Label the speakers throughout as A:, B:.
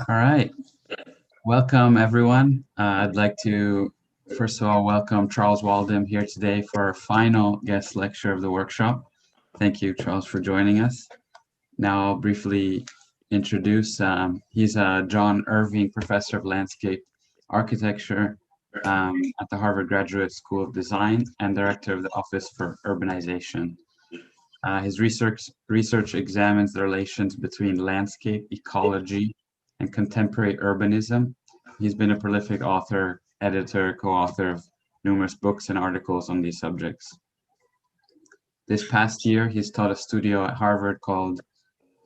A: All right. Welcome, everyone. I'd like to, first of all, welcome Charles Waldheim here today for our final guest lecture of the workshop. Thank you, Charles, for joining us. Now I'll briefly introduce, he's a John Irving Professor of Landscape Architecture at the Harvard Graduate School of Design and Director of the Office for Urbanization. His research examines the relations between landscape, ecology, and contemporary urbanism. He's been a prolific author, editor, co-author of numerous books and articles on these subjects. This past year, he's taught a studio at Harvard called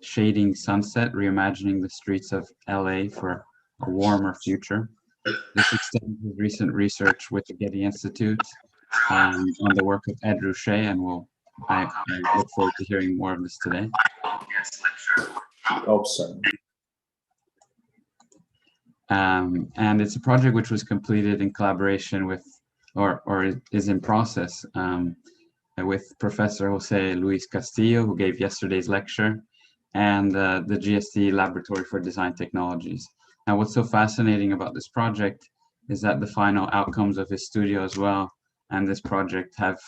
A: Shading Sunset, Reimagining the Streets of LA for a Warmer Future. This extends his recent research with the Getty Institute on the work of Ed Ruscha, and I look forward to hearing more of this today.
B: Hope so.
A: And it's a project which was completed in collaboration with, or is in process, with Professor Jose Luis Castillo, who gave yesterday's lecture, and the GSD Laboratory for Design Technologies. Now, what's so fascinating about this project is that the final outcomes of his studio as well and this project have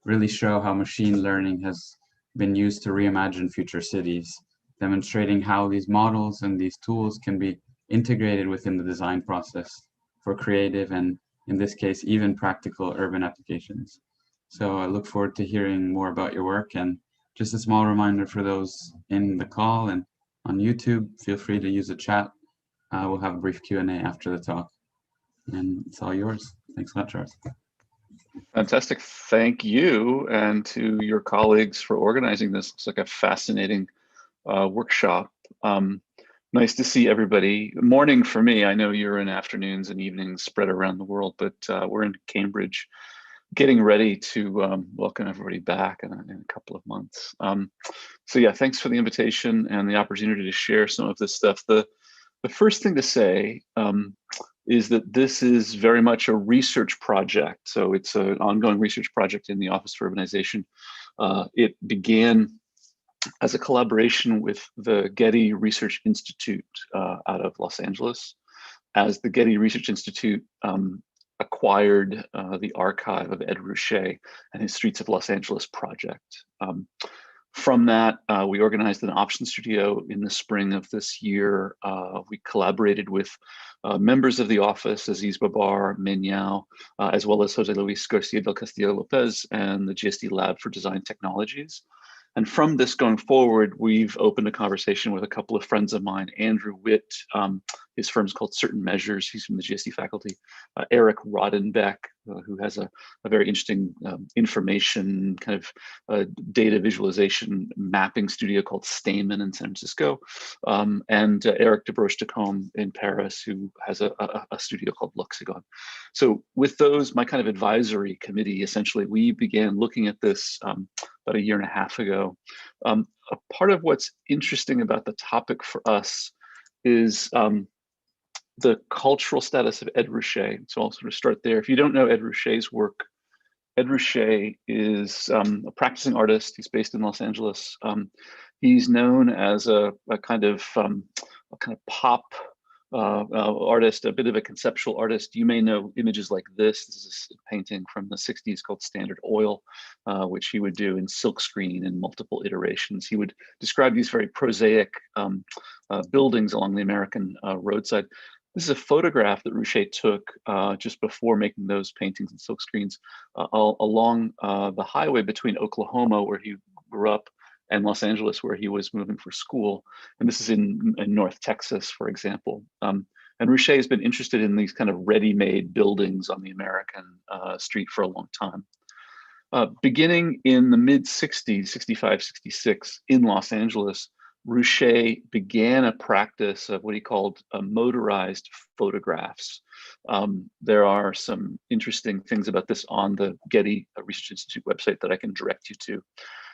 A: really show how machine learning has been used to reimagine future cities, demonstrating how these models and these tools can be integrated within the design process for creative and, in this case, even practical urban applications. So I look forward to hearing more about your work, and just a small reminder for those in the call and on YouTube, feel free to use the chat. We'll have a brief Q&A after the talk, and it's all yours. Thanks a lot, Charles.
C: Fantastic. Thank you, and to your colleagues for organizing this. It's like a fascinating workshop. Nice to see everybody. Morning for me. I know you're in afternoons and evenings spread around the world, but we're in Cambridge getting ready to welcome everybody back in a couple of months. So yeah, thanks for the invitation and the opportunity to share some of this stuff. The first thing to say is that this is very much a research project. So it's an ongoing research project in the Office for Urbanization. It began as a collaboration with the Getty Research Institute out of Los Angeles, as the Getty Research Institute acquired the archive of Ed Ruscha and his Streets of Los Angeles project. From that, we organized an option studio in the spring of this year. We collaborated with members of the office, Aziz Babar, Min Yao, as well as Jose Luis Garcia del Castillo Lopez and the GSD Lab for Design Technologies. And from this going forward, we've opened a conversation with a couple of friends of mine, Andrew Witt, his firm's called Certain Measures, he's from the GSD faculty, Eric Rodenbeck, who has a very interesting information kind of data visualization mapping studio called Stamen in San Francisco, and Eric de Broche-de-Combe in Paris, who has a studio called Luxagon. So with those, my kind of advisory committee, essentially, we began looking at this about a year and a half ago. A part of what's interesting about the topic for us is the cultural status of Ed Ruscha. So I'll sort of start there. If you don't know Ed Ruscha's work, Ed Ruscha is a practicing artist. He's based in Los Angeles. He's known as a kind of pop artist, a bit of a conceptual artist. You may know images like this. This is a painting from the 60s called Standard Oil, which he would do in silkscreen in multiple iterations. He would describe these very prosaic buildings along the American roadside. This is a photograph that Ruscha took just before making those paintings and silkscreens along the highway between Oklahoma, where he grew up, and Los Angeles, where he was moving for school. And this is in North Texas, for example. And Ruscha has been interested in these kind of ready-made buildings on the American street for a long time. Beginning in the mid-60s, 65, 66, in Los Angeles, Ruscha began a practice of what he called motorized photographs. There are some interesting things about this on the Getty Research Institute website that I can direct you to.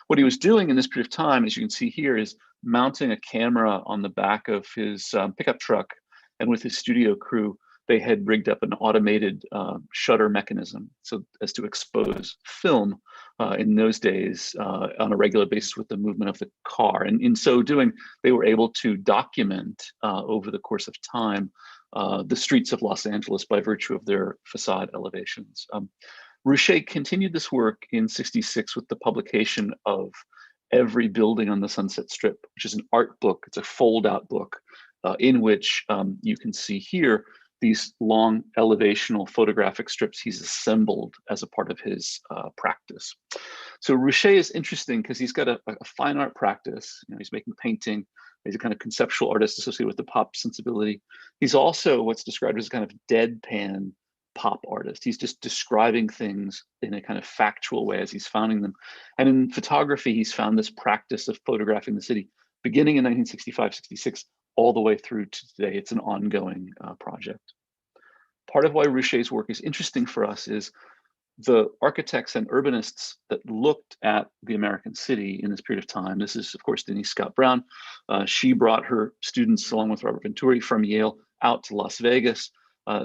C: What he was doing in this period of time, as you can see here, is mounting a camera on the back of his pickup truck, and with his studio crew, they had rigged up an automated shutter mechanism so as to expose film in those days on a regular basis with the movement of the car. And in so doing, they were able to document over the course of time the streets of Los Angeles by virtue of their facade elevations. Ruche continued this work in '66 with the publication of Every Building on the Sunset Strip, which is an art book. It's a fold-out book in which you can see here these long elevational photographic strips he's assembled as a part of his practice. So Ruche is interesting because he's got a fine art practice. You know, he's making painting. He's a kind of conceptual artist associated with the pop sensibility. He's also what's described as a kind of deadpan pop artist. He's just describing things in a kind of factual way as he's finding them. And in photography, he's found this practice of photographing the city beginning in 1965, 66, all the way through to today. It's an ongoing project. Part of why Ruche's work is interesting for us is the architects and urbanists that looked at the American city in this period of time. This is, of course, Denise Scott Brown. She brought her students, along with Robert Venturi from Yale, out to Las Vegas.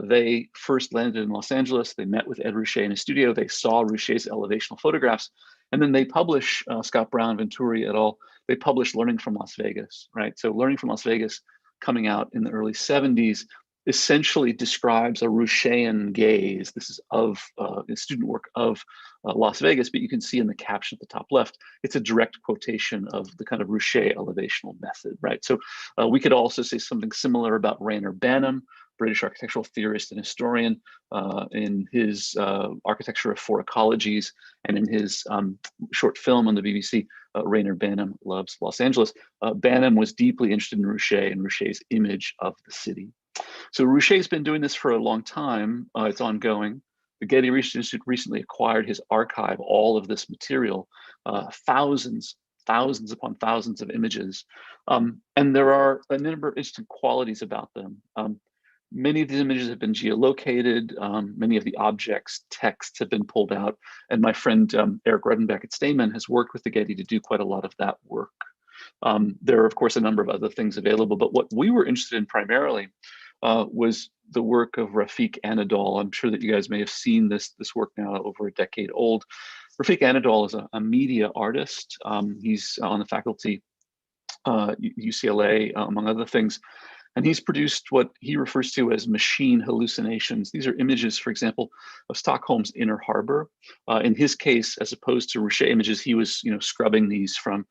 C: They first landed in Los Angeles. They met with Ed Ruche in his studio. They saw Ruche's elevational photographs. And then they publish, Scott Brown, Venturi et al., they published Learning from Las Vegas, right? So Learning from Las Vegas, coming out in the early 70s, essentially describes a Ruchean gaze. This is of student work of Las Vegas, but you can see in the caption at the top left, it's a direct quotation of the kind of Ruche elevational method, right? So we could also say something similar about Rainer Banham, British architectural theorist and historian, in his Architecture of Four Ecologies, and in his short film on the BBC, Rainer Banham Loves Los Angeles. Banham was deeply interested in Ruche and Ruche's image of the city. So Ruche's been doing this for a long time. It's ongoing. The Getty Research Institute recently acquired his archive, all of this material, thousands upon thousands of images. And there are a number of interesting qualities about them. Many of these images have been geolocated. Many of the objects, texts have been pulled out. And my friend Eric Redenbeck at Stayman has worked with the Getty to do quite a lot of that work. There are, of course, a number of other things available, but what we were interested in primarily was the work of Rafiq Anadol. I'm sure that you guys may have seen this work now, over a decade old. Rafiq Anadol is a media artist. He's on the faculty UCLA, among other things. And he's produced what he refers to as machine hallucinations. These are images, for example, of Stockholm's inner harbor. In his case, as opposed to Ruche images, he was scrubbing these from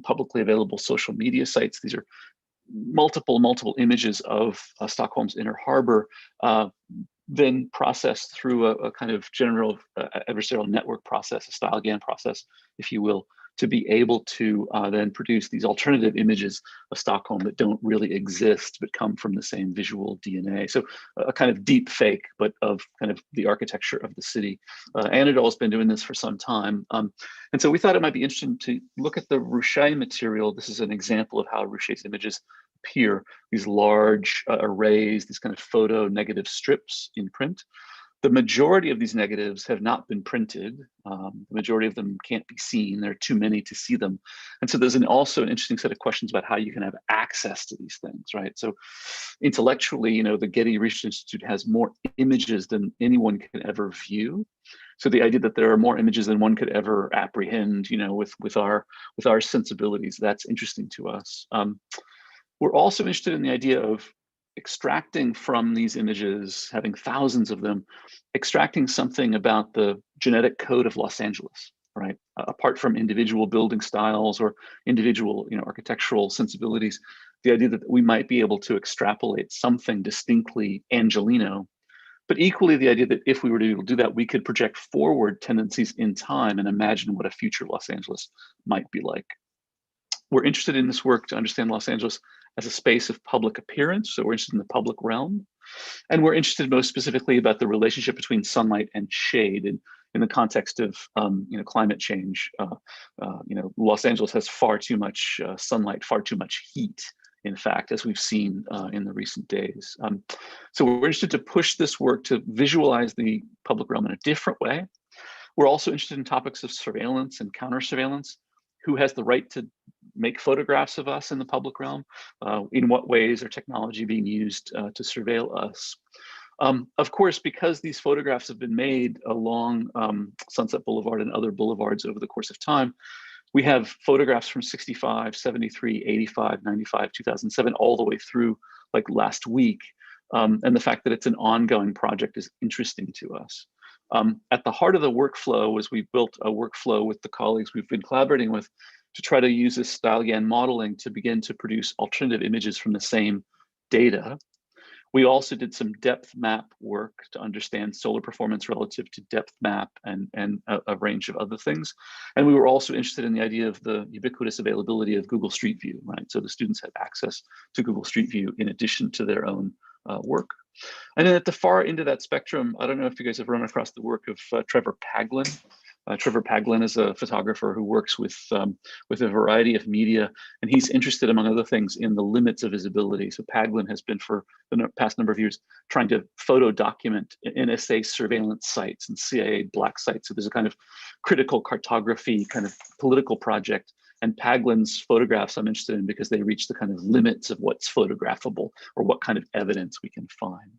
C: publicly available social media sites. These are multiple images of Stockholm's inner harbor, then processed through a kind of general adversarial network process, a style GAN process, if you will, to be able to then produce these alternative images of Stockholm that don't really exist, but come from the same visual DNA. So a kind of deep fake, but of kind of the architecture of the city. Anadol's been doing this for some time. And so we thought it might be interesting to look at the Ruche material. This is an example of how Ruche's images appear, these large arrays, these kind of photo negative strips in print. The majority of these negatives have not been printed. The majority of them can't be seen. There are too many to see them. And so there's also an interesting set of questions about how you can have access to these things, right? So intellectually, the Getty Research Institute has more images than anyone can ever view. So the idea that there are more images than one could ever apprehend, with our sensibilities, that's interesting to us. We're also interested in the idea of extracting from these images, having thousands of them, extracting something about the genetic code of Los Angeles, right? Apart from individual building styles or individual, architectural sensibilities, the idea that we might be able to extrapolate something distinctly Angelino, but equally the idea that if we were to be able to do that, we could project forward tendencies in time and imagine what a future Los Angeles might be like. We're interested in this work to understand Los Angeles as a space of public appearance. So we're interested in the public realm. And we're interested most specifically about the relationship between sunlight and shade in the context of climate change. Los Angeles has far too much sunlight, far too much heat, in fact, as we've seen in the recent days. So we're interested to push this work to visualize the public realm in a different way. We're also interested in topics of surveillance and counter-surveillance. Who has the right to make photographs of us in the public realm? In what ways are technology being used to surveil us? Of course, because these photographs have been made along Sunset Boulevard and other boulevards over the course of time, we have photographs from 65, 73, 85, 95, 2007, all the way through like last week. And the fact that it's an ongoing project is interesting to us. At the heart of the workflow was we built a workflow with the colleagues we've been collaborating with to try to use this style-GAN modeling to begin to produce alternative images from the same data. We also did some depth map work to understand solar performance relative to depth map and a range of other things. And we were also interested in the idea of the ubiquitous availability of Google Street View, right? So the students had access to Google Street View in addition to their own work. And then at the far end of that spectrum, I don't know if you guys have run across the work of Trevor Paglin. Trevor Paglin is a photographer who works with a variety of media, and he's interested, among other things, in the limits of visibility. So Paglin has been for the past number of years trying to photo document NSA surveillance sites and CIA black sites. So there's a kind of critical cartography kind of political project. And Paglin's photographs I'm interested in because they reach the kind of limits of what's photographable or what kind of evidence we can find.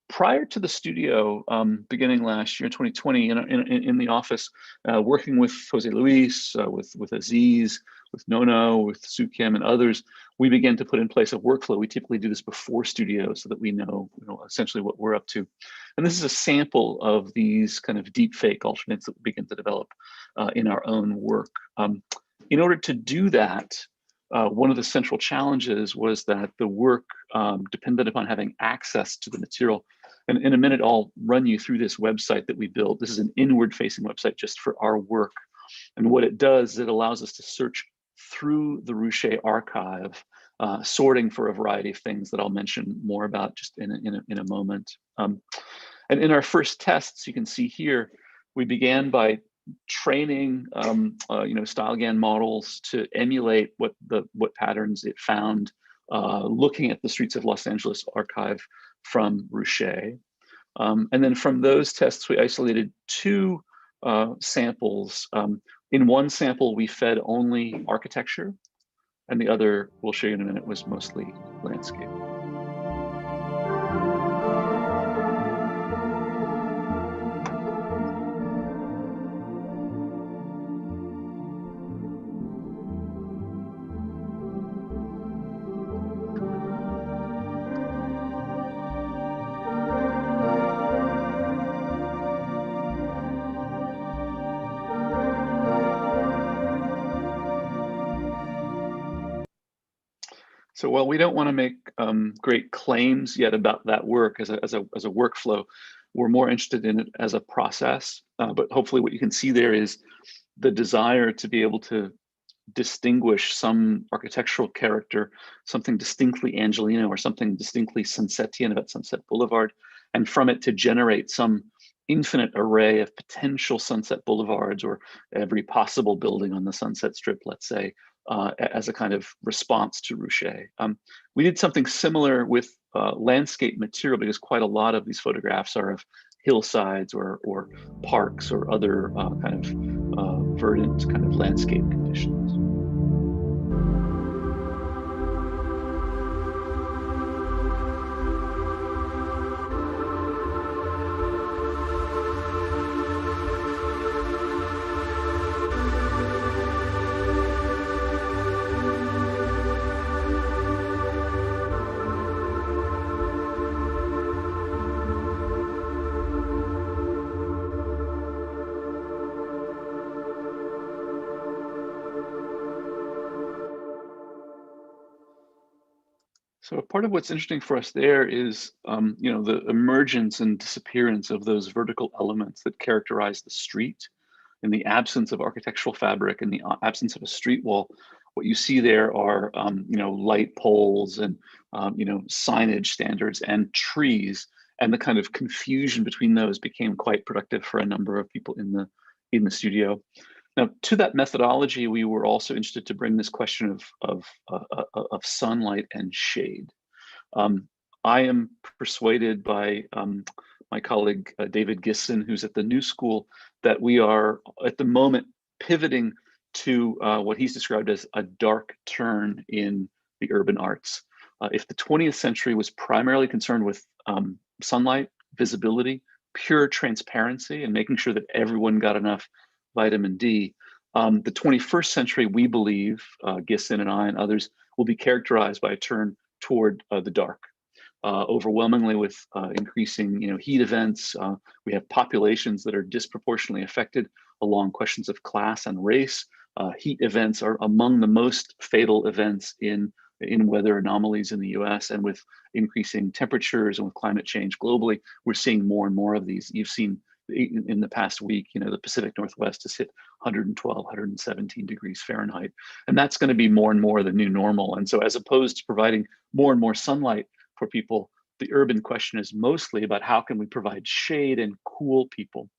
C: Prior to the studio, beginning last year, 2020, in the office, working with Jose Luis, with Aziz, with Nono, with Sue Kim, and others, we began to put in place a workflow. We typically do this before studio so that we know, essentially what we're up to. And this is a sample of these kind of deep fake alternates that we begin to develop in our own work. In order to do that, one of the central challenges was that the work depended upon having access to the material. And in a minute, I'll run you through this website that we built. This is an inward-facing website just for our work. And what it does is it allows us to search through the Ruche archive, sorting for a variety of things that I'll mention more about just in a moment. And in our first tests, you can see here, we began by training style-GAN models to emulate what patterns it found looking at the Streets of Los Angeles archive from Ruche. And then from those tests, we isolated two samples. In one sample, we fed only architecture, and the other, we'll show you in a minute, was mostly landscape. So while we don't want to make great claims yet about that work as a workflow, we're more interested in it as a process. But hopefully what you can see there is the desire to be able to distinguish some architectural character, something distinctly Angelino or something distinctly Sunsetian about Sunset Boulevard, and from it to generate some infinite array of potential Sunset Boulevards or every possible building on the Sunset Strip, let's say, as a kind of response to Ruche. We did something similar with landscape material because quite a lot of these photographs are of hillsides or parks or other kind of verdant kind of landscape conditions. So part of what's interesting for us there is, the emergence and disappearance of those vertical elements that characterize the street. In the absence of architectural fabric, in the absence of a street wall, what you see there are, light poles and, signage standards and trees, and the kind of confusion between those became quite productive for a number of people in the studio. Now, to that methodology, we were also interested to bring this question of sunlight and shade. I am persuaded by my colleague, David Gisson, who's at the New School, that we are at the moment pivoting to what he's described as a dark turn in the urban arts. If the 20th century was primarily concerned with sunlight, visibility, pure transparency, and making sure that everyone got enough vitamin D. The 21st century, we believe, Gissin and I and others, will be characterized by a turn toward the dark. Overwhelmingly with increasing heat events. We have populations that are disproportionately affected along questions of class and race. Heat events are among the most fatal events in weather anomalies in the US, and with increasing temperatures and with climate change globally, we're seeing more and more of these. You've seen in the past week, the Pacific Northwest has hit 112, 117 degrees Fahrenheit, and that's going to be more and more the new normal. And so as opposed to providing more and more sunlight for people, the urban question is mostly about how can we provide shade and cool people.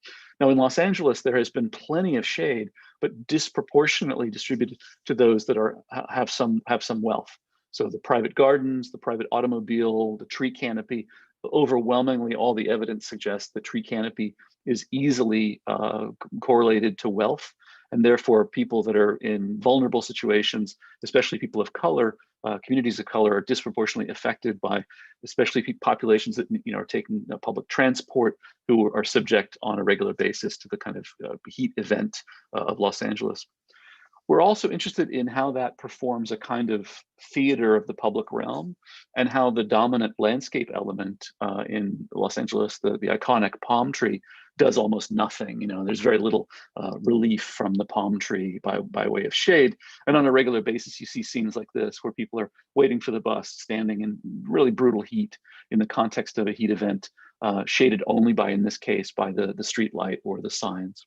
C: Now in Los Angeles, there has been plenty of shade, but disproportionately distributed to those that have some wealth. So the private gardens, the private automobile, the tree canopy, overwhelmingly all the evidence suggests the tree canopy is easily correlated to wealth. And therefore people that are in vulnerable situations, especially people of color, communities of color, are disproportionately affected by, especially populations that are taking public transport, who are subject on a regular basis to the kind of heat event of Los Angeles. We're also interested in how that performs a kind of theater of the public realm, and how the dominant landscape element in Los Angeles, the iconic palm tree, does almost nothing. There's very little relief from the palm tree by way of shade. And on a regular basis, you see scenes like this where people are waiting for the bus, standing in really brutal heat in the context of a heat event, shaded only by, in this case, by the street light or the signs.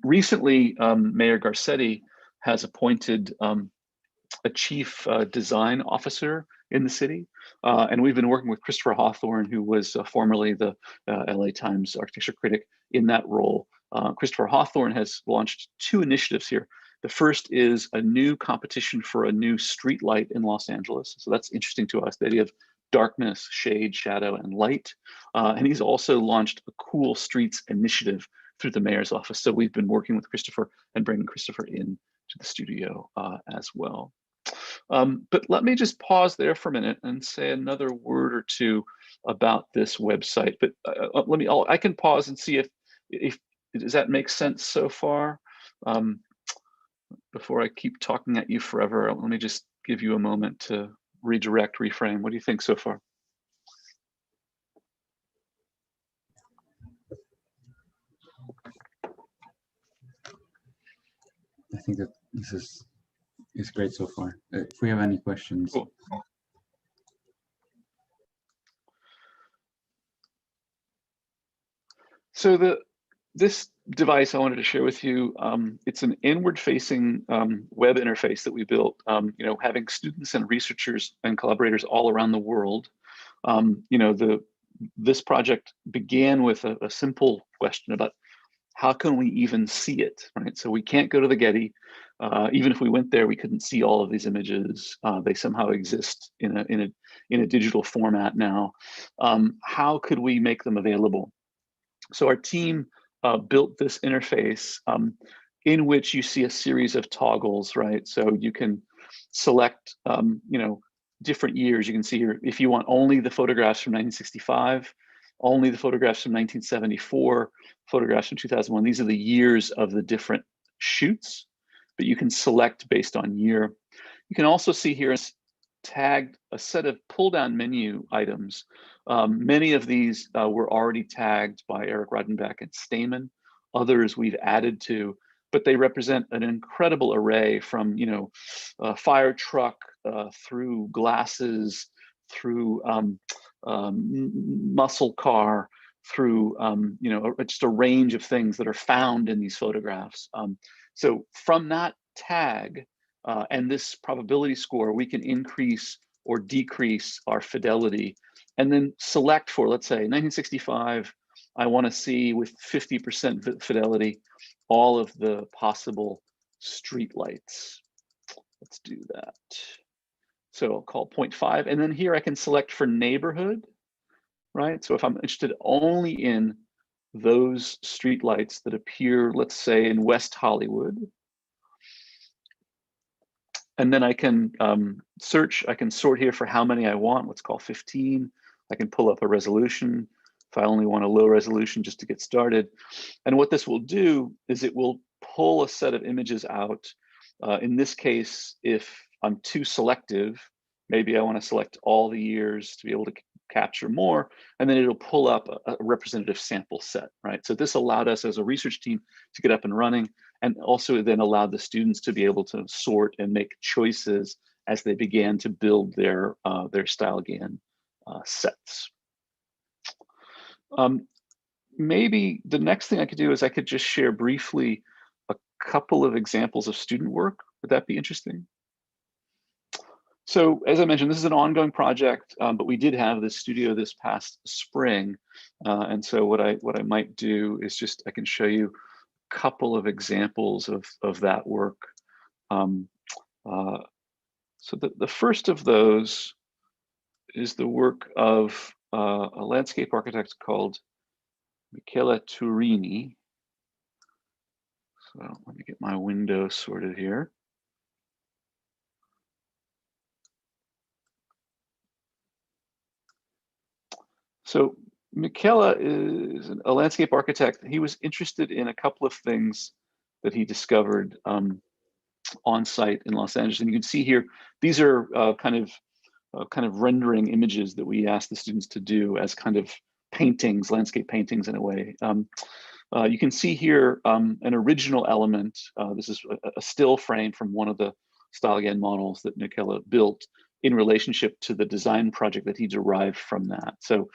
C: Recently, Mayor Garcetti has appointed a chief design officer in the city. And we've been working with Christopher Hawthorne, who was formerly the LA Times architecture critic, in that role. Christopher Hawthorne has launched 2 initiatives here. The first is a new competition for a new street light in Los Angeles. So that's interesting to us, the idea of darkness, shade, shadow, and light. And he's also launched a Cool Streets initiative through the mayor's office. So we've been working with Christopher and bringing Christopher in to the studio as well. But let me just pause there for a minute and say another word or two about this website. But I can pause and see if does that make sense so far? Before I keep talking at you forever, let me just give you a moment to redirect, reframe. What do you think so far?
A: I think that this is great so far. If we have any questions.
C: Cool. So this device I wanted to share with you, it's an inward-facing web interface that we built. Having students and researchers and collaborators all around the world. This project began with a simple question about how can we even see it, right? So we can't go to the Getty. Even if we went there, we couldn't see all of these images. They somehow exist in a digital format now. How could we make them available? So our team built this interface in which you see a series of toggles, right? So you can select, different years. You can see here, if you want only the photographs from 1965, only the photographs from 1974, photographs from 2001. These are the years of the different shoots, but you can select based on year. You can also see here tagged a set of pull-down menu items. Many of these were already tagged by Eric Rodenbeck and Stamen. Others we've added to, but they represent an incredible array from fire truck through glasses, through muscle car, through just a range of things that are found in these photographs. So from that tag and this probability score, we can increase or decrease our fidelity, and then select for, let's say, 1965, I want to see with 50% fidelity all of the possible street lights. Let's do that. So I'll call 0.5, and then here I can select for neighborhood, right? So if I'm interested only in those street lights that appear, let's say, in West Hollywood, and then I can search, I can sort here for how many I want, let's call 15, I can pull up a resolution if I only want a low resolution just to get started. And what this will do is it will pull a set of images out. In this case, if I'm too selective, maybe I want to select all the years to be able to capture more, and then it'll pull up a representative sample set, right? So this allowed us as a research team to get up and running, and also then allowed the students to be able to sort and make choices as they began to build their StyleGAN sets. Maybe the next thing I could do is I could just share briefly a couple of examples of student work. Would that be interesting? So as I mentioned, this is an ongoing project, but we did have this studio this past spring. And so what I might do is just, I can show you a couple of examples of that work. So the first of those is the work of a landscape architect called Michele Turini. So let me get my window sorted here. So Michele is a landscape architect. He was interested in a couple of things that he discovered on site in Los Angeles. And you can see here, these are kind of rendering images that we asked the students to do as kind of paintings, landscape paintings in a way. You can see here an original element. This is a still frame from one of the StyleGAN models that Michele built in relationship to the design project that he derived from that. So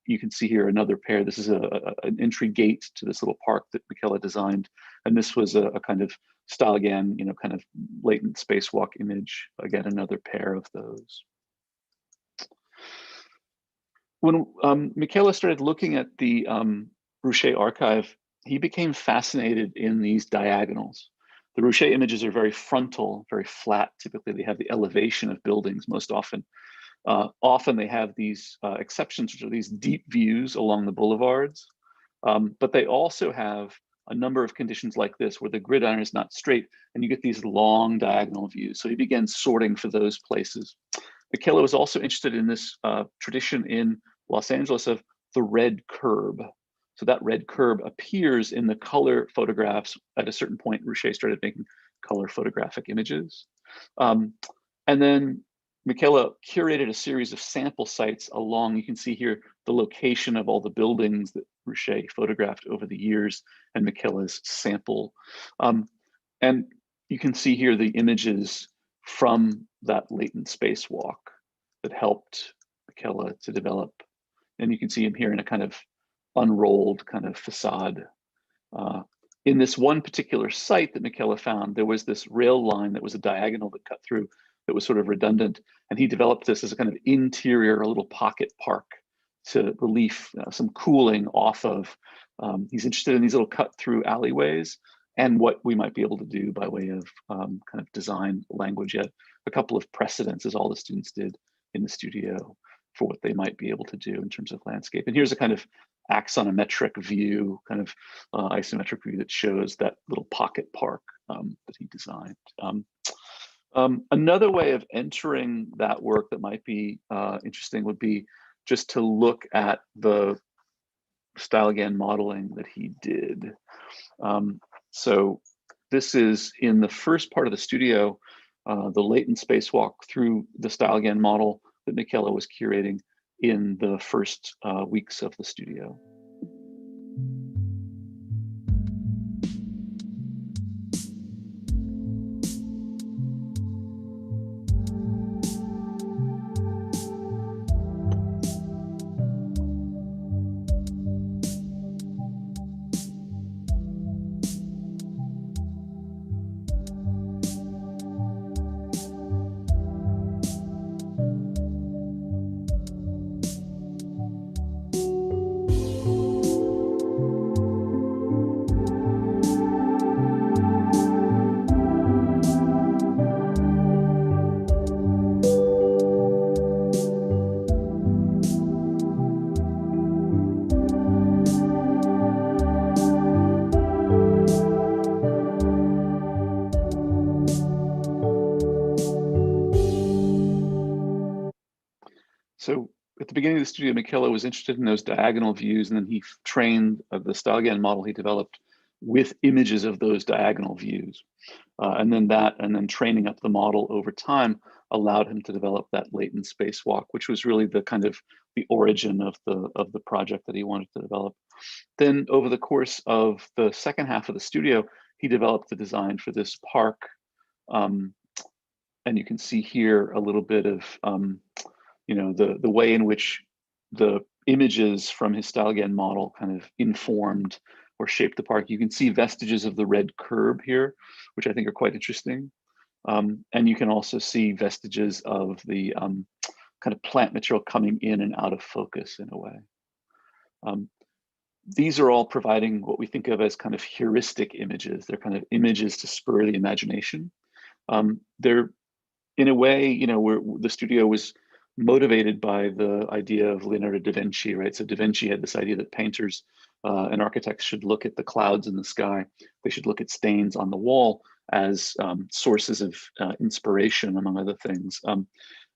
C: you can see here another pair. This is an entry gate to this little park that Michele designed. And this was a kind of StyleGAN, kind of latent spacewalk image. Again, another pair of those. When Michele started looking at the Rouché archive, he became fascinated in these diagonals. The Rouché images are very frontal, very flat. Typically, they have the elevation of buildings most often. Often they have these exceptions, which are these deep views along the boulevards. But they also have a number of conditions like this, where the gridiron is not straight, and you get these long diagonal views. So he began sorting for those places. Michele was also interested in this tradition in Los Angeles of the red curb. So that red curb appears in the color photographs. At a certain point, Rouché started making color photographic images. And then Michele curated a series of sample sites along, you can see here, the location of all the buildings that Rouché photographed over the years and Michele's sample. And you can see here the images from that latent spacewalk that helped Michele to develop. And you can see him here in a kind of unrolled kind of facade. In this one particular site that Michele found, there was this rail line that was a diagonal that cut through that was sort of redundant. And he developed this as a kind of interior, a little pocket park to relieve some cooling off of. He's interested in these little cut through alleyways and what we might be able to do by way of kind of design language. Yet a couple of precedents, as all the students did in the studio, for what they might be able to do in terms of landscape. And here's a kind of axonometric view, kind of isometric view that shows that little pocket park that he designed. Another way of entering that work that might be interesting would be just to look at the StyleGAN modeling that he did. So this is in the first part of the studio, the latent spacewalk through the StyleGAN model that Michele was curating in the first weeks of the studio. beginning of the studio, Michele was interested in those diagonal views, and then he trained the Stalgian model he developed with images of those diagonal views. And then training up the model over time allowed him to develop that latent spacewalk, which was really the kind of the origin of the project that he wanted to develop. Then over the course of the second half of the studio, he developed the design for this park. And you can see here a little bit of the way in which the images from his Stalgian model kind of informed or shaped the park. You can see vestiges of the red curb here, which I think are quite interesting. And you can also see vestiges of the kind of plant material coming in and out of focus in a way. These are all providing what we think of as kind of heuristic images. They're kind of images to spur the imagination. They're, in a way, where the studio was motivated by the idea of Leonardo da Vinci, right? So da Vinci had this idea that painters and architects should look at the clouds in the sky. They should look at stains on the wall as sources of inspiration, among other things.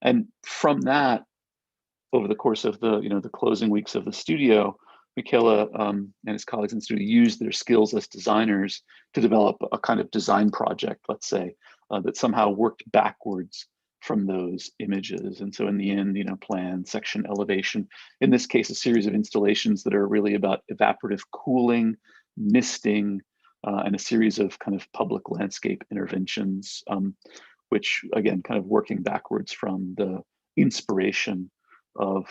C: And from that, over the course of the closing weeks of the studio, Michele and his colleagues in the studio used their skills as designers to develop a kind of design project, let's say, that somehow worked backwards from those images. And so in the end, plan, section, elevation, in this case, a series of installations that are really about evaporative cooling, misting, and a series of kind of public landscape interventions, which again, kind of working backwards from the inspiration of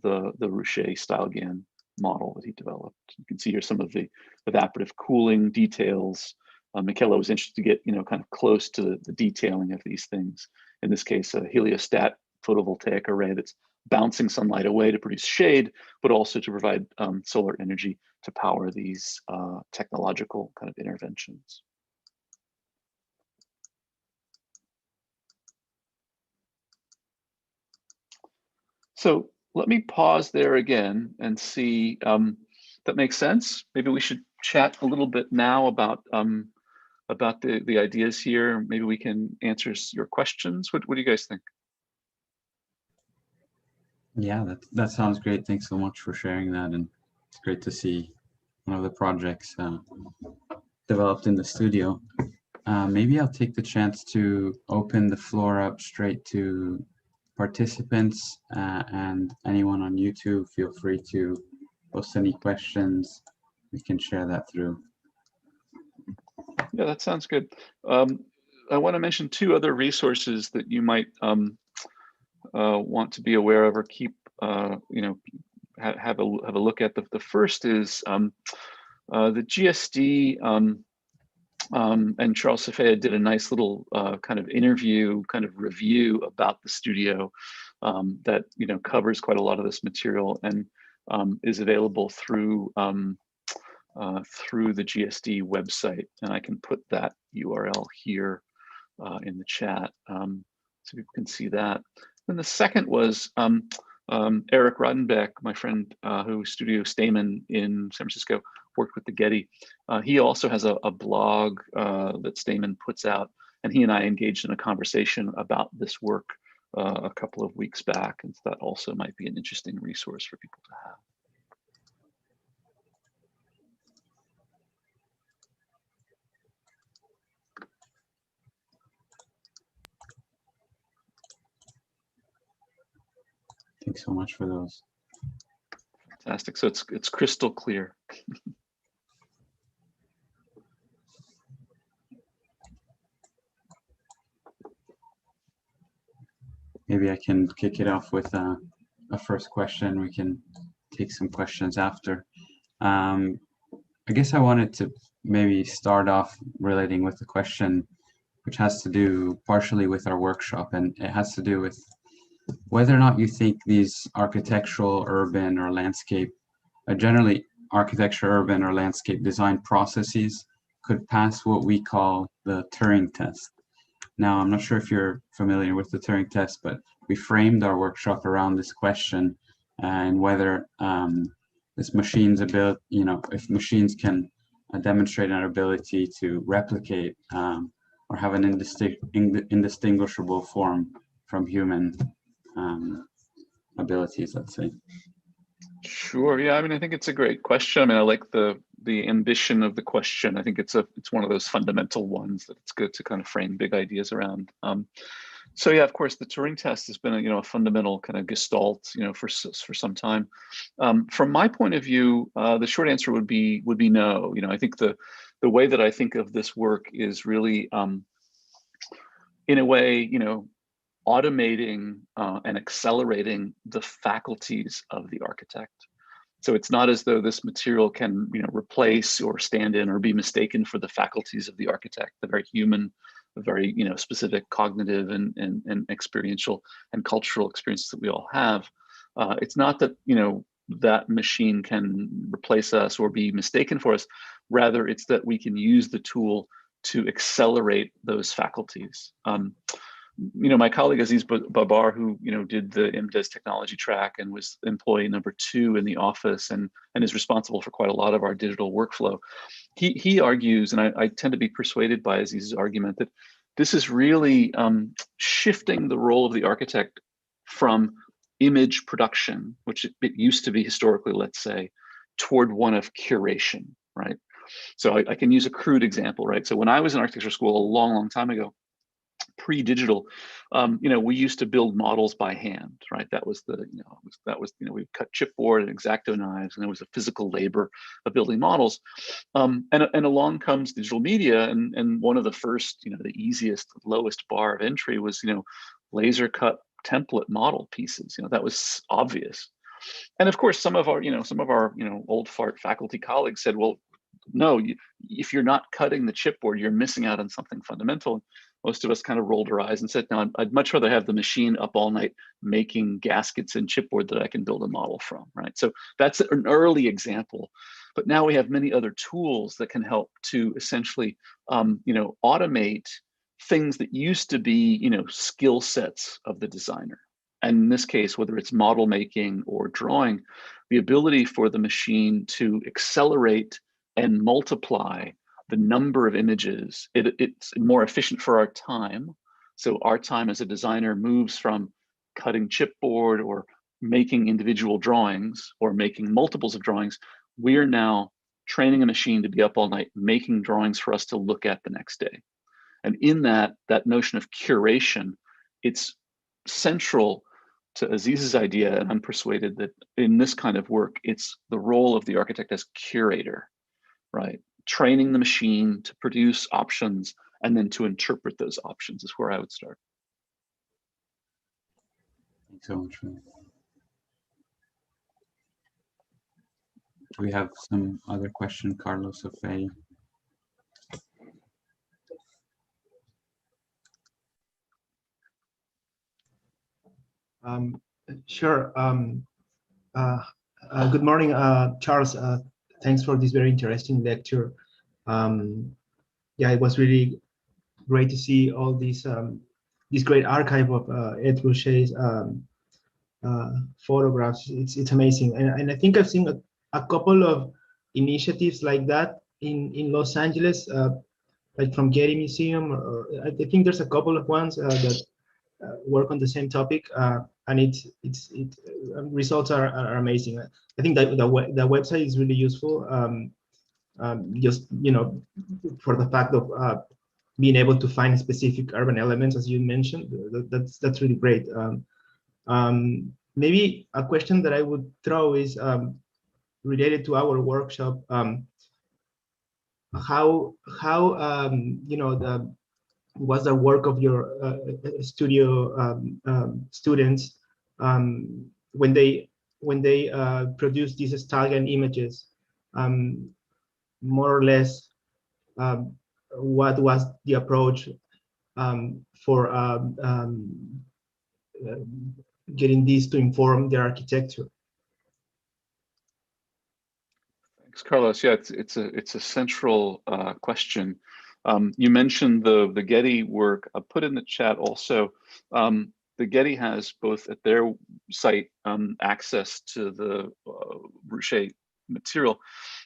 C: the Ruchet-Stalgian model that he developed. You can see here some of the evaporative cooling details. Michele was interested to get kind of close to the detailing of these things. In this case, a heliostat photovoltaic array that's bouncing sunlight away to produce shade, but also to provide solar energy to power these technological kind of interventions. So let me pause there again and see that makes sense. Maybe we should chat a little bit now about the ideas here. Maybe we can answer your questions. What do you guys think?
A: Yeah, that sounds great. Thanks so much for sharing that. And it's great to see one of the projects developed in the studio. Maybe I'll take the chance to open the floor up straight to participants, and anyone on YouTube. Feel free to post any questions. We can share that through.
C: Yeah, that sounds good. I want to mention two other resources that you might want to be aware of or keep, have a look at. The first is the GSD and Charles Safea did a nice little kind of interview, kind of review about the studio that covers quite a lot of this material and is available through the GSD website, and I can put that URL here in the chat so people can see that. And the second was Eric Rodenbeck, my friend who Studio Stamen in San Francisco, worked with the Getty. He also has a blog that Stamen puts out, and he and I engaged in a conversation about this work a couple of weeks back, and so that also might be an interesting resource for people to have.
A: Thanks so much for those.
C: Fantastic. So it's crystal clear.
A: Maybe I can kick it off with a first question. We can take some questions after. I guess I wanted to maybe start off relating with a question which has to do partially with our workshop, and it has to do with whether or not you think these architectural, urban, or landscape, generally architecture, urban, or landscape design processes could pass what we call the Turing test. Now, I'm not sure if you're familiar with the Turing test, but we framed our workshop around this question and whether this machine's ability, if machines can demonstrate an ability to replicate or have an indistinguishable form from human abilities, let's say?
C: Sure. Yeah. I mean, I think it's a great question. I mean, I like the ambition of the question. I think it's one of those fundamental ones that it's good to kind of frame big ideas around. So yeah, of course, the Turing test has been a fundamental kind of gestalt for some time. From my point of view, the short answer would be no. I think the way that I think of this work is really in a way automating and accelerating the faculties of the architect. So it's not as though this material can replace or stand in or be mistaken for the faculties of the architect, the very human, the very specific cognitive and experiential and cultural experiences that we all have. It's not that that machine can replace us or be mistaken for us. Rather, it's that we can use the tool to accelerate those faculties. My colleague Aziz Babar, who did the IMDES technology track and was employee number 2 in the office and is responsible for quite a lot of our digital workflow, he argues, and I tend to be persuaded by Aziz's argument, that this is really shifting the role of the architect from image production, which it used to be historically, let's say, toward one of curation, right? So I can use a crude example, right? So when I was in architecture school a long time ago, pre-digital, we used to build models by hand, right? That was we cut chipboard and X-Acto knives, and there was a physical labor of building models. And along comes digital media, and one of the first, the easiest, lowest bar of entry was, laser cut template model pieces. That was obvious. And of course, some of our old fart faculty colleagues said, well, no, if you're not cutting the chipboard, you're missing out on something fundamental. Most of us kind of rolled our eyes and said, no, I'd much rather have the machine up all night making gaskets and chipboard that I can build a model from, right? So that's an early example. But now we have many other tools that can help to essentially, automate things that used to be, skill sets of the designer. And in this case, whether it's model making or drawing, the ability for the machine to accelerate and multiply the number of images, it's more efficient for our time. So our time as a designer moves from cutting chipboard or making individual drawings or making multiples of drawings. We're now training a machine to be up all night making drawings for us to look at the next day. And in that notion of curation, it's central to Aziz's idea, and I'm persuaded that in this kind of work, it's the role of the architect as curator, right? Training the machine to produce options and then to interpret those options is where I would start.
A: Thanks so much. Do we have some other question, Carlos or Faye?
B: Sure. Good morning, Charles. Thanks for this very interesting lecture. Yeah, it was really great to see all these this great archive of Ed Ruscha's photographs. It's amazing, and I think I've seen a couple of initiatives like that in Los Angeles, like from Getty Museum. I think there's a couple of ones that work on the same topic, and results are amazing. I think that the website is really useful. Just for the fact of being able to find specific urban elements, as you mentioned, that's really great. Maybe a question that I would throw is related to our workshop. How was the work of your studio students when they produce these Stallion images? More or less, what was the approach for getting these to inform their architecture?
C: Thanks, Carlos. Yeah, it's a central question. You mentioned the Getty work. I put in the chat also. The Getty has both at their site access to the Ruscha material.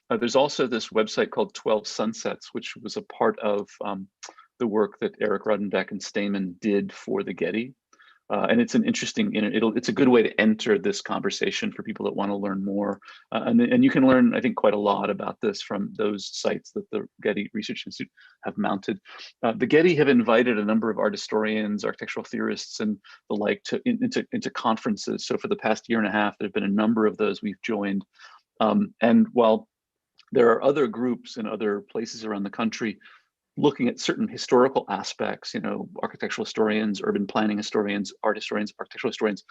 C: There's also this website called 12 Sunsets, which was a part of the work that Eric Rodenbeck and Stamen did for the Getty. And it's an interesting, it's a good way to enter this conversation for people that want to learn more. And you can learn, I think, quite a lot about this from those sites that the Getty Research Institute have mounted. The Getty have invited a number of art historians, architectural theorists, and the like into conferences. So for the past year and a half, there have been a number of those we've joined. And while there are other groups in other places around the country looking at certain historical aspects, architectural historians, urban planning historians, art historians, architectural historians,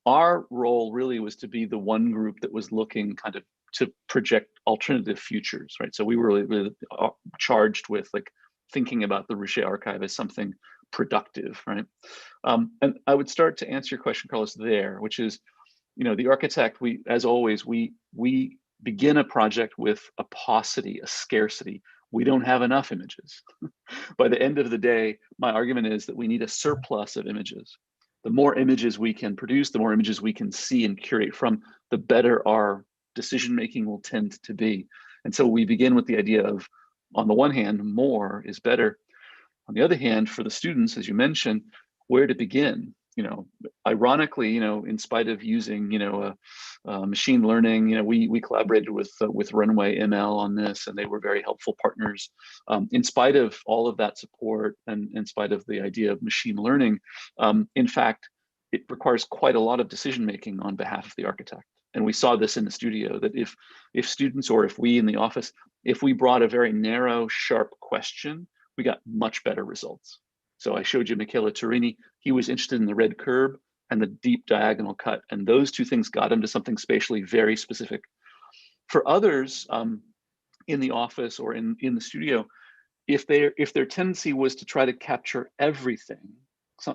C: our role really was to be the one group that was looking kind of to project alternative futures, right? So we were really charged with like thinking about the Ruchet archive as something productive, right? And I would start to answer your question, Carlos, there, which is, the architect, as always, we begin a project with a paucity, a scarcity. We don't have enough images. By the end of the day, my argument is that we need a surplus of images. The more images we can produce, the more images we can see and curate from, the better our decision-making will tend to be. And so we begin with the idea of, on the one hand, more is better. On the other hand, for the students, as you mentioned, where to begin? Ironically, in spite of using, machine learning, we collaborated with Runway ML on this, and they were very helpful partners. In spite of all of that support, and in spite of the idea of machine learning, in fact, it requires quite a lot of decision making on behalf of the architect. And we saw this in the studio, that if students, or if we in the office, if we brought a very narrow, sharp question, we got much better results. So I showed you Michele Turini. He was interested in the red curb and the deep diagonal cut, and those two things got him to something spatially very specific. For others in the office or in the studio, if their tendency was to try to capture everything,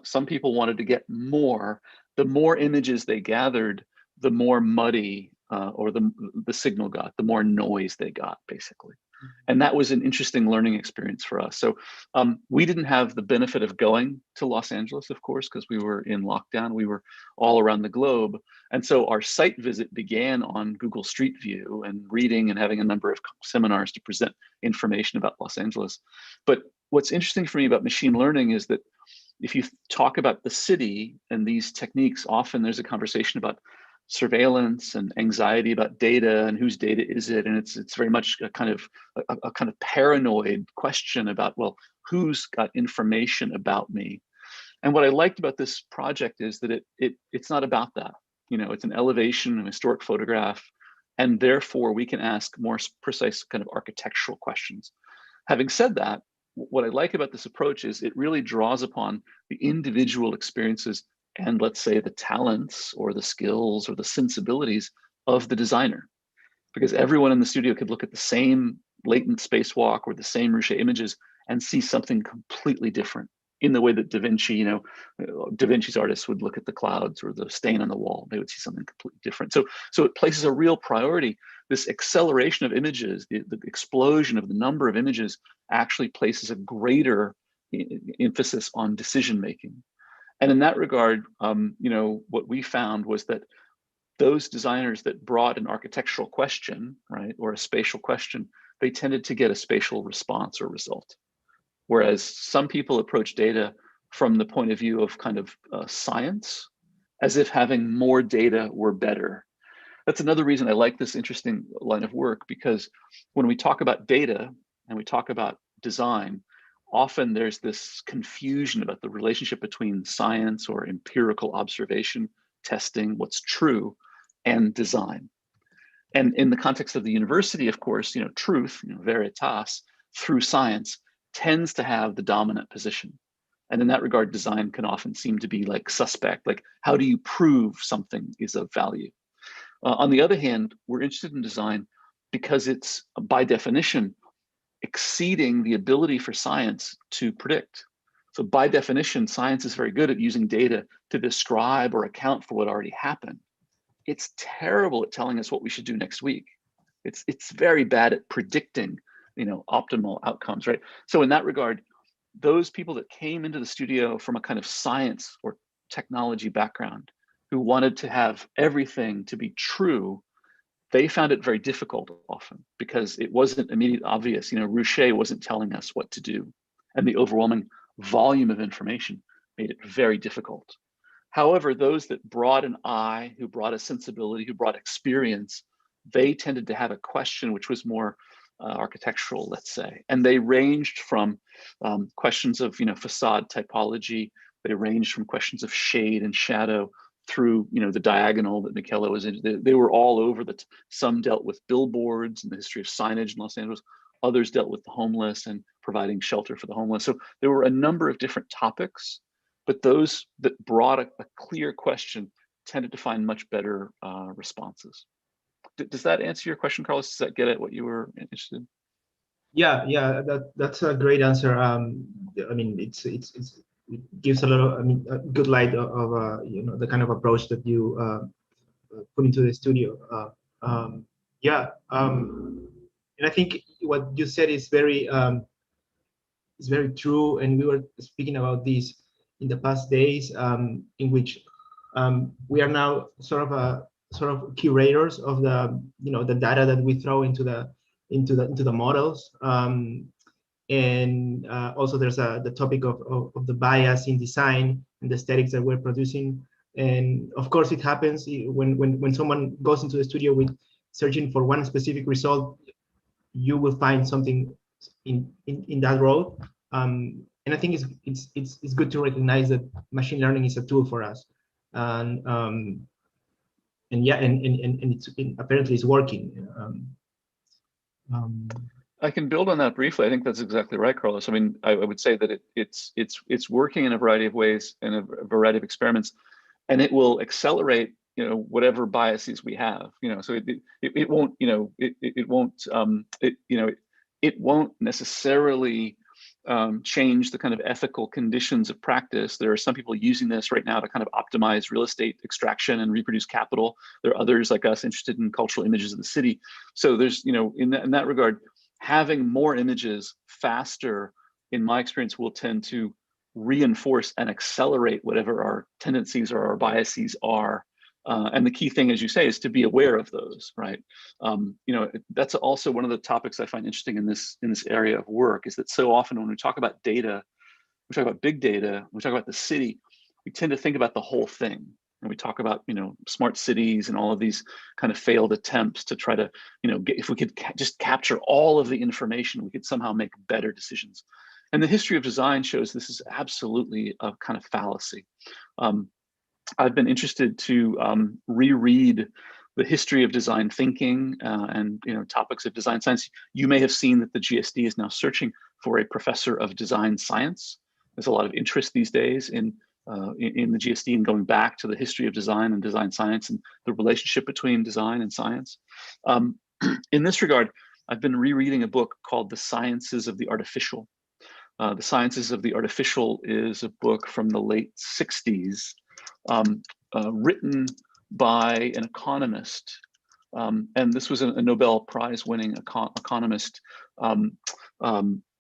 C: some people wanted to get more. The more images they gathered, the more muddy or the signal got, the more noise they got, basically. And that was an interesting learning experience for us. So we didn't have the benefit of going to Los Angeles, of course, because we were in lockdown. We were all around the globe. And so our site visit began on Google Street View and reading and having a number of seminars to present information about Los Angeles. But what's interesting for me about machine learning is that if you talk about the city and these techniques, often there's a conversation about surveillance and anxiety about data and whose data is it, and it's very much a kind of paranoid question about, well, who's got information about me. And what I liked about this project is that it's not about that. It's an elevation, an historic photograph, and therefore we can ask more precise kind of architectural questions. Having said that, what I like about this approach is it really draws upon the individual experiences and, let's say, the talents or the skills or the sensibilities of the designer. Because everyone in the studio could look at the same latent spacewalk or the same Ruchet images and see something completely different in the way that Da Vinci, Da Vinci's artists would look at the clouds or the stain on the wall. They would see something completely different. So it places a real priority. This acceleration of images, the explosion of the number of images actually places a greater emphasis on decision-making. And in that regard, what we found was that those designers that brought an architectural question, right, or a spatial question, they tended to get a spatial response or result. Whereas some people approach data from the point of view of kind of science, as if having more data were better. That's another reason I like this interesting line of work, because when we talk about data and we talk about design, often there's this confusion about the relationship between science or empirical observation, testing, what's true, and design. And in the context of the university, of course, truth, veritas, through science, tends to have the dominant position. And in that regard, design can often seem to be like suspect, like how do you prove something is of value? On the other hand, we're interested in design because it's, by definition, exceeding the ability for science to predict. So by definition, science is very good at using data to describe or account for what already happened. It's terrible at telling us what we should do next week. It's very bad at predicting, optimal outcomes, right? So in that regard, those people that came into the studio from a kind of science or technology background who wanted to have everything to be true, they found it very difficult often because it wasn't immediately obvious. Ruchet wasn't telling us what to do, and the overwhelming volume of information made it very difficult. However, those that brought an eye, who brought a sensibility, who brought experience, they tended to have a question which was more architectural, let's say. And they ranged from questions of, facade typology. They ranged from questions of shade and shadow through, the diagonal that Michele was in. They were all over. Some dealt with billboards and the history of signage in Los Angeles. Others dealt with the homeless and providing shelter for the homeless. So there were a number of different topics, but those that brought a clear question tended to find much better responses. Does that answer your question, Carlos? Does that get at what you were interested in?
B: Yeah, that's a great answer. I mean, it gives a lot of, a good light of the kind of approach that you put into the studio. And I think what you said is very true. And we were speaking about this in the past days, in which we are now sort of curators of the the data that we throw into the models. And also there's the topic of the bias in design and the aesthetics that we're producing. And of course, it happens when someone goes into the studio with searching for one specific result, you will find something in that road. And I think it's good to recognize that machine learning is a tool for us. And apparently it's working.
C: I can build on that briefly. I think that's exactly right, Carlos. I mean, I would say that it's working in a variety of ways and a variety of experiments, and it will accelerate, whatever biases we have. So it won't necessarily change the kind of ethical conditions of practice. There are some people using this right now to kind of optimize real estate extraction and reproduce capital. There are others like us interested in cultural images of the city. So there's, in that regard, having more images faster, in my experience, will tend to reinforce and accelerate whatever our tendencies or our biases are. And the key thing, as you say, is to be aware of those, right? That's also one of the topics I find interesting in this area of work, is that so often when we talk about data, we talk about big data, we talk about the city, we tend to think about the whole thing. And we talk about, smart cities and all of these kind of failed attempts to try to, if we could just capture all of the information, we could somehow make better decisions. And the history of design shows this is absolutely a kind of fallacy. I've been interested to reread the history of design thinking and topics of design science. You may have seen that the GSD is now searching for a professor of design science. There's a lot of interest these days in the GSD and going back to the history of design and design science and the relationship between design and science. In this regard, I've been rereading a book called The Sciences of the Artificial. The Sciences of the Artificial is a book from the late 60s, written by an economist. And this was a Nobel Prize winning economist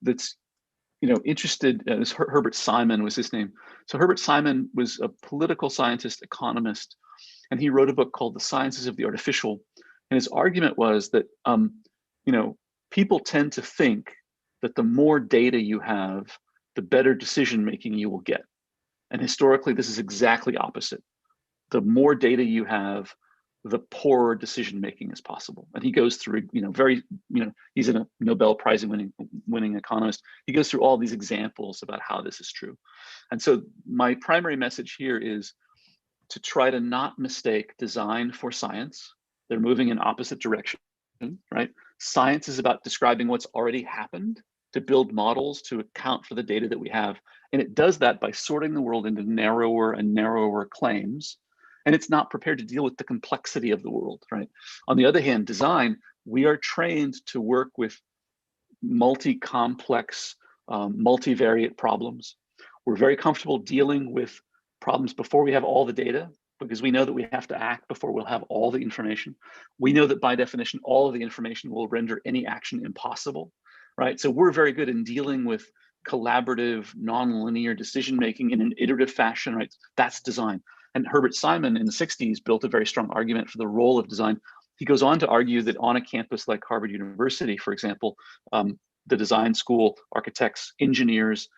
C: that's interested. Herbert Simon was his name. So Herbert Simon was a political scientist, economist, and he wrote a book called The Sciences of the Artificial. And his argument was that people tend to think that the more data you have, the better decision making you will get. And historically, this is exactly opposite. The more data you have, the poorer decision making is possible. And he goes through, he's a Nobel Prize winning economist. He goes through all these examples about how this is true. And so my primary message here is to try to not mistake design for science. They're moving in opposite direction, right? Science is about describing what's already happened, to build models to account for the data that we have. And it does that by sorting the world into narrower and narrower claims. And it's not prepared to deal with the complexity of the world, right? On the other hand, design, we are trained to work with multi-complex, multivariate problems. We're very comfortable dealing with problems before we have all the data, because we know that we have to act before we'll have all the information. We know that by definition, all of the information will render any action impossible, right? So we're very good in dealing with collaborative, non-linear decision-making in an iterative fashion, right? That's design. And Herbert Simon in the 60s built a very strong argument for the role of design. He goes on to argue that on a campus like Harvard University, for example, the design school, architects, engineers,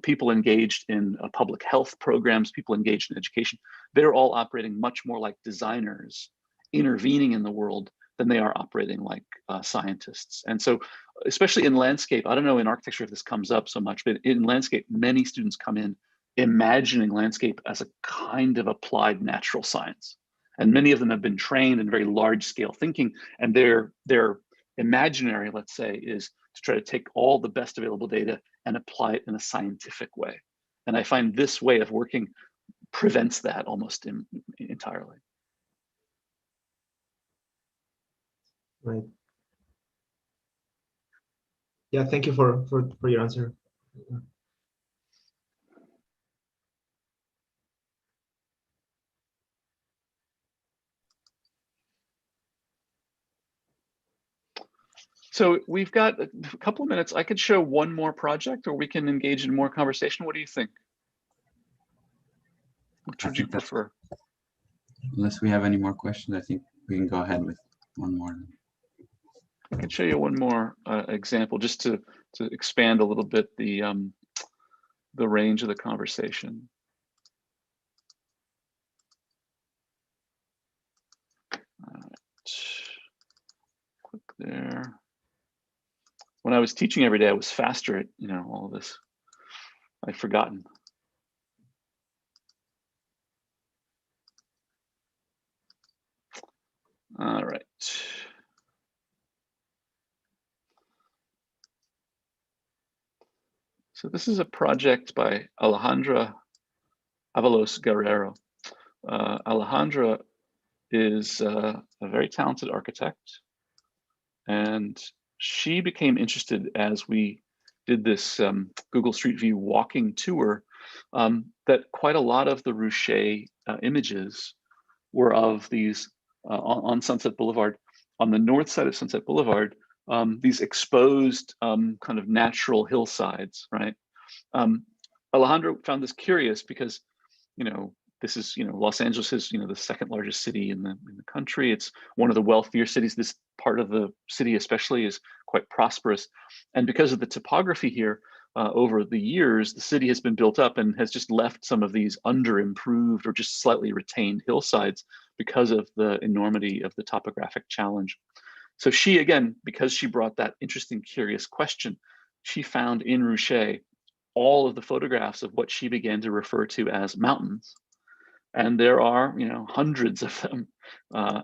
C: people engaged in public health programs, people engaged in education, they're all operating much more like designers intervening in the world than they are operating like scientists. And so, especially in landscape, I don't know in architecture if this comes up so much, but in landscape, many students come in imagining landscape as a kind of applied natural science. And many of them have been trained in very large scale thinking, and their imaginary, let's say, is to try to take all the best available data and apply it in a scientific way. And I find this way of working prevents that almost entirely.
B: Right. Yeah, thank you for your answer.
C: So we've got a couple of minutes. I could show one more project, or we can engage in more conversation. What do you think? Which would you prefer?
A: Unless we have any more questions, I think we can go ahead with one more.
C: I can show you one more example just to expand a little bit the range of the conversation. All right. Click there. When I was teaching every day, I was faster at all of this. I've forgotten. All right. So this is a project by Alejandra Avalos Guerrero. Alejandra is a very talented architect, and she became interested as we did this Google Street View walking tour that quite a lot of the Ruche images were of these on Sunset Boulevard. On the north side of Sunset Boulevard, these exposed kind of natural hillsides, right? Alejandro found this curious because, this is, Los Angeles is, the second largest city in the country. It's one of the wealthier cities. This part of the city especially is quite prosperous. And because of the topography here, over the years, the city has been built up and has just left some of these under-improved or just slightly retained hillsides because of the enormity of the topographic challenge. So she, again, because she brought that interesting, curious question, she found in Ruche all of the photographs of what she began to refer to as mountains. And there are, hundreds of them.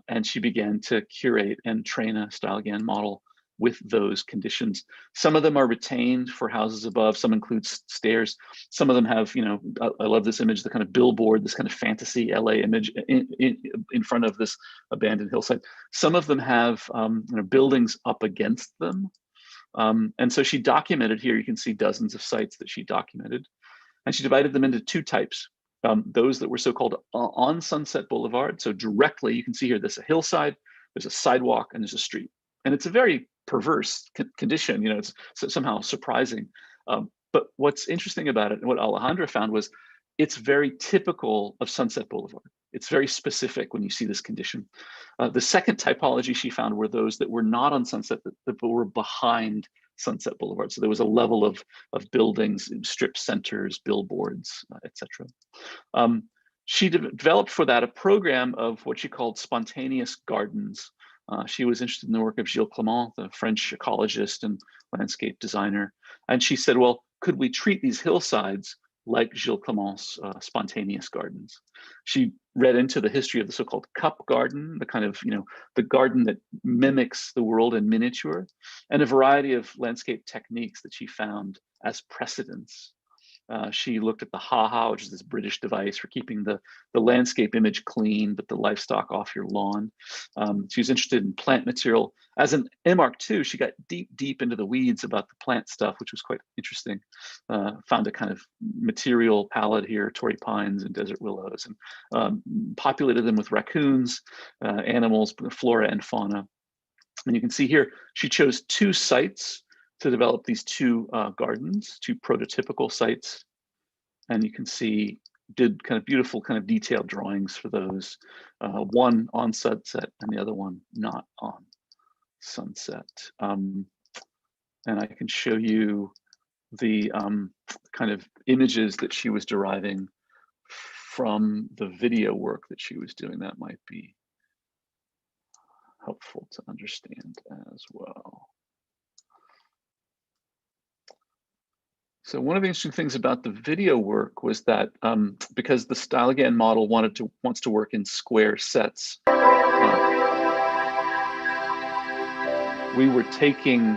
C: And she began to curate and train a StyleGAN model with those conditions. Some of them are retained for houses above, some include stairs. Some of them have, I love this image, the kind of billboard, this kind of fantasy LA image in front of this abandoned hillside. Some of them have buildings up against them. And so she documented here, you can see dozens of sites that she documented. And she divided them into two types. Those that were so-called on Sunset Boulevard. So directly, you can see here, there's a hillside, there's a sidewalk, and there's a street. And it's a very perverse condition, it's somehow surprising. But what's interesting about it, and what Alejandra found was, it's very typical of Sunset Boulevard. It's very specific when you see this condition. The second typology she found were those that were not on Sunset, but were behind Sunset Boulevard. So there was a level of buildings, strip centers, billboards, etc. She developed for that a program of what she called spontaneous gardens. She was interested in the work of Gilles Clément, the French ecologist and landscape designer. And she said, well, could we treat these hillsides like Gilles Clément's spontaneous gardens? She read into the history of the so-called cup garden, the kind of, the garden that mimics the world in miniature, and a variety of landscape techniques that she found as precedents. She looked at the ha-ha, which is this British device for keeping the landscape image clean, but the livestock off your lawn. She was interested in plant material. As an MArch too, she got deep into the weeds about the plant stuff, which was quite interesting. Found a kind of material palette here, Torrey pines and desert willows, and populated them with raccoons, animals, flora and fauna. And you can see here, she chose two sites to develop these two gardens, two prototypical sites. And you can see, did kind of beautiful kind of detailed drawings for those, one on Sunset and the other one not on Sunset. And I can show you the kind of images that she was deriving from the video work that she was doing. That might be helpful to understand as well. So one of the interesting things about the video work was that because the style again model wants to work in square sets, we were taking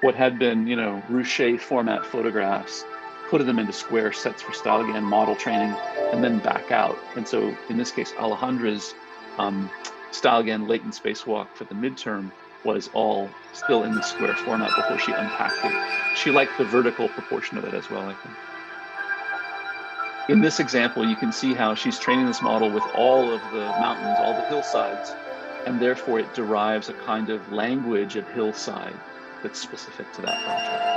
C: what had been, Ruche format photographs, putting them into square sets for style again model training, and then back out. And so in this case, Alejandra's style again latent spacewalk for the midterm was all still in the square format before she unpacked it. She liked the vertical proportion of it as well, I think. In this example, you can see how she's training this model with all of the mountains, all the hillsides, and therefore it derives a kind of language of hillside that's specific to that project.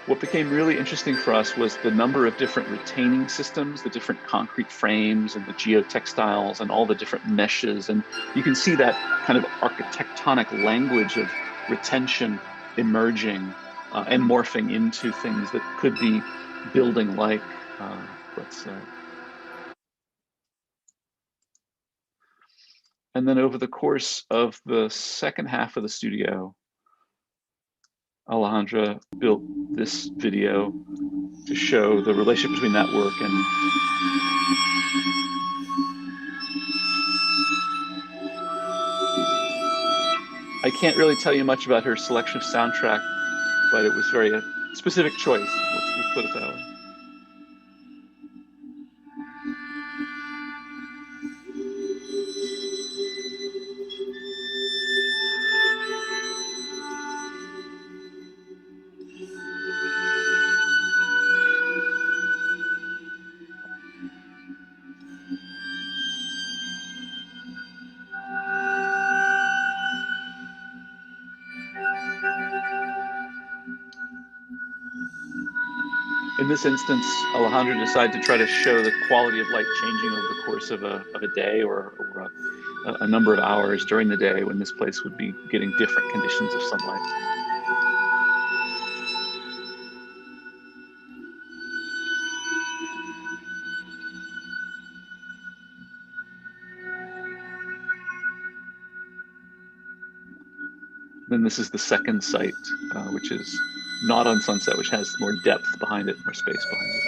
C: What became really interesting for us was the number of different retaining systems, the different concrete frames and the geotextiles and all the different meshes. And you can see that kind of architectonic language of retention emerging and morphing into things that could be building-like, let's say. And then over the course of the second half of the studio, Alejandra built this video to show the relationship between that work and I can't really tell you much about her selection of soundtrack, but it was very a specific choice. Let's put it that way. In this instance, Alejandra decided to try to show the quality of light changing over the course of a day or a number of hours during the day when this place would be getting different conditions of sunlight. Then this is the second site, which is not on Sunset, which has more depth behind it, more space behind it.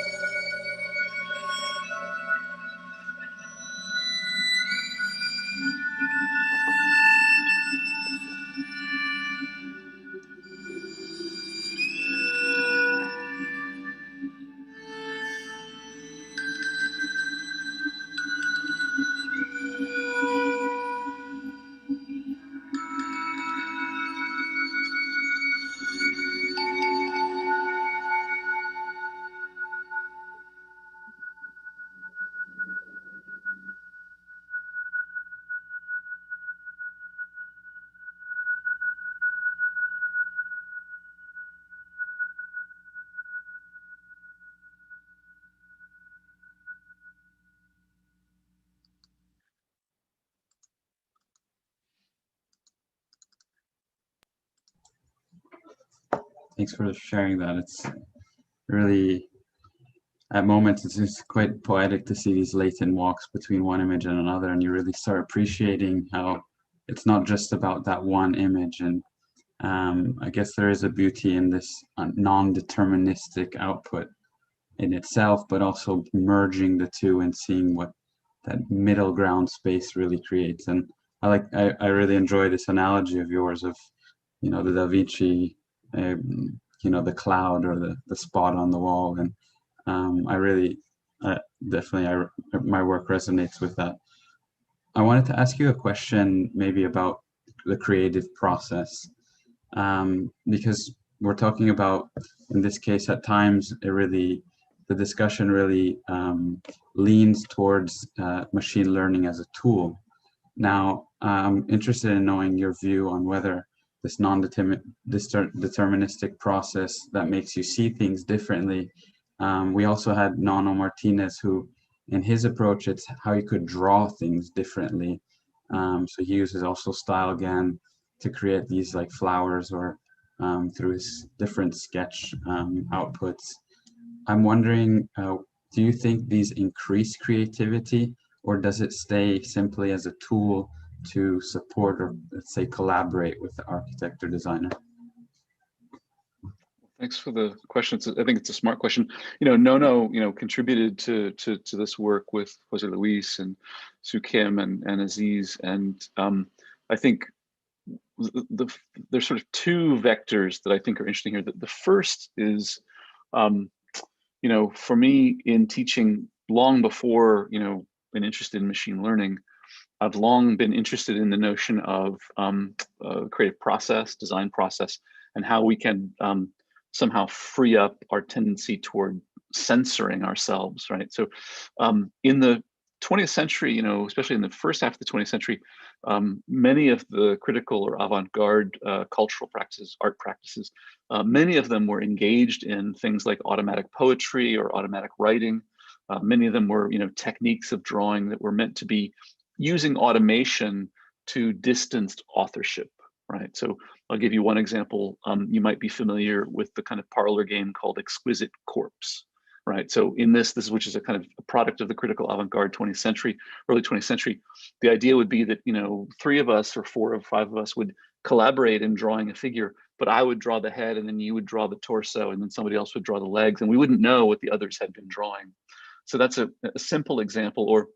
A: Thanks for sharing that. It's really, at moments, it's just quite poetic to see these latent walks between one image and another, and you really start appreciating how it's not just about that one image. And I guess there is a beauty in this non-deterministic output in itself, but also merging the two and seeing what that middle ground space really creates. And I really enjoy this analogy of yours of, the Da Vinci, the cloud or the spot on the wall. And I really, definitely, my work resonates with that. I wanted to ask you a question maybe about the creative process, because we're talking about, in this case, at times, the discussion really leans towards machine learning as a tool. Now, I'm interested in knowing your view on whether this non-deterministic process that makes you see things differently We also had Nono Martinez, who in his approach, it's how you could draw things differently. So he uses also style again to create these like flowers or through his different sketch outputs. I'm wondering, do you think these increase creativity, or does it stay simply as a tool to support or, let's say, collaborate with the architect or designer?
C: Thanks for the question. I think it's a smart question. Nono, contributed to this work with Jose Luis and Sue Kim and Aziz, and I think there's sort of two vectors that I think are interesting here. The first is, for me in teaching long before, been interested in machine learning, I've long been interested in the notion of creative process, design process, and how we can somehow free up our tendency toward censoring ourselves, right? So in the 20th century, especially in the first half of the 20th century, many of the critical or avant-garde cultural practices, art practices, many of them were engaged in things like automatic poetry or automatic writing. Many of them were, techniques of drawing that were meant to be using automation to distance authorship, right? So I'll give you one example. You might be familiar with the kind of parlor game called Exquisite Corpse, right? So in this which is a kind of a product of the critical avant-garde 20th century, early 20th century, the idea would be that, 3 of us or 4 or 5 of us would collaborate in drawing a figure, but I would draw the head and then you would draw the torso and then somebody else would draw the legs, and we wouldn't know what the others had been drawing. So that's a simple example. Or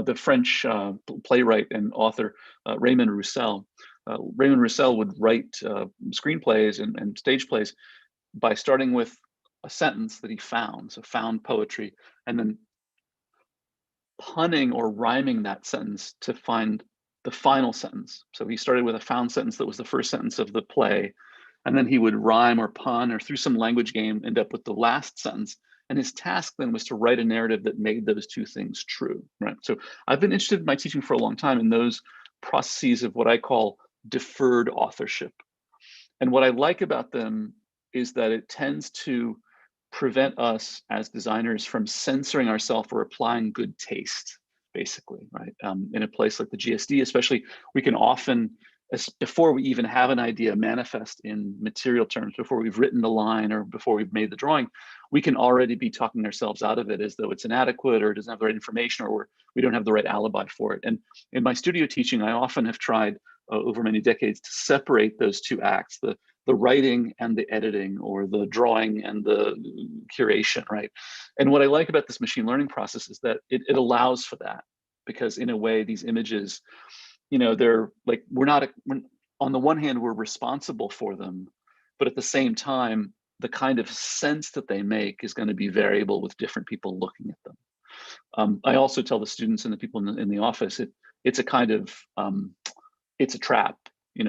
C: the French playwright and author Raymond Roussel. Raymond Roussel would write screenplays and stage plays by starting with a sentence that he found, so found poetry, and then punning or rhyming that sentence to find the final sentence. So he started with a found sentence that was the first sentence of the play, and then he would rhyme or pun or through some language game end up with the last sentence. And his task then was to write a narrative that made those two things true, right? So I've been interested in my teaching for a long time in those processes of what I call deferred authorship. And what I like about them is that it tends to prevent us as designers from censoring ourselves or applying good taste, basically, right? In a place like the GSD, especially, we can often, before we even have an idea manifest in material terms, before we've written the line or before we've made the drawing, we can already be talking ourselves out of it as though it's inadequate or it doesn't have the right information or we don't have the right alibi for it. And in my studio teaching, I often have tried over many decades to separate those two acts, the writing and the editing, or the drawing and the curation, right? And what I like about this machine learning process is that it allows for that, because in a way, these images, they're like, on the one hand, we're responsible for them, but at the same time, the kind of sense that they make is going to be variable with different people looking at them. I also tell the students and the people in the office, it's a kind of, it's a trap,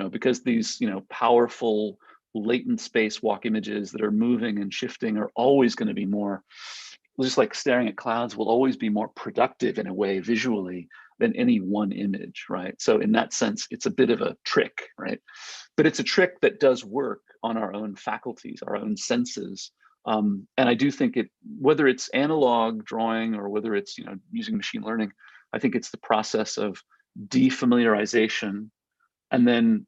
C: because these, powerful latent space walk images that are moving and shifting are always going to be more, just like staring at clouds, will always be more productive in a way visually than any one image, right? So in that sense, it's a bit of a trick, right? But it's a trick that does work on our own faculties, our own senses. And I do think whether it's analog drawing or whether it's, using machine learning, I think it's the process of defamiliarization and then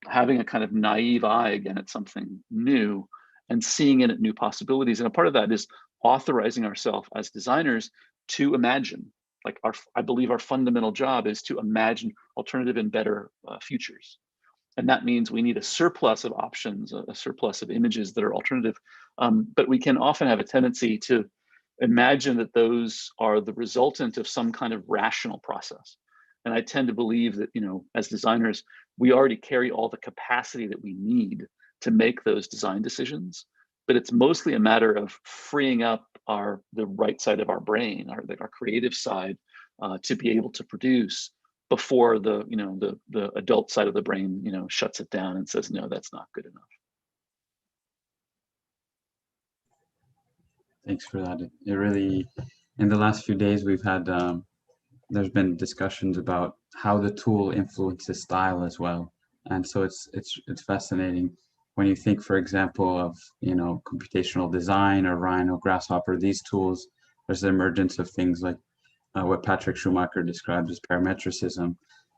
C: having a kind of naive eye again at something new and seeing in it new possibilities. And a part of that is authorizing ourselves as designers to imagine. Like I believe our fundamental job is to imagine alternative and better futures. And that means we need a surplus of options, a surplus of images that are alternative. But we can often have a tendency to imagine that those are the resultant of some kind of rational process. And I tend to believe that, as designers, we already carry all the capacity that we need to make those design decisions. But it's mostly a matter of freeing up the right side of our brain, our creative side, to be able to produce before the adult side of the brain, shuts it down and says, no, that's not good enough.
A: Thanks for that. It really, in the last few days, we've had, there's been discussions about how the tool influences style as well. And so it's fascinating. when you think, for example, of, computational design or Rhino, Grasshopper, these tools, there's the emergence of things like what Patrick Schumacher describes as parametricism.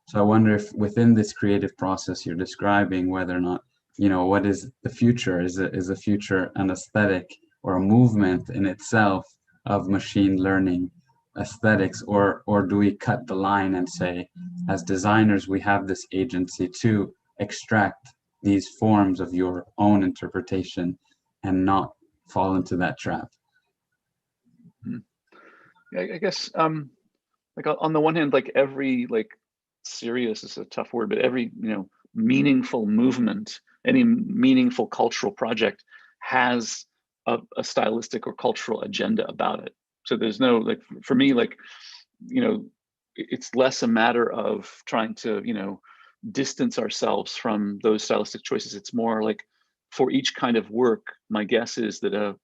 A: So I wonder if within this creative process you're describing, whether or not, what is the future? Is the future an aesthetic or a movement in itself of machine learning aesthetics, or do we cut the line and say, as designers, we have this agency to extract these forms of your own interpretation and not fall into that trap?
C: I guess like on the one hand, like every serious is a tough word, but every meaningful movement, any meaningful cultural project has a stylistic or cultural agenda about it. So there's no for me it's less a matter of trying to distance ourselves from those stylistic choices. It's more like for each kind of work, my guess is that a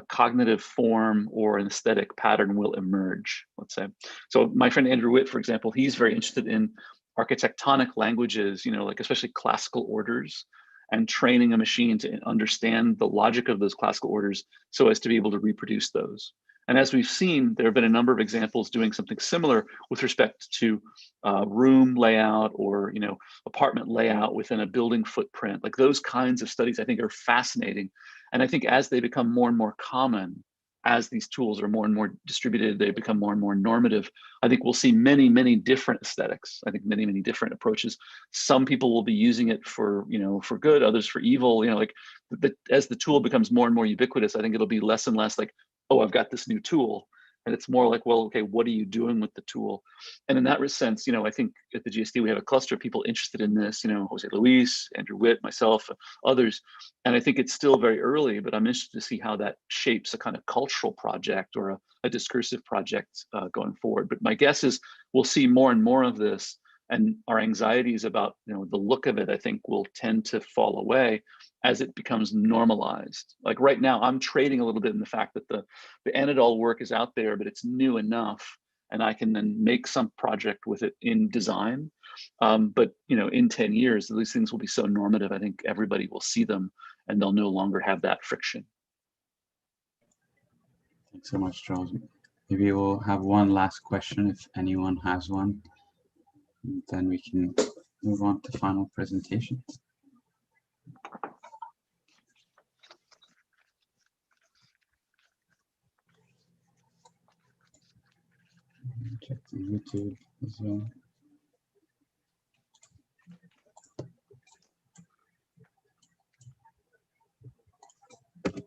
C: cognitive form or an aesthetic pattern will emerge, let's say. So my friend Andrew Witt, for example, he's very interested in architectonic languages, especially classical orders, and training a machine to understand the logic of those classical orders so as to be able to reproduce those. And as we've seen, there have been a number of examples doing something similar with respect to room layout or apartment layout within a building footprint. Like those kinds of studies I think are fascinating. And I think as they become more and more common, as these tools are more and more distributed, they become more and more normative, I think we'll see many, many different aesthetics. I think many, many different approaches. Some people will be using it for good, others for evil. As the tool becomes more and more ubiquitous, I think it'll be less and less like, oh, I've got this new tool. And it's more like, well, okay, what are you doing with the tool? And in that sense, I think at the GSD, we have a cluster of people interested in this, Jose Luis, Andrew Witt, myself, others. And I think it's still very early, but I'm interested to see how that shapes a kind of cultural project or a discursive project going forward. But my guess is we'll see more and more of this, and our anxieties about the look of it, I think, will tend to fall away as it becomes normalized. Like right now, I'm trading a little bit in the fact that the Anadol work is out there, but it's new enough, and I can then make some project with it in design. But in 10 years, these things will be so normative. I think everybody will see them, and they'll no longer have that friction.
A: Thanks so much, Charles. Maybe we'll have one last question if anyone has one. Then we can move on to final presentation. Check the YouTube as well.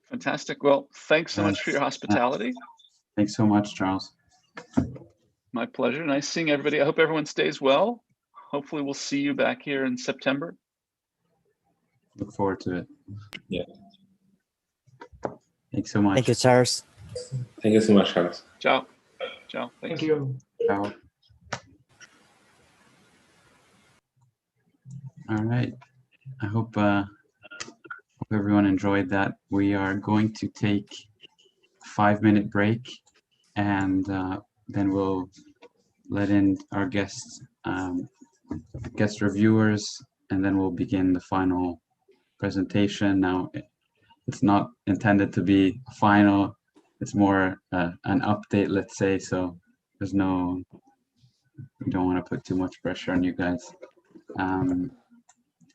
C: Fantastic. Well, thanks so much for your hospitality.
A: Thanks so much, Charles.
C: My pleasure. Nice seeing everybody. I hope everyone stays well. Hopefully we'll see you back here in September.
A: Look forward to it.
D: Yeah.
A: Thanks so much.
E: Thank you, Charles.
D: Thank you so much, Charles.
C: Ciao. Ciao. Thanks.
B: Thank you.
A: Ciao. All right. I hope everyone enjoyed that. We are going to take a 5-minute break, and then we'll let in our guest reviewers, and then we'll begin the final presentation. Now, it's not intended to be final. It's more an update, let's say. So we don't want to put too much pressure on you guys.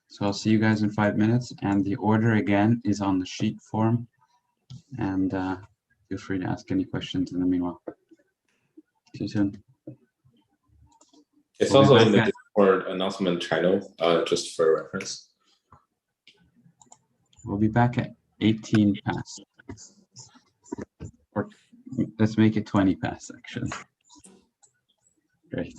A: So I'll see you guys in 5 minutes, and the order again is on the sheet form, and feel free to ask any questions in the meanwhile. See you soon.
D: It's also in the Discord announcement channel, just for reference.
A: We'll be back at 18 past. Or let's make it 20 past, actually. Great.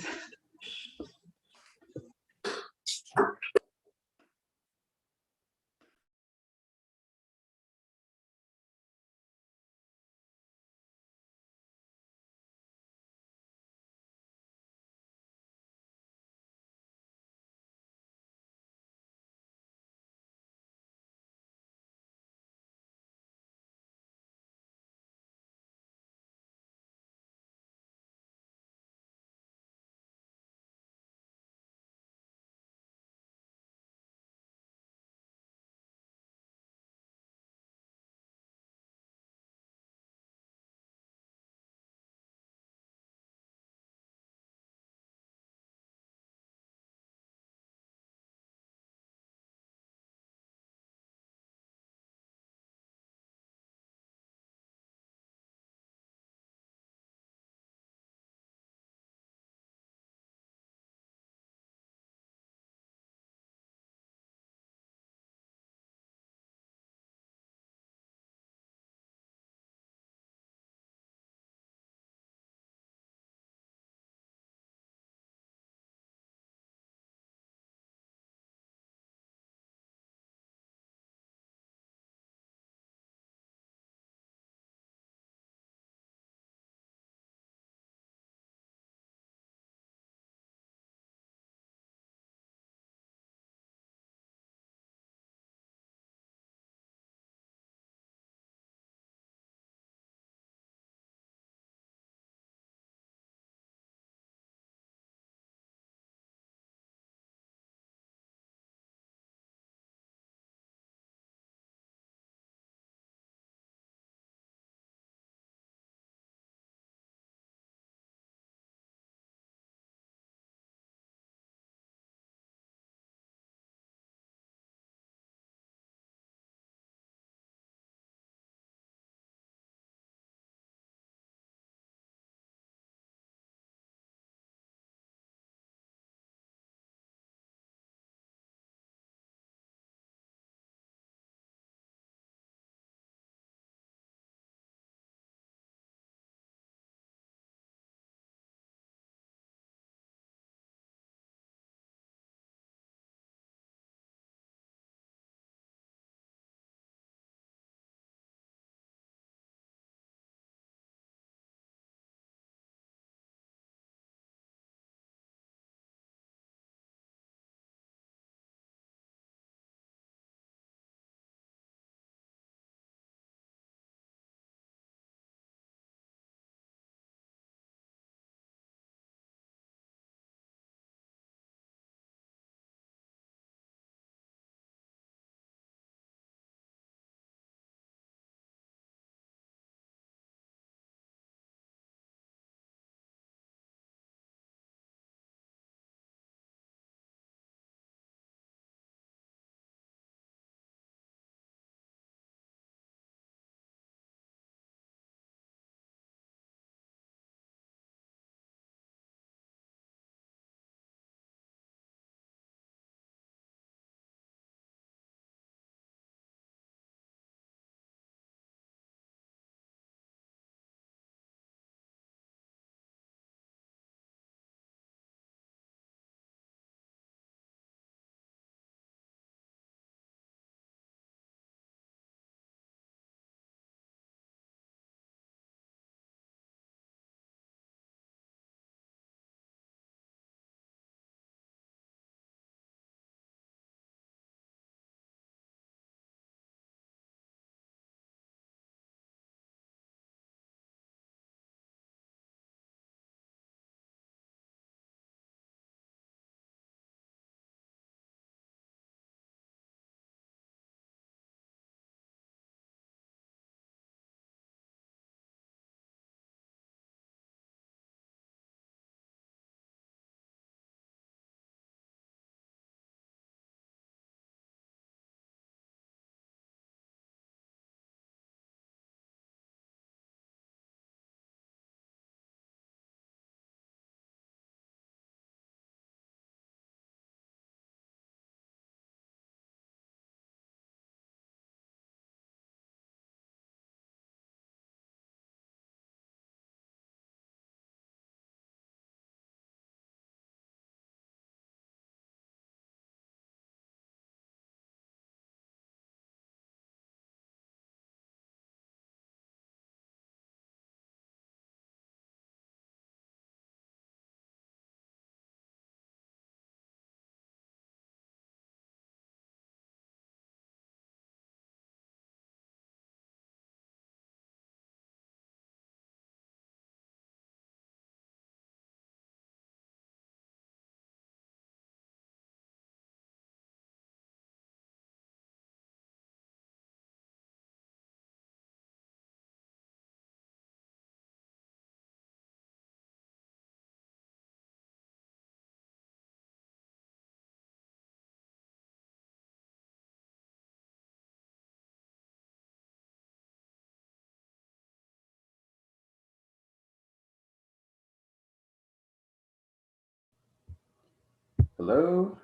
E: Hello.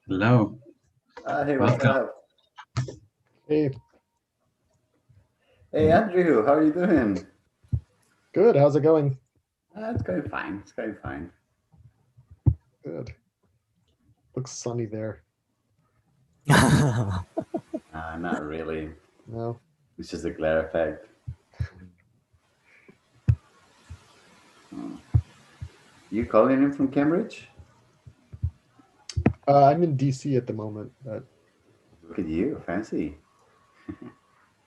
A: Hello.
E: Hey, what's
A: Welcome.
E: up?
F: Hey,
E: Hey, Andrew, how are you doing?
F: good. How's it going?
E: It's going fine. It's going fine.
F: Good. Looks sunny there.
E: Not really.
F: No.
E: It's just a glare effect. You calling in from Cambridge?
F: I'm in DC at the moment, but
E: Look at you, fancy.
F: I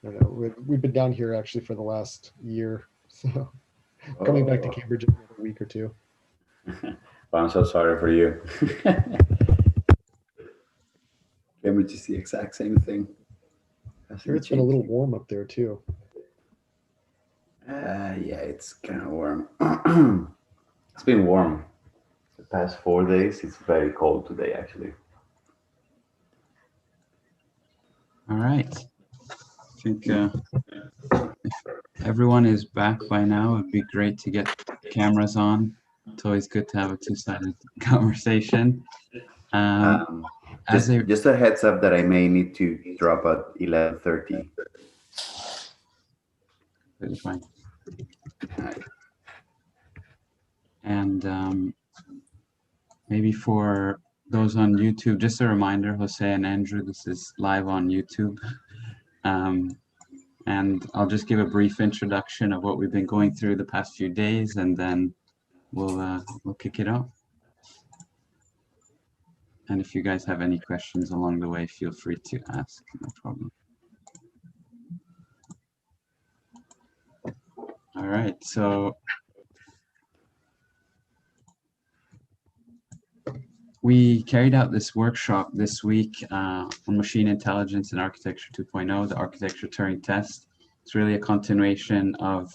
F: don't know. We've been down here actually for the last year, so coming back to
E: Oh.
F: Cambridge in another week or two.
E: Well, I'm so sorry for you. Cambridge is the exact same thing.
F: Here it's been a little warm up there too.
E: Yeah, it's kind of warm. It's been warm the past 4 days. It's very cold today, actually.
A: All right. I think if everyone is back by now, it'd be great to get cameras on. It's always good to have a two-sided conversation.
E: Just a heads up that I may need to drop at 11:30.
A: Really fine. And maybe for those on YouTube, just a reminder, Jose and Andrew, this is live on YouTube. And I'll just give a brief introduction of what we've been going through the past few days, and then we'll kick it off. And if you guys have any questions along the way, feel free to ask, no problem. All right, so we carried out this workshop this week on machine intelligence and architecture 2.0, the architecture Turing test. It's really a continuation of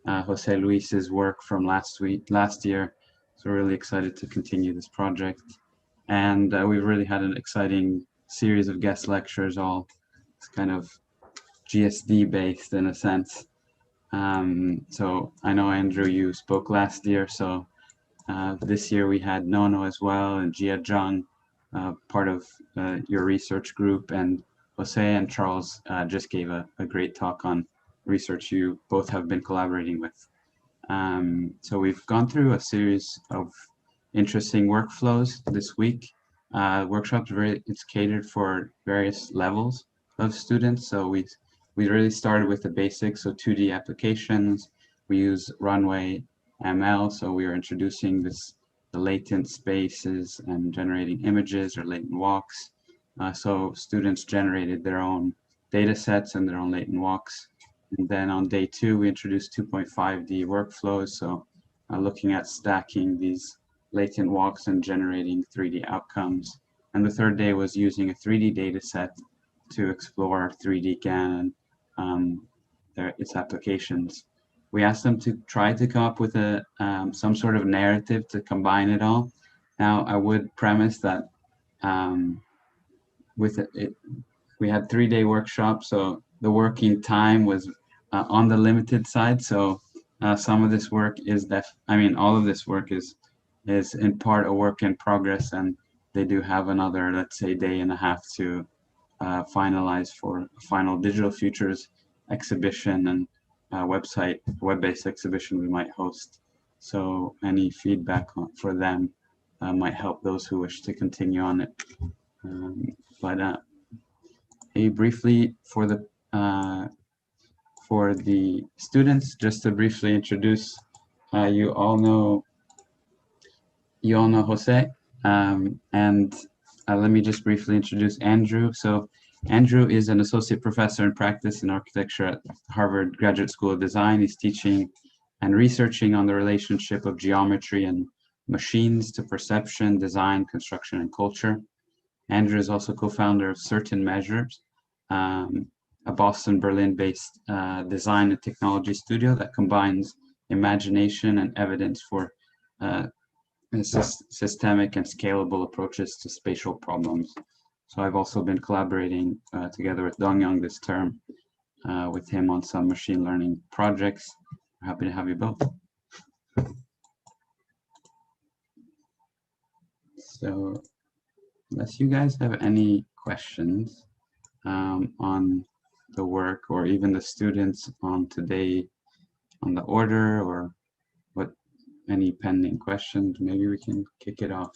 A: Jose Luis's work from last year. So we're really excited to continue this project. And we've really had an exciting series of guest lectures, all kind of GSD based in a sense. So I know, Andrew, you spoke last year, so this year we had Nono as well, and Jia Zhang, part of your research group, and Jose and Charles just gave a great talk on research you both have been collaborating with. So we've gone through a series of interesting workflows this week. Workshops it's catered for various levels of students. So we really started with the basics, so 2D applications. We use Runway ML, so we are introducing the latent spaces and generating images or latent walks. So students generated their own data sets and their own latent walks. And then on day 2, we introduced 2.5D workflows, so looking at stacking these latent walks and generating 3D outcomes. And the third day was using a 3D data set to explore 3D GAN and its applications. We asked them to try to come up with some sort of narrative to combine it all. Now, I would premise that we had 3-day workshop, so the working time was on the limited side. So some of this work is all of this work is in part a work in progress, and they do have another, let's say, day and a half to finalize for a final digital futures exhibition and web-based exhibition we might host. So any feedback for them might help those who wish to continue on it. Briefly for the students, just to briefly introduce, you all know Jose, and let me just briefly introduce Andrew. So Andrew is an associate professor in practice in architecture at Harvard Graduate School of Design. He's teaching and researching on the relationship of geometry and machines to perception, design, construction, and culture. Andrew is also co-founder of Certain Measures, a Boston, Berlin-based design and technology studio that combines imagination and evidence for systemic and scalable approaches to spatial problems. So I've also been collaborating together with Dong-Young this term with him on some machine learning projects. We're happy to have you both. So unless you guys have any questions on the work, or even the students on today, on the order, or what, any pending questions, maybe we can kick it off.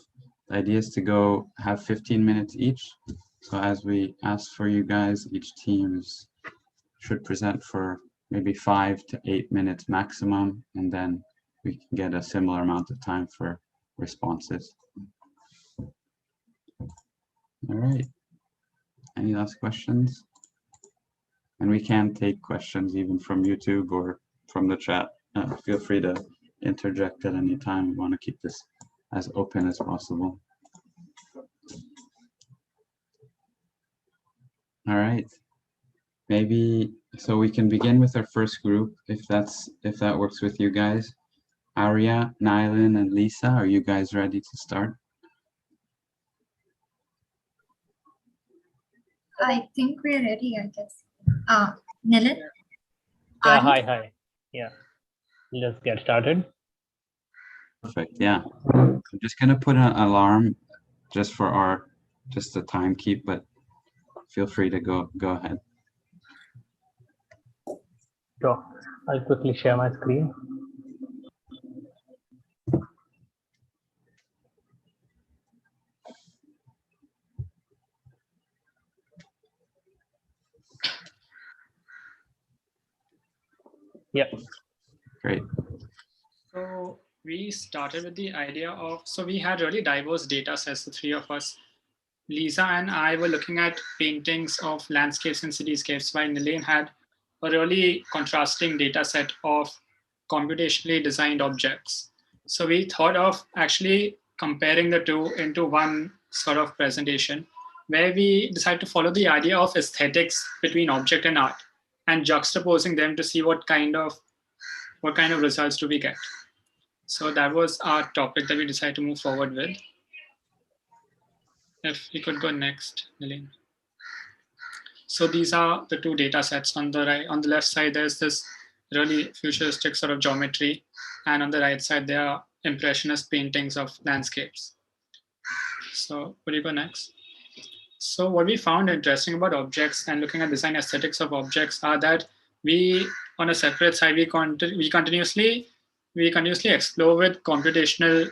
A: The idea is to go have 15 minutes each. So as we ask for you guys, each team should present for maybe 5 to 8 minutes maximum, and then we can get a similar amount of time for responses. All right. Any last questions? And we can take questions even from YouTube or from the chat. Feel free to interject at any time. We want to keep this as open as possible. All right. Maybe so we can begin with our first group, if that works with you guys. Arya, Nylan, and Lisa, are you guys ready to start?
G: I think we're ready, I guess. Nilan?
H: Yeah, hi. Yeah, let's get started.
A: Perfect, yeah. I'm just gonna put an alarm just for just a time keep, but feel free to go ahead.
H: Sure, I'll quickly share my screen. Yeah.
A: Great.
I: So we started with the idea of, so we had really diverse data sets, the three of us. Lisa and I were looking at paintings of landscapes and cityscapes, while Nilan had a really contrasting data set of computationally designed objects. So we thought of actually comparing the two into one sort of presentation, where we decided to follow the idea of aesthetics between object and art, and juxtaposing them to see what kind of results do we get. So that was our topic that we decided to move forward with. If we could go next, Nilan. So these are the two data sets. On the right, on the left side, there's this really futuristic sort of geometry, and on the right side, there are impressionist paintings of landscapes. So would you go next? So what we found interesting about objects and looking at design aesthetics of objects are that we, on a separate side, we continuously explore with computational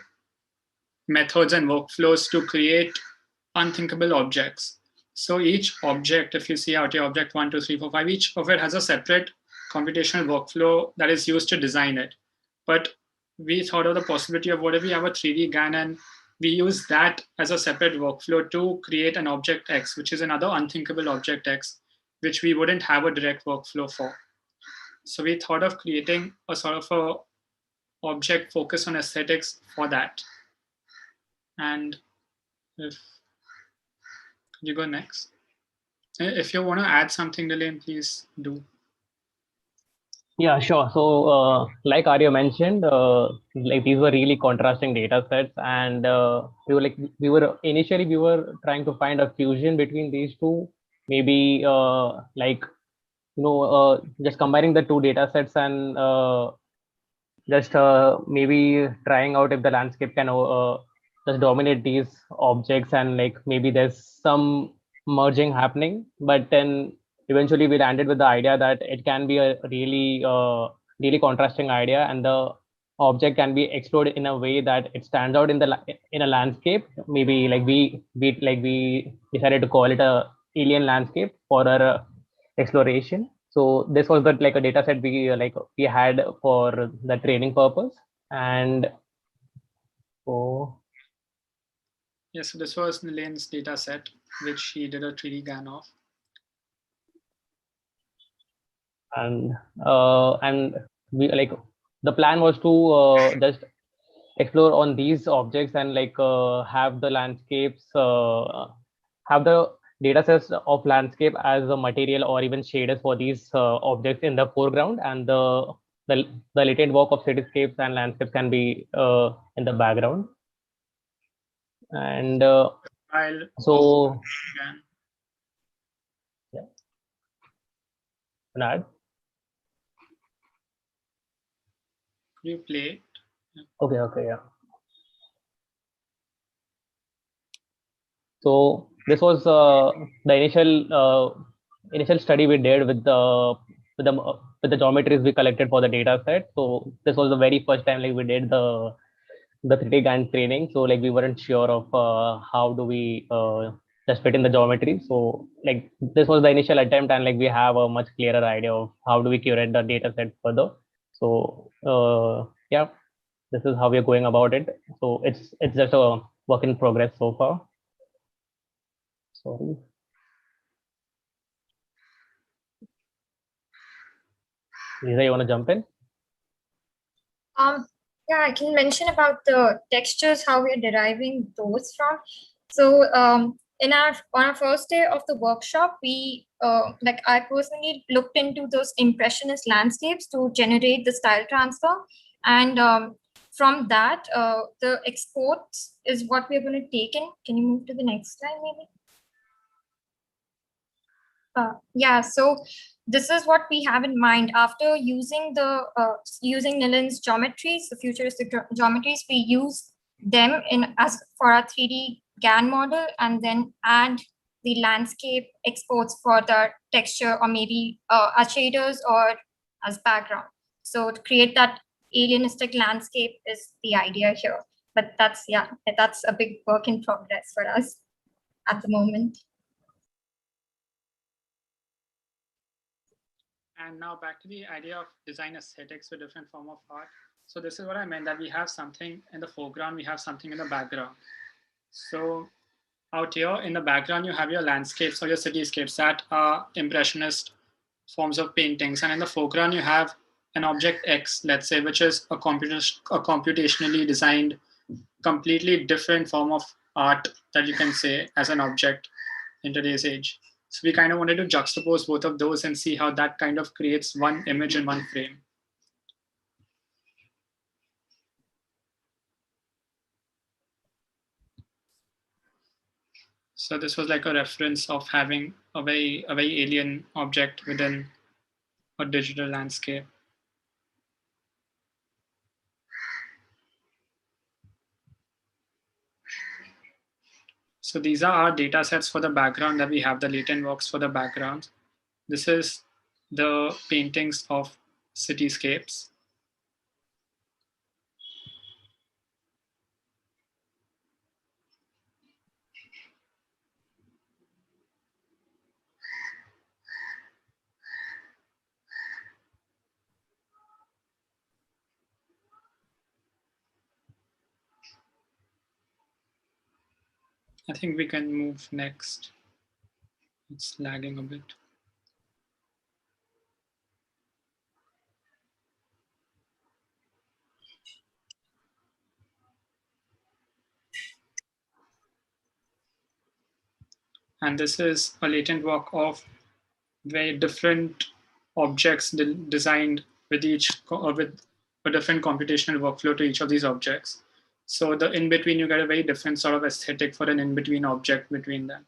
I: methods and workflows to create unthinkable objects. So each object, if you see out here, object 1, 2, 3, 4, 5, each of it has a separate computational workflow that is used to design it. But we thought of the possibility of what if we have a 3D GAN and we use that as a separate workflow to create an object X, which is another unthinkable object X, which we wouldn't have a direct workflow for. So we thought of creating a sort of a object focused on aesthetics for that. And if you go next. If you want to add something, Nilan, please do.
H: Yeah, sure. So, like Arya mentioned, like these were really contrasting data sets, and we were initially trying to find a fusion between these two. Maybe just combining the two data sets and just maybe trying out if the landscape can just dominate these objects, and like maybe there's some merging happening. But then eventually we landed with the idea that it can be a really contrasting idea, and the object can be explored in a way that it stands out in a landscape. Maybe like we decided to call it a alien landscape for our exploration. So this was a data set we had for the training purpose. And
I: yes, so this was Nilan's data set, which he did a 3D GAN of.
H: And we the plan was to just explore on these objects and have the landscapes, have the data sets of landscape as a material or even shaders for these objects in the foreground, and the latent work of cityscapes and landscapes can be in the background. And so yeah, Nad,
I: you play it?
H: okay, yeah. So this was the initial study we did with the geometries we collected for the data set. So this was the very first time like we did the 3D GAN training. So like we weren't sure of how do we just fit in the geometry. So like this was the initial attempt, and like we have a much clearer idea of how do we curate the data set further. So yeah, this is how we are going about it. So it's just a work in progress so far. Sorry. Lisa, you want to jump in?
G: Yeah, I can mention about the textures, how we're deriving those from. So on our first day of the workshop, we like I personally looked into those impressionist landscapes to generate the style transfer, and from that, the exports is what we're going to take in. Can you move to the next slide, maybe? Yeah, so this is what we have in mind after using the using Nilin's geometries, the futuristic geometries. We use them in as for our 3D GAN model, and then add the landscape exports for the texture, or maybe as shaders or as background. So to create that alienistic landscape is the idea here. But that's a big work in progress for us at the moment.
I: And now back to the idea of design aesthetics with different form of art. So this is what I meant, that we have something in the foreground, we have something in the background. So out here in the background, you have your landscapes or your cityscapes that are impressionist forms of paintings. And in the foreground, you have an object X, let's say, which is a computationally designed, completely different form of art that you can say as an object in today's age. So we kind of wanted to juxtapose both of those and see how that kind of creates one image in one frame. So this was like a reference of having a very alien object within a digital landscape. So these are our data sets for the background that we have, the latent works for the background. This is the paintings of cityscapes. I think we can move next. It's lagging a bit. And this is a latent work of very different objects designed with with a different computational workflow to each of these objects. So the in-between, you get a very different sort of aesthetic for an in-between object between them.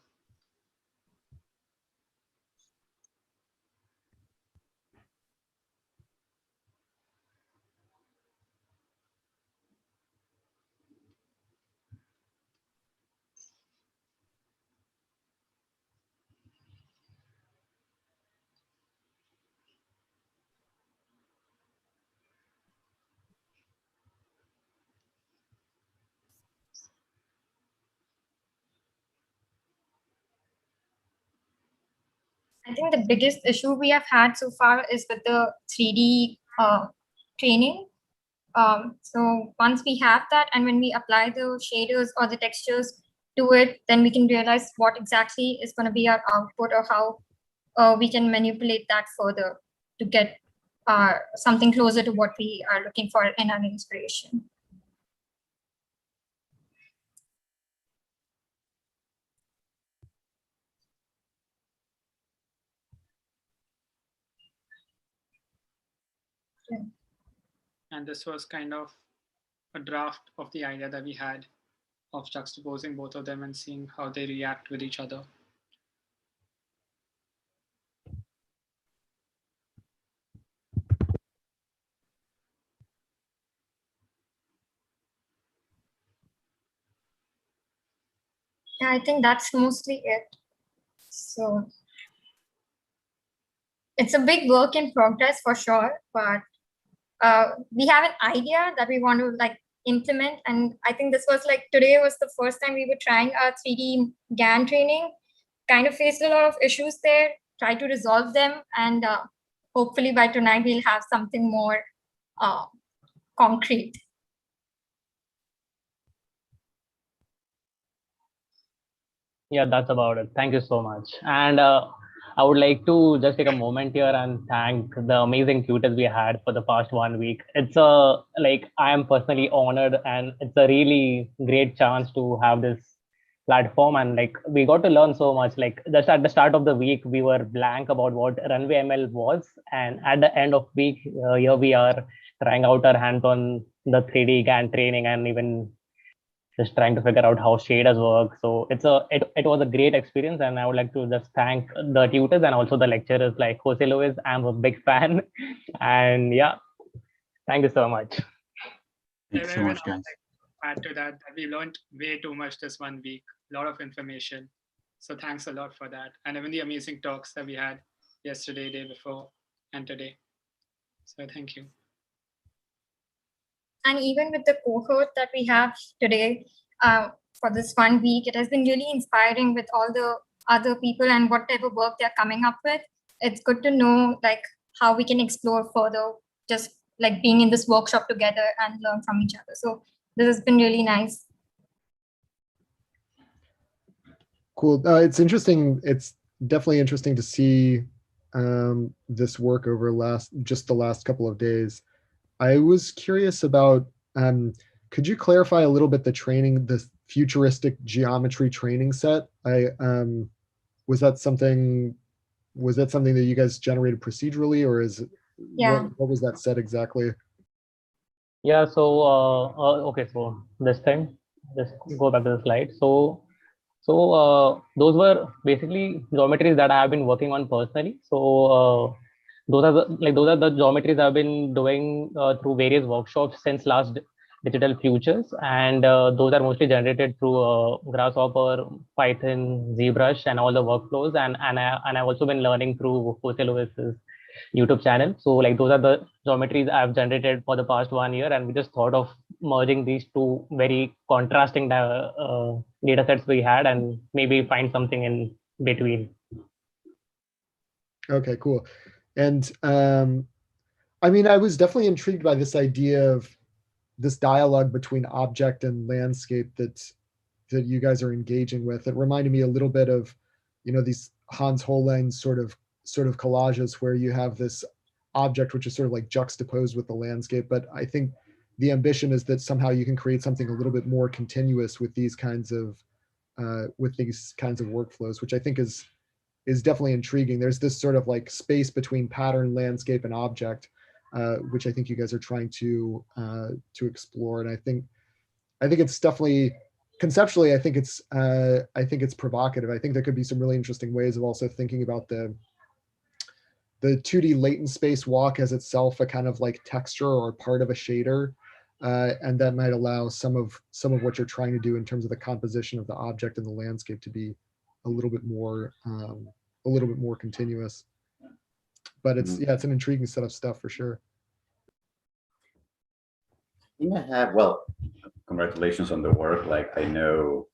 G: I think the biggest issue we have had so far is with the 3D training. So once we have that, and when we apply the shaders or the textures to it, then we can realize what exactly is going to be our output, or how we can manipulate that further to get something closer to what we are looking for in our inspiration. Yeah.
I: And this was kind of a draft of the idea that we had of juxtaposing both of them and seeing how they react with each other.
G: Yeah, I think that's mostly it. So it's a big work in progress for sure, but we have an idea that we want to like implement. And I think this was like, today was the first time we were trying our 3D GAN training, kind of faced a lot of issues there, try to resolve them. And hopefully by tonight, we'll have something more concrete.
H: Yeah, that's about it. Thank you so much. And I would like to just take a moment here and thank the amazing tutors we had for the past 1 week. It's like I am personally honored, and it's a really great chance to have this platform. And like we got to learn so much. Like just at the start of the week, we were blank about what runway ML was, and at the end of week, here we are trying out our hands on the 3D GAN training and even just trying to figure out how shaders work. So it was a great experience, and I would like to just thank the tutors and also the lecturers like Jose Luis. I'm a big fan, and yeah, thank you so much.
A: Thanks so much, guys.
I: Add to that, we learned way too much this 1 week, a lot of information. So thanks a lot for that. And even the amazing talks that we had yesterday, day before, and today. So thank you.
G: And even with the cohort that we have today for this 1 week, it has been really inspiring with all the other people and whatever work they're coming up with. It's good to know like how we can explore further, just like being in this workshop together and learn from each other. So this has been really nice.
F: Cool. It's interesting. It's definitely interesting to see this work over just the last couple of days. I was curious about, could you clarify a little bit the training, the futuristic geometry training set? Was that something that you guys generated procedurally, or is it, what was that set exactly?
H: Yeah, so okay, so this thing, just go back to the slide. So those were basically geometries that I have been working on personally. So those are the geometries I've been doing through various workshops since last Digital Futures, and those are mostly generated through Grasshopper, Python, ZBrush, and all the workflows. And I've also been learning through Jose Luis's YouTube channel. So like those are the geometries I've generated for the past 1 year, and we just thought of merging these two very contrasting data sets we had and maybe find something in between.
F: Okay, cool. And I mean, I was definitely intrigued by this idea of this dialogue between object and landscape that you guys are engaging with. It reminded me a little bit of, you know, these Hans Hollein sort of collages where you have this object which is sort of like juxtaposed with the landscape. But I think the ambition is that somehow you can create something a little bit more continuous with these kinds of workflows, which I think is definitely intriguing. There's this sort of like space between pattern, landscape, and object, which I think you guys are trying to explore. And I think it's definitely conceptually, I think it's provocative. I think there could be some really interesting ways of also thinking about the 2D latent space walk as itself a kind of like texture or part of a shader, and that might allow some of what you're trying to do in terms of the composition of the object and the landscape to be a little bit more continuous. But it's an intriguing set of stuff for sure.
E: I think I have, well, congratulations on the work. Like, I know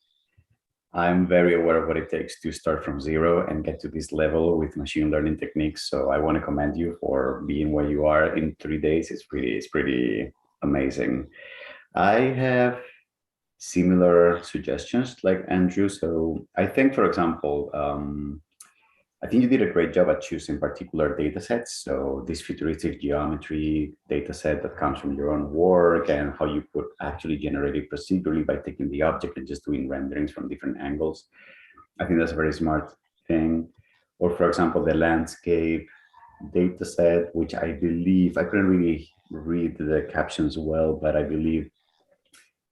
E: I'm very aware of what it takes to start from zero and get to this level with machine learning techniques. So I want to commend you for being where you are in 3 days. It's pretty amazing. I have similar suggestions like Andrew. So I think, for example, I think you did a great job at choosing particular data sets. So this futuristic geometry data set that comes from your own work, and how you could actually generate it procedurally by taking the object and just doing renderings from different angles. I think that's a very smart thing. Or for example, the landscape data set, which I believe, I couldn't really read the captions well, but I believe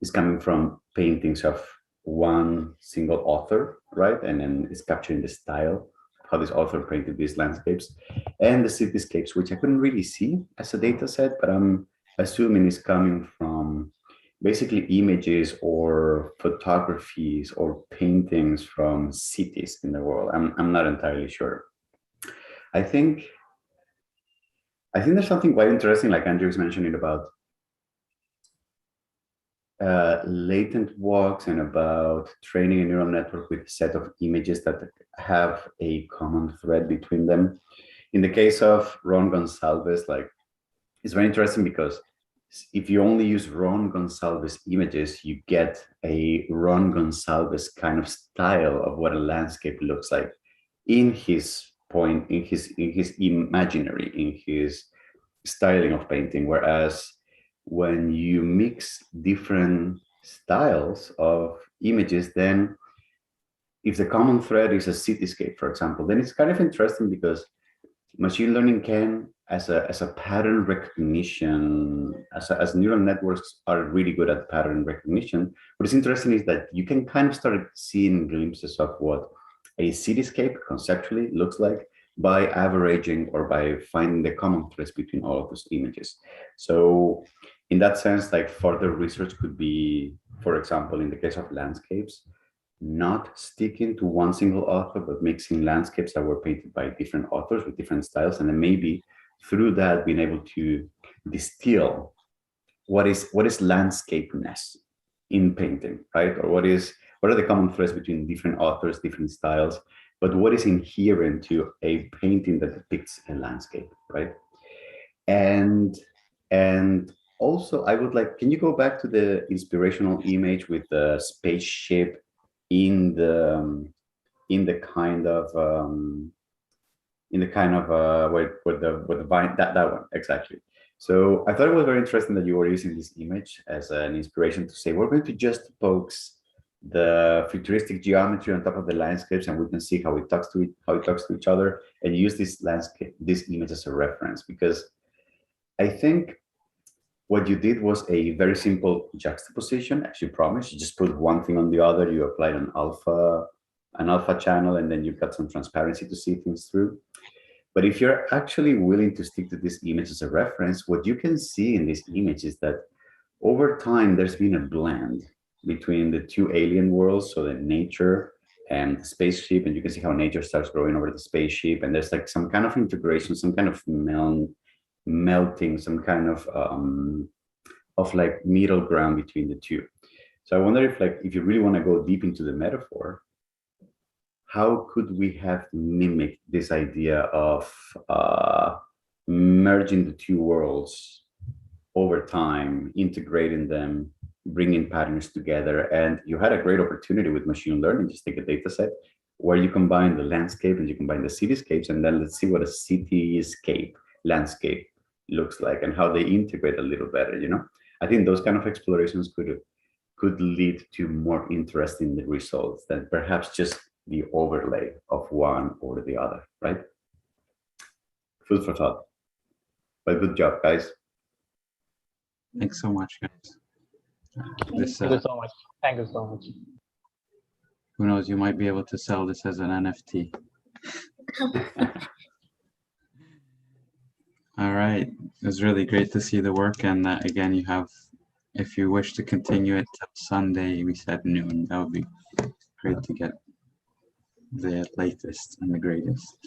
E: is coming from paintings of one single author, right? And then it's capturing the style, how this author painted these landscapes, and the cityscapes, which I couldn't really see as a data set, but I'm assuming is coming from basically images or photographies or paintings from cities in the world. I'm not entirely sure. I think there's something quite interesting, like Andrew was mentioning about latent walks and about training a neural network with a set of images that have a common thread between them. In the case of Ron Gonsalves, like, it's very interesting because if you only use Ron Gonsalves images, you get a Ron Gonsalves kind of style of what a landscape looks like in his imaginary, in his styling of painting. Whereas when you mix different styles of images, then if the common thread is a cityscape, for example, then it's kind of interesting because machine learning can, as a pattern recognition, as neural networks are really good at pattern recognition, what is interesting is that you can kind of start seeing glimpses of what a cityscape conceptually looks like by averaging or by finding the common threads between all of those images. So in that sense, like, further research could be, for example, in the case of landscapes, not sticking to one single author, but mixing landscapes that were painted by different authors with different styles, and then maybe through that being able to distill what is landscapeness in painting, right? Or what are the common threads between different authors, different styles, but what is inherent to a painting that depicts a landscape, right? And also, I would like, can you go back to the inspirational image with the spaceship in the kind of where the vine, that one exactly. So I thought it was very interesting that you were using this image as an inspiration to say, we're going to just pose the futuristic geometry on top of the landscapes, and we can see how it talks to each other, and use this image as a reference, because I think what you did was a very simple juxtaposition, as you promised. You just put one thing on the other, you applied an alpha channel, and then you've got some transparency to see things through. But if you're actually willing to stick to this image as a reference, what you can see in this image is that over time, there's been a blend between the two alien worlds, so the nature and the spaceship, and you can see how nature starts growing over the spaceship, and there's like some kind of integration, some kind of melting, some kind of like middle ground between the two. So I wonder if you really want to go deep into the metaphor, how could we have mimicked this idea of merging the two worlds over time, integrating them, bringing patterns together? And you had a great opportunity with machine learning. Just take a data set where you combine the landscape and you combine the cityscapes, and then let's see what a cityscape landscape looks like and how they integrate a little better. I think those kind of explorations could lead to more interesting results than perhaps just the overlay of one or the other, right? Food for thought. But good job, guys.
A: Thanks so much, guys.
H: Thank you so much. Thank you so much.
A: Who knows, you might be able to sell this as an NFT. All right, it was really great to see the work, and again, you have, if you wish to continue it till Sunday, we said noon, that would be great to get the latest and the greatest.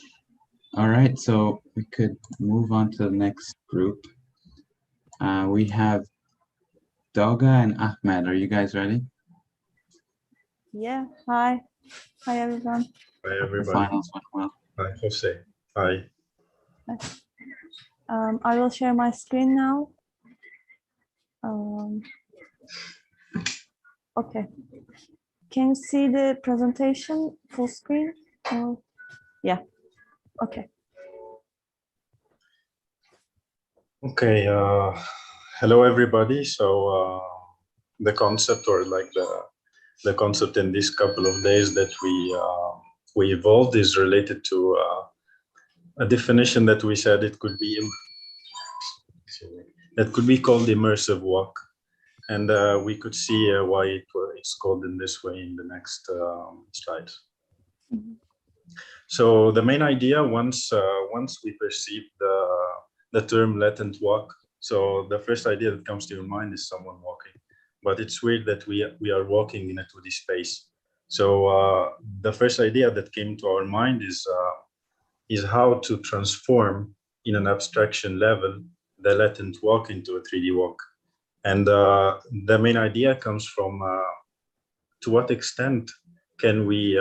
A: All right, so we could move on to the next group. We have Doga and Ahmed. Are you guys ready?
J: Yeah, hi everyone.
K: Hi everybody.
A: The finals went well.
K: Hi Jose. Hi.
J: I will share my screen now. Okay. Can you see the presentation full screen? Yeah. Okay.
K: Okay. Hello everybody. So the concept, or like the concept in these couple of days that we evolved, is related to a definition that we said it could be called immersive walk, and we could see why it's called in this way in the next slide. Mm-hmm. So the main idea, once we perceive the term latent walk, so the first idea that comes to your mind is someone walking. but it's weird that we are walking in a 2D space. So the first idea that came to our mind is how to transform in an abstraction level the latent walk into a 3D walk. And the main idea comes from to what extent can we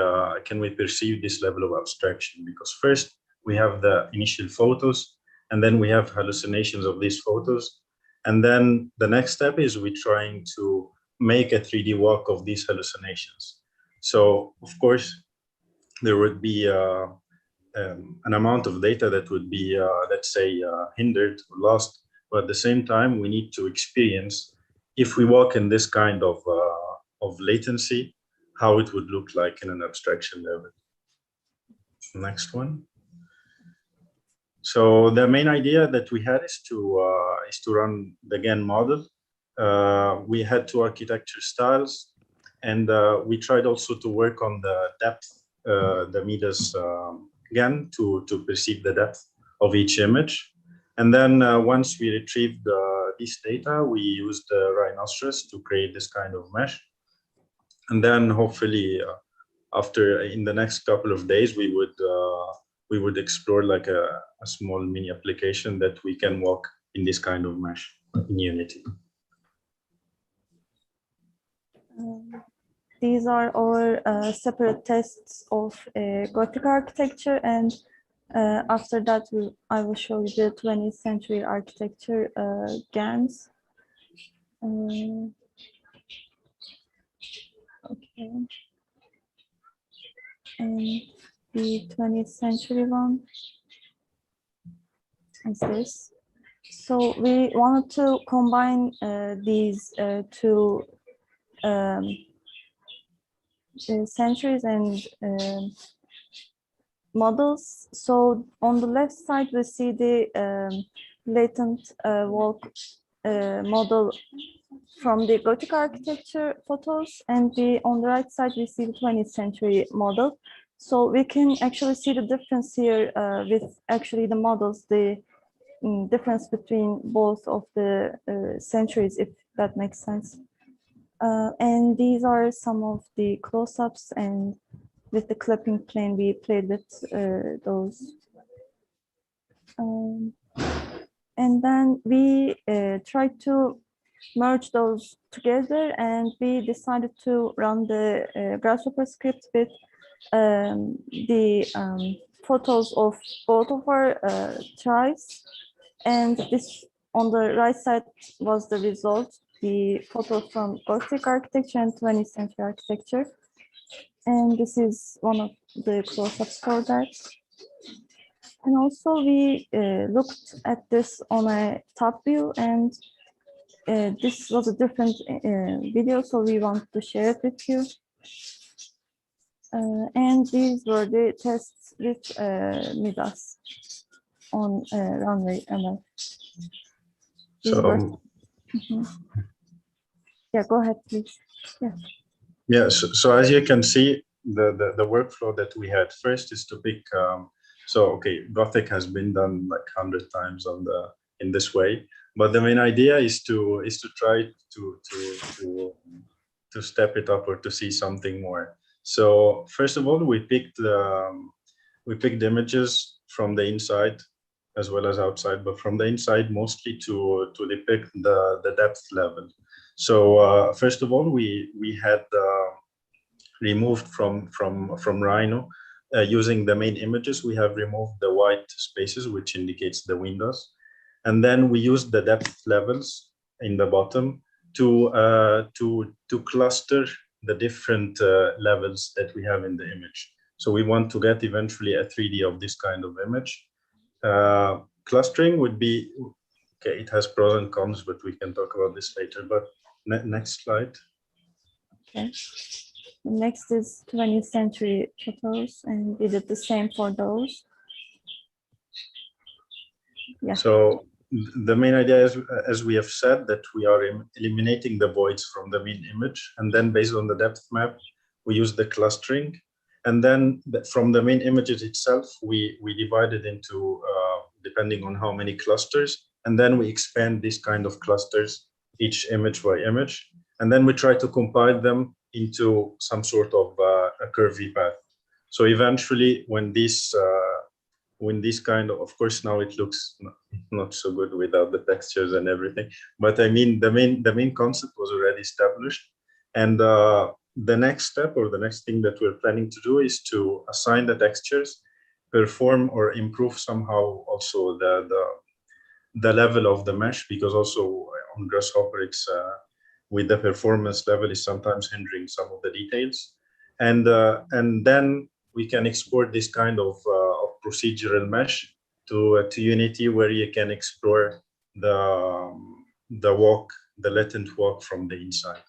K: perceive this level of abstraction? Because first we have the initial photos, and then we have hallucinations of these photos. And then the next step is we're trying to make a 3D walk of these hallucinations. So of course, there would be an amount of data that would be, let's say, hindered or lost. But at the same time, we need to experience, if we walk in this kind of latency, how it would look like in an abstraction level. Next one. So the main idea that we had is to run the GAN model. We had two architecture styles, and we tried also to work on the depth, the Midas GAN to perceive the depth of each image. And then once we retrieved this data, we used the rhinoceros to create this kind of mesh. And then hopefully in the next couple of days, we would explore like a small mini application that we can walk in this kind of mesh in Unity.
J: These are all separate tests of Gothic architecture, and after that I will show you the 20th century architecture GANs. Okay. And the 20th century one is this. So we wanted to combine these two centuries and models. So on the left side, we see the latent walk model from the Gothic architecture photos, and on the right side, we see the 20th century model. So we can actually see the difference here with actually the models, the difference between both of the centuries, if that makes sense. And these are some of the close-ups, and with the clipping plane, we played with those. And then we tried to merge those together, and we decided to run the Grasshopper script with the photos of both of our tries. And this on the right side was the result, the photos from Gothic architecture and 20th century architecture. And this is one of the close-ups for that. And also we looked at this on a top view, and this was a different video, so we want to share it with you. And these were the tests with Midas on runway ML.
K: So,
J: yeah, go ahead, please. Yeah.
K: Yeah. So as you can see, the workflow that we had first is to pick. So okay, Gothic has been done like 100 times in this way, but the main idea is to try to step it up or to see something more. So first of all, we picked images from the inside as well as outside, but from the inside mostly to depict the depth level. So first of all, we had removed from Rhino using the main images. We have removed the white spaces, which indicates the windows, and then we used the depth levels in the bottom to cluster the different levels that we have in the image. So we want to get eventually a 3D of this kind of image. Clustering would be, okay, it has pros and cons, but we can talk about this later. But next slide.
J: Okay. Next is 20th century photos, and we did the same for those. Yeah.
K: So the main idea is, as we have said, that we are eliminating the voids from the main image, and then based on the depth map, we use the clustering, and then from the main images itself, we divide it into depending on how many clusters, and then we expand these kind of clusters, each image by image, and then we try to compile them into some sort of a curvy path. So eventually, when this kind of course, now it looks not so good without the textures and everything, but I mean, the main concept was already established. And the next step, or the next thing that we're planning to do, is to assign the textures, perform or improve somehow also the level of the mesh, because also on Grasshopper, it's with the performance level is sometimes hindering some of the details. And then we can export this kind of procedural mesh to Unity, where you can explore the walk, the latent walk from the inside.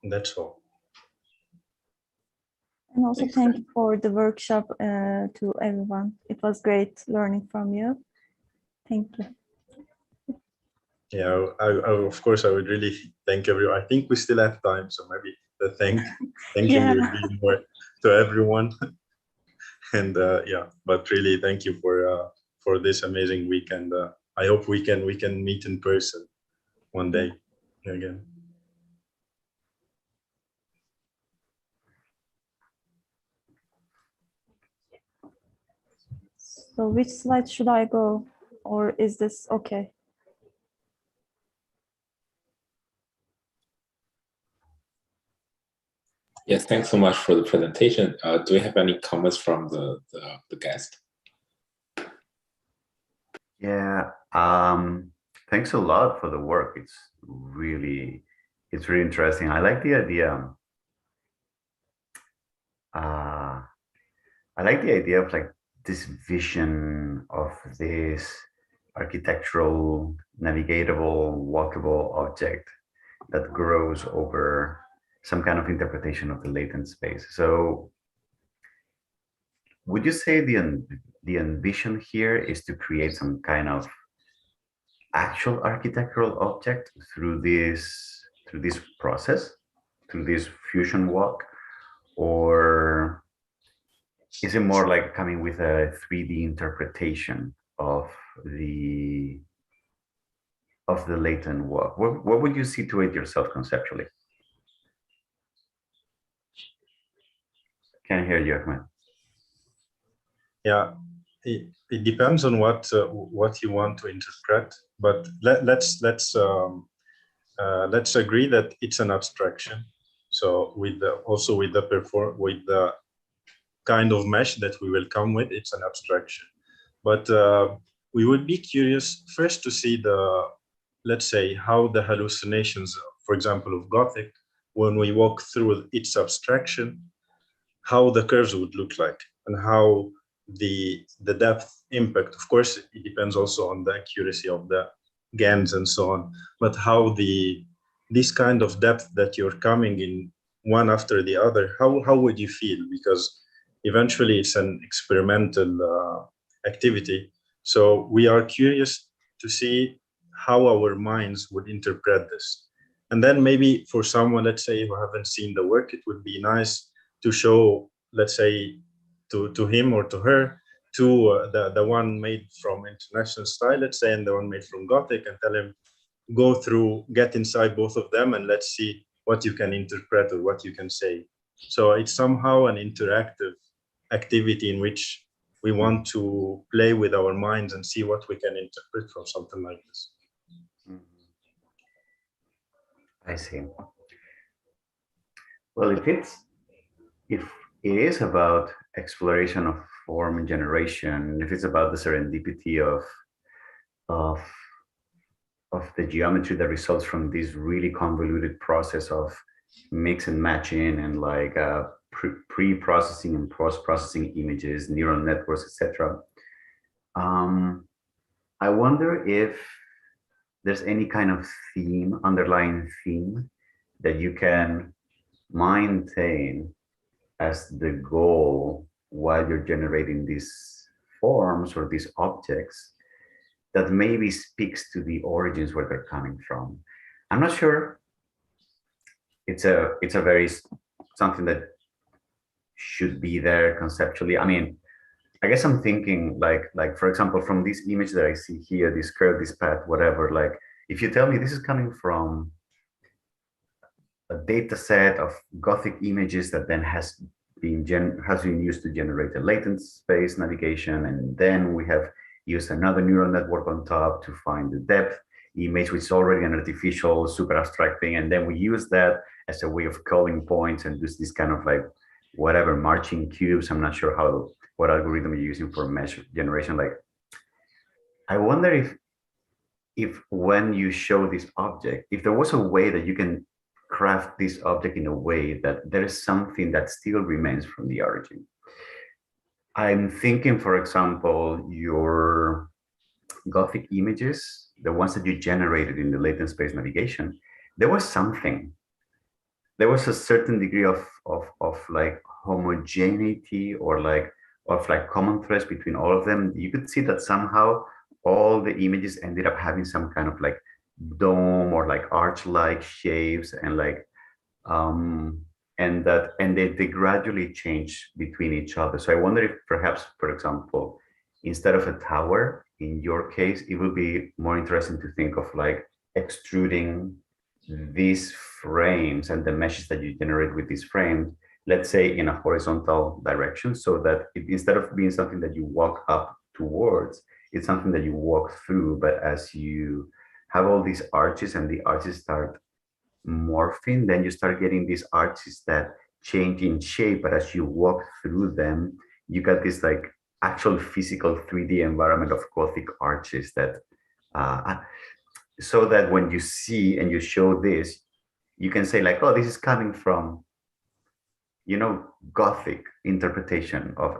K: And that's all.
J: And also thank you for the workshop to everyone. It was great learning from you. Thank you.
K: Yeah, I of course, I would really thank everyone. I think we still have time, so maybe the thank you
J: Yeah.
K: would be more to everyone. And yeah, but really thank you for this amazing week, and I hope we can meet in person one day again.
J: So which slide should I go, or is this okay?
D: Yes, thanks so much for the presentation. Do we have any comments from the guest?
E: Yeah, thanks a lot for the work. It's really interesting. I like the idea. I like the idea of like this vision of this architectural, navigatable, walkable object that grows over some kind of interpretation of the latent space. So would you say the ambition here is to create some kind of actual architectural object through this process, through this fusion walk, or is it more like coming with a 3D interpretation of the latent walk? What would you situate yourself conceptually? Can't hear you, Ahmed.
K: Yeah, it depends on what you want to interpret, but let's agree that it's an abstraction. So with the kind of mesh that we will come with, it's an abstraction. But we would be curious first to see let's say, how the hallucinations, for example, of Gothic, when we walk through its abstraction, how the curves would look like, and how the depth impact. Of course, it depends also on the accuracy of the GANs and so on, but how this kind of depth that you're coming in one after the other, how would you feel? Because eventually it's an experimental activity. So we are curious to see how our minds would interpret this. And then maybe for someone, let's say, who haven't seen the work, it would be nice to show, let's say, to him or to her, the one made from international style, let's say, and the one made from Gothic, and tell him, get inside both of them, and let's see what you can interpret or what you can say. So it's somehow an interactive activity in which we want to play with our minds and see what we can interpret from something like this.
E: I see. Well, if it is about exploration of form and generation, if it's about the serendipity of the geometry that results from this really convoluted process of mix and matching and like pre-processing and post-processing images, neural networks, etc. I wonder if there's any kind of underlying theme that you can maintain as the goal while you're generating these forms or these objects that maybe speaks to the origins where they're coming from. I'm not sure. It's a very something that should be there conceptually. I mean, I guess I'm thinking like for example, from this image that I see here, this curve, this path, whatever, like if you tell me this is coming from a data set of Gothic images that then has been used to generate a latent space navigation, and then we have used another neural network on top to find the depth image, which is already an artificial super abstract thing, and then we use that as a way of calling points and do this kind of like whatever marching cubes. I'm not sure what algorithm you're using for mesh generation. Like, I wonder if when you show this object, if there was a way that you can craft this object in a way that there is something that still remains from the origin. I'm thinking, for example, your Gothic images, the ones that you generated in the latent space navigation, there was something. There was a certain degree of like homogeneity or like common threads between all of them. You could see that somehow all the images ended up having some kind of like dome or like arch-like shapes, and like and they gradually change between each other. So I wonder if perhaps, for example, instead of a tower, in your case, it would be more interesting to think of like extruding these frames and the meshes that you generate with these frames, let's say in a horizontal direction, so that instead of being something that you walk up towards, it's something that you walk through. But as you have all these arches and the arches start morphing, then you start getting these arches that change in shape, but as you walk through them, you got this like actual physical 3D environment of Gothic arches that so that when you see and you show this, you can say like, oh, this is coming from, you know, Gothic interpretation of,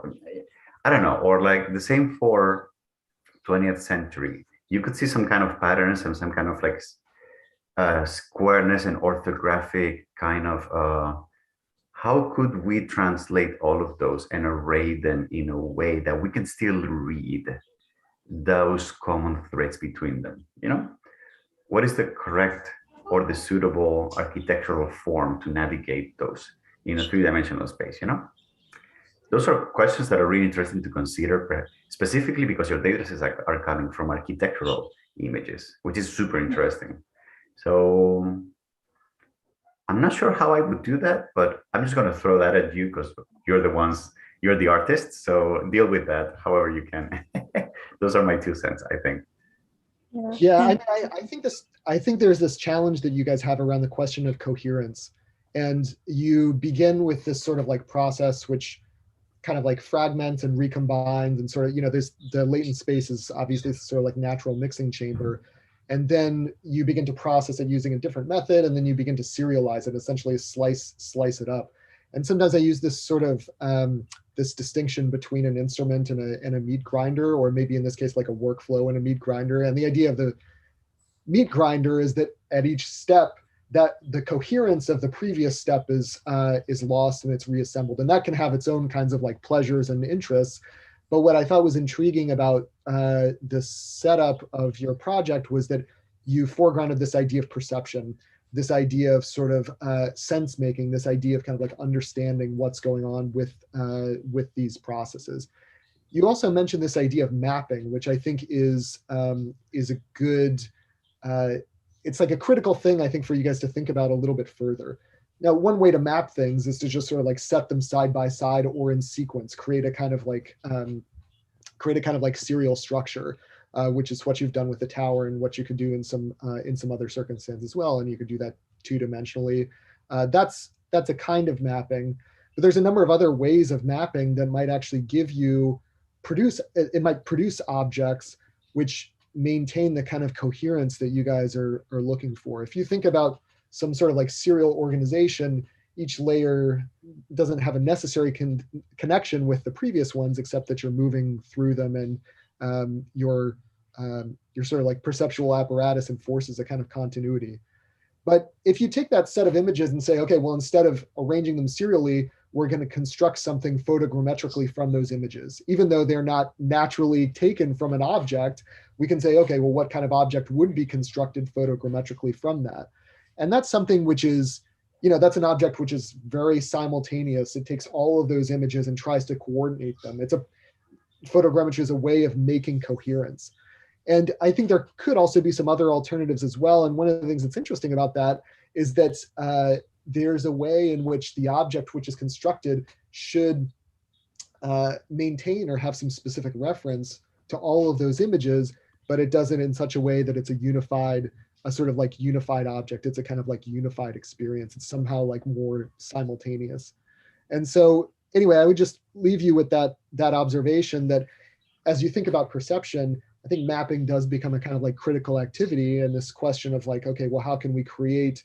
E: I don't know, or like the same for 20th century. You could see some kind of patterns and some kind of like squareness and orthographic kind of, how could we translate all of those and array them in a way that we can still read those common threads between them, you know? What is the correct or the suitable architectural form to navigate those in a three-dimensional space, you know? Those are questions that are really interesting to consider, specifically because your data sets are coming from architectural images, which is super interesting. So I'm not sure how I would do that, but I'm just going to throw that at you because you're the artist. So deal with that however you can. Those are my 2 cents, I think.
F: Yeah, I think there's this challenge that you guys have around the question of coherence. And you begin with this sort of like process which kind of like fragments and recombines and sort of, you know, there's the latent space is obviously sort of like natural mixing chamber. And then you begin to process it using a different method, and then you begin to serialize it, essentially slice it up. And sometimes I use this sort of this distinction between an instrument and a meat grinder, or maybe in this case like a workflow and a meat grinder. And the idea of the meat grinder is that at each step, that the coherence of the previous step is lost and it's reassembled, and that can have its own kinds of like pleasures and interests. But what I thought was intriguing about the setup of your project was that you foregrounded this idea of perception, this idea of sort of sense making, this idea of kind of like understanding what's going on with these processes. You also mentioned this idea of mapping, which I think is a good, it's like a critical thing, I think, for you guys to think about a little bit further. Now, one way to map things is to just sort of like set them side by side or in sequence, create a kind of like serial structure, which is what you've done with the tower and what you could do in some other circumstances as well. And you could do that 2-dimensionally. That's a kind of mapping, but there's a number of other ways of mapping that might actually might produce objects which maintain the kind of coherence that you guys are looking for. If you think about some sort of like serial organization, each layer doesn't have a necessary connection with the previous ones, except that you're moving through them, and your sort of like perceptual apparatus enforces a kind of continuity. But if you take that set of images and say, okay, well, instead of arranging them serially, we're going to construct something photogrammetrically from those images, even though they're not naturally taken from an object, we can say, okay, well, what kind of object would be constructed photogrammetrically from that? And that's something which is, you know, that's an object which is very simultaneous. It takes all of those images and tries to coordinate them. Photogrammetry is a way of making coherence. And I think there could also be some other alternatives as well. And one of the things that's interesting about that is that there's a way in which the object which is constructed should maintain or have some specific reference to all of those images, but it does it in such a way that it's a sort of like unified object. It's a kind of like unified experience. It's somehow like more simultaneous. And so anyway, I would just leave you with that observation that as you think about perception, I think mapping does become a kind of like critical activity, and this question of like, okay, well, how can we create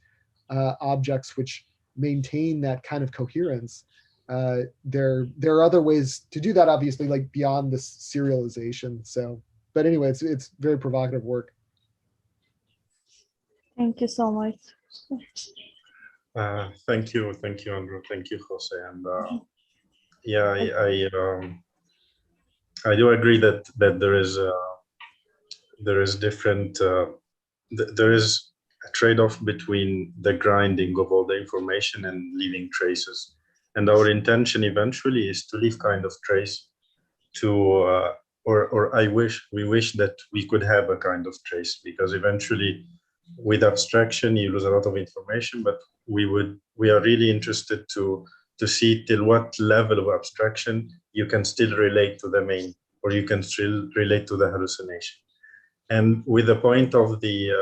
F: objects which maintain that kind of coherence? There are other ways to do that, obviously, like beyond this serialization. So, but anyway, it's very provocative work.
J: Thank you so much.
K: Thank you, Andrew. Thank you, Jose. And yeah, I do agree that there is different. There is a trade-off between the grinding of all the information and leaving traces. And our intention eventually is to leave kind of trace to, we wish that we could have a kind of trace, because eventually with abstraction, you lose a lot of information, but we are really interested to see till what level of abstraction you can still relate to the main, or you can still relate to the hallucination. And with the point of the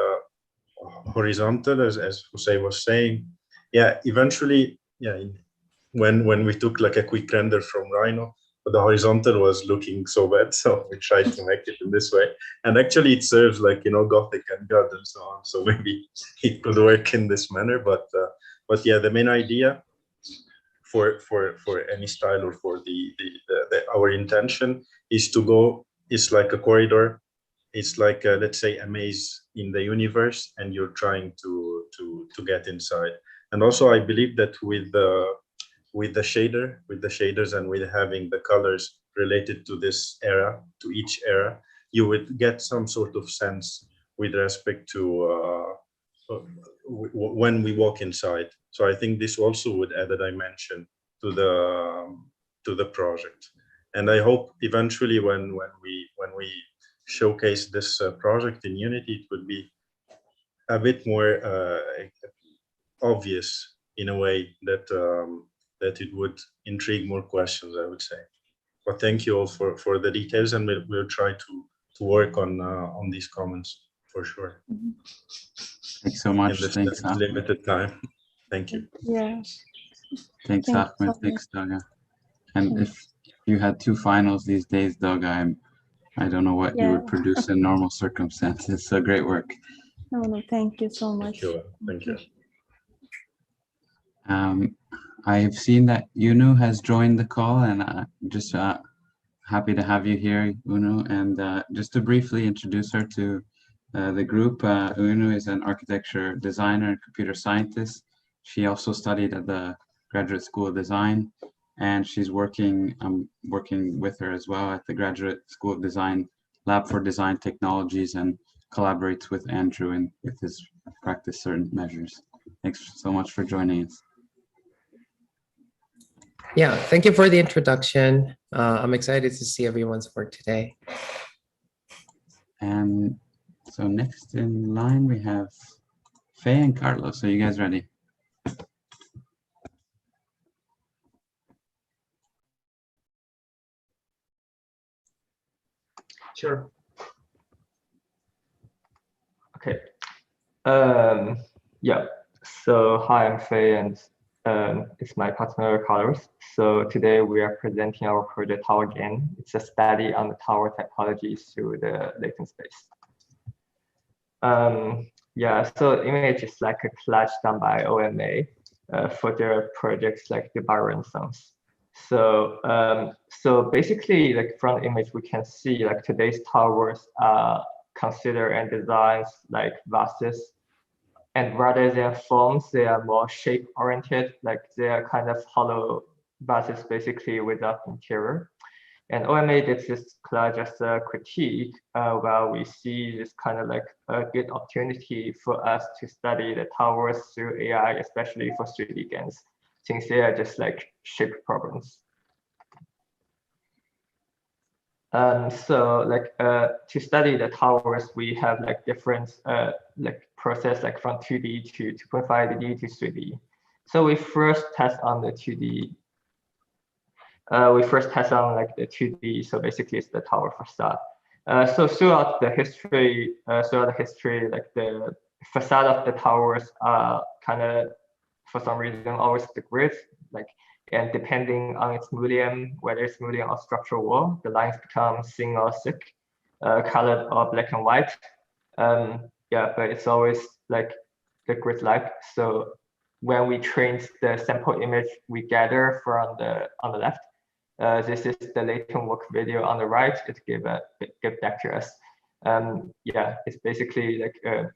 K: horizontal, as Jose was saying, yeah, eventually, yeah, when we took like a quick render from Rhino, but the horizontal was looking so bad, so we tried to make it in this way. And actually it serves like, Gothic and God and so on, so maybe it could work in this manner. But yeah, the main idea for any style, or for our intention, is to go, it's like a corridor, it's like let's say a maze in the universe, and you're trying to get inside. And also I believe that with the shaders, and with having the colors related to this era, to each era, you would get some sort of sense with respect to when we walk inside. So I think this also would add a dimension to the project. And I hope eventually when we showcase this project in Unity, it would be a bit more obvious in a way that that it would intrigue more questions, I would say. But thank you all for the details, and we'll try to work on these comments for sure.
A: Thanks so much.
K: In this
A: Thanks,
K: limited time. Thank you.
J: Yeah.
A: Thanks,
J: Thank you
A: Ahmed.
J: so
A: Thanks, Doga. And if you had 2 finals these days, Doga, I don't know what you would produce in normal circumstances. So great work.
J: No, thank you so much.
K: Thank you.
A: I've seen that Uno has joined the call, and just happy to have you here, Uno. And just to briefly introduce her to the group, Uno is an architecture designer and computer scientist. She also studied at the Graduate School of Design, and she's working with her as well at the Graduate School of Design Lab for Design Technologies, and collaborates with Andrew and with his practice certain measures. Thanks so much for joining us.
L: Yeah, thank you for the introduction. I'm excited to see everyone's work today.
A: And so next in line, we have Faye and Carlos. Are you guys ready?
B: Sure.
M: Okay. Yeah. So hi, I'm Faye, and it's my partner Carlos. So today we are presenting our project Tower Again. It's a study on the tower typologies through the latent space. Yeah. So image is like a clutch done by OMA for their projects like the Renaissance. So so basically, like from the image, we can see like today's towers are considered and designed like vases, and rather than forms, they are more shape oriented, like they are kind of hollow vases basically without interior. And OMA did this clutch as a critique, while we see this kind of like a good opportunity for us to study the towers through AI, especially for 3D games, since they are just like shape problems. So like to study the towers, we have like different like process like from 2D to 2.5D to 3D. So we first test on the 2D. We first test on like the 2D. So basically, it's the tower facade. So throughout the history, like the facade of the towers are kind of, for some reason, always the grid, like, and depending on its medium, whether it's medium or structural wall, the lines become thin or thick, colored or black and white. Yeah, but it's always like the grid-like. So when we train the sample image we gather from on the left, this is the latent work video on the right. It gave back to us. Yeah, it's basically like a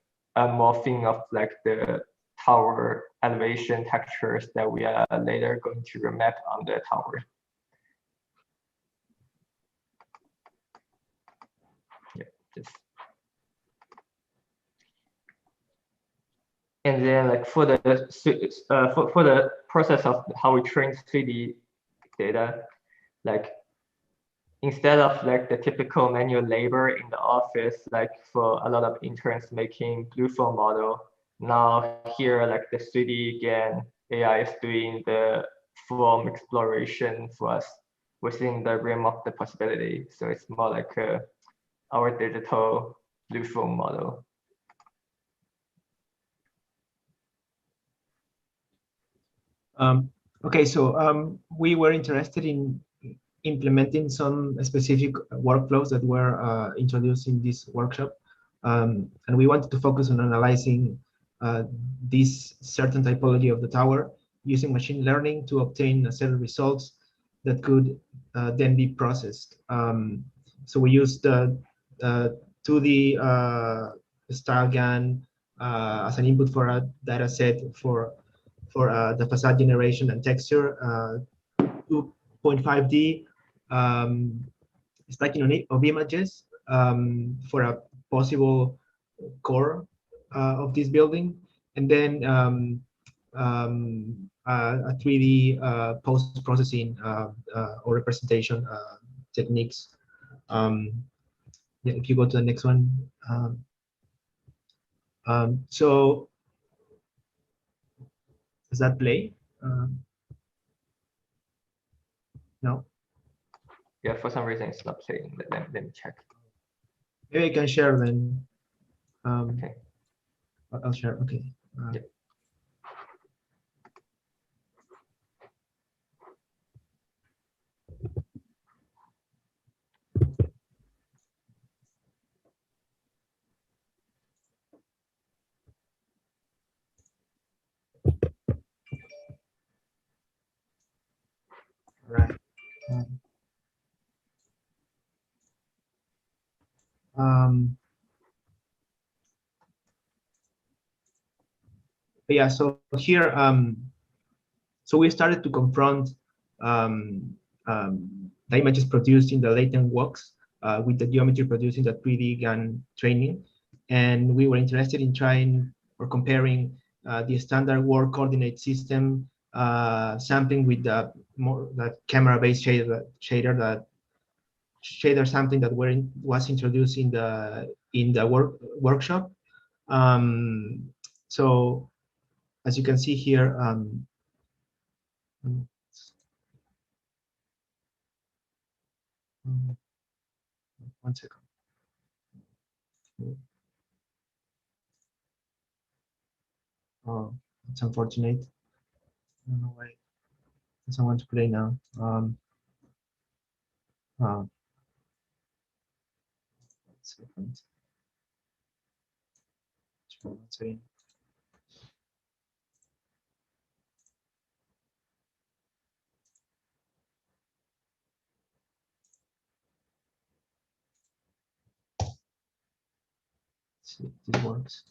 M: morphing of like the tower elevation textures that we are later going to remap on the tower. Yeah, just. And then like for the process of how we train 3D data, like instead of like the typical manual labor in the office, like for a lot of interns making blue film model, now here like the 3D GAN AI is doing the form exploration for us within the realm of the possibility. So it's more like our digital blue film model.
B: Okay, so we were interested in implementing some specific workflows that were introduced in this workshop. And we wanted to focus on analyzing this certain typology of the tower using machine learning to obtain a set of results that could then be processed. So we used the 2D style GAN as an input for a data set for the facade generation and texture. 2.5D stacking of images for a possible core of this building, and then a 3D post-processing or representation techniques. Yeah, if you go to the next one. So does that play? No.
M: Yeah, for some reason it's not playing. Let me check.
B: Maybe I can share then.
M: Okay.
B: I'll share. Okay.
M: Yeah.
B: Right. Yeah, so here, so we started to confront the images produced in the latent walks with the geometry produced in the 3D GAN training. And we were interested in trying or comparing the standard world coordinate system sampling with the camera-based shader sampling that was introduced in the workshop. So as you can see here, 1 second. Oh, it's unfortunate. I don't know why it doesn't want to play now. 1 second. Sorry. See if it works.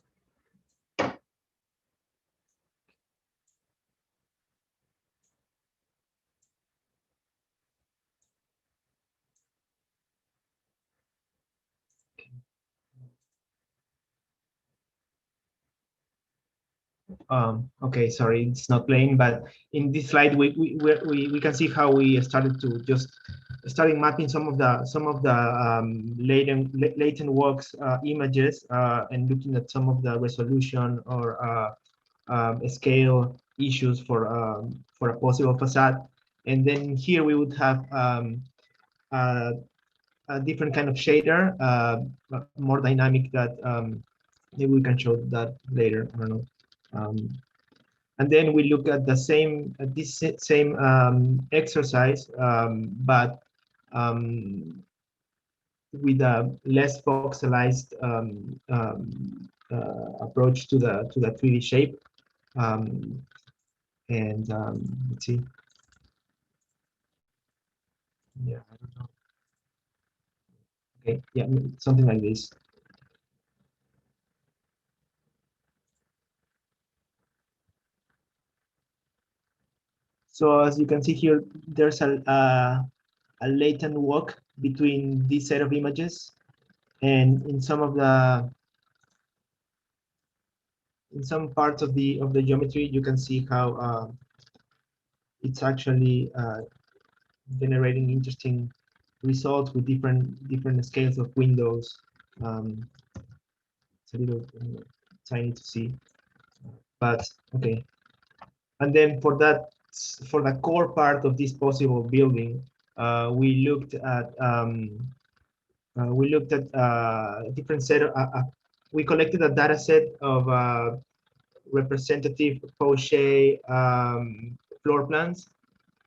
B: Okay, sorry, it's not playing, but in this slide we can see how we started to just starting mapping some of the latent works images and looking at some of the resolution or scale issues for a possible facade. And then here we would have a different kind of shader, more dynamic, that maybe we can show that later. I don't know. And then we look at the same exercise, but with a less voxelized approach to the 3D shape. Let's see. Yeah, I don't know. Okay, yeah, something like this. So as you can see here, there's a latent walk between this set of images, and in some parts of the geometry, you can see how it's actually generating interesting results with different scales of windows. It's a little tiny to see, but okay. And then for the core part of this possible building, we looked at different set of we collected a data set of representative Poche floor plans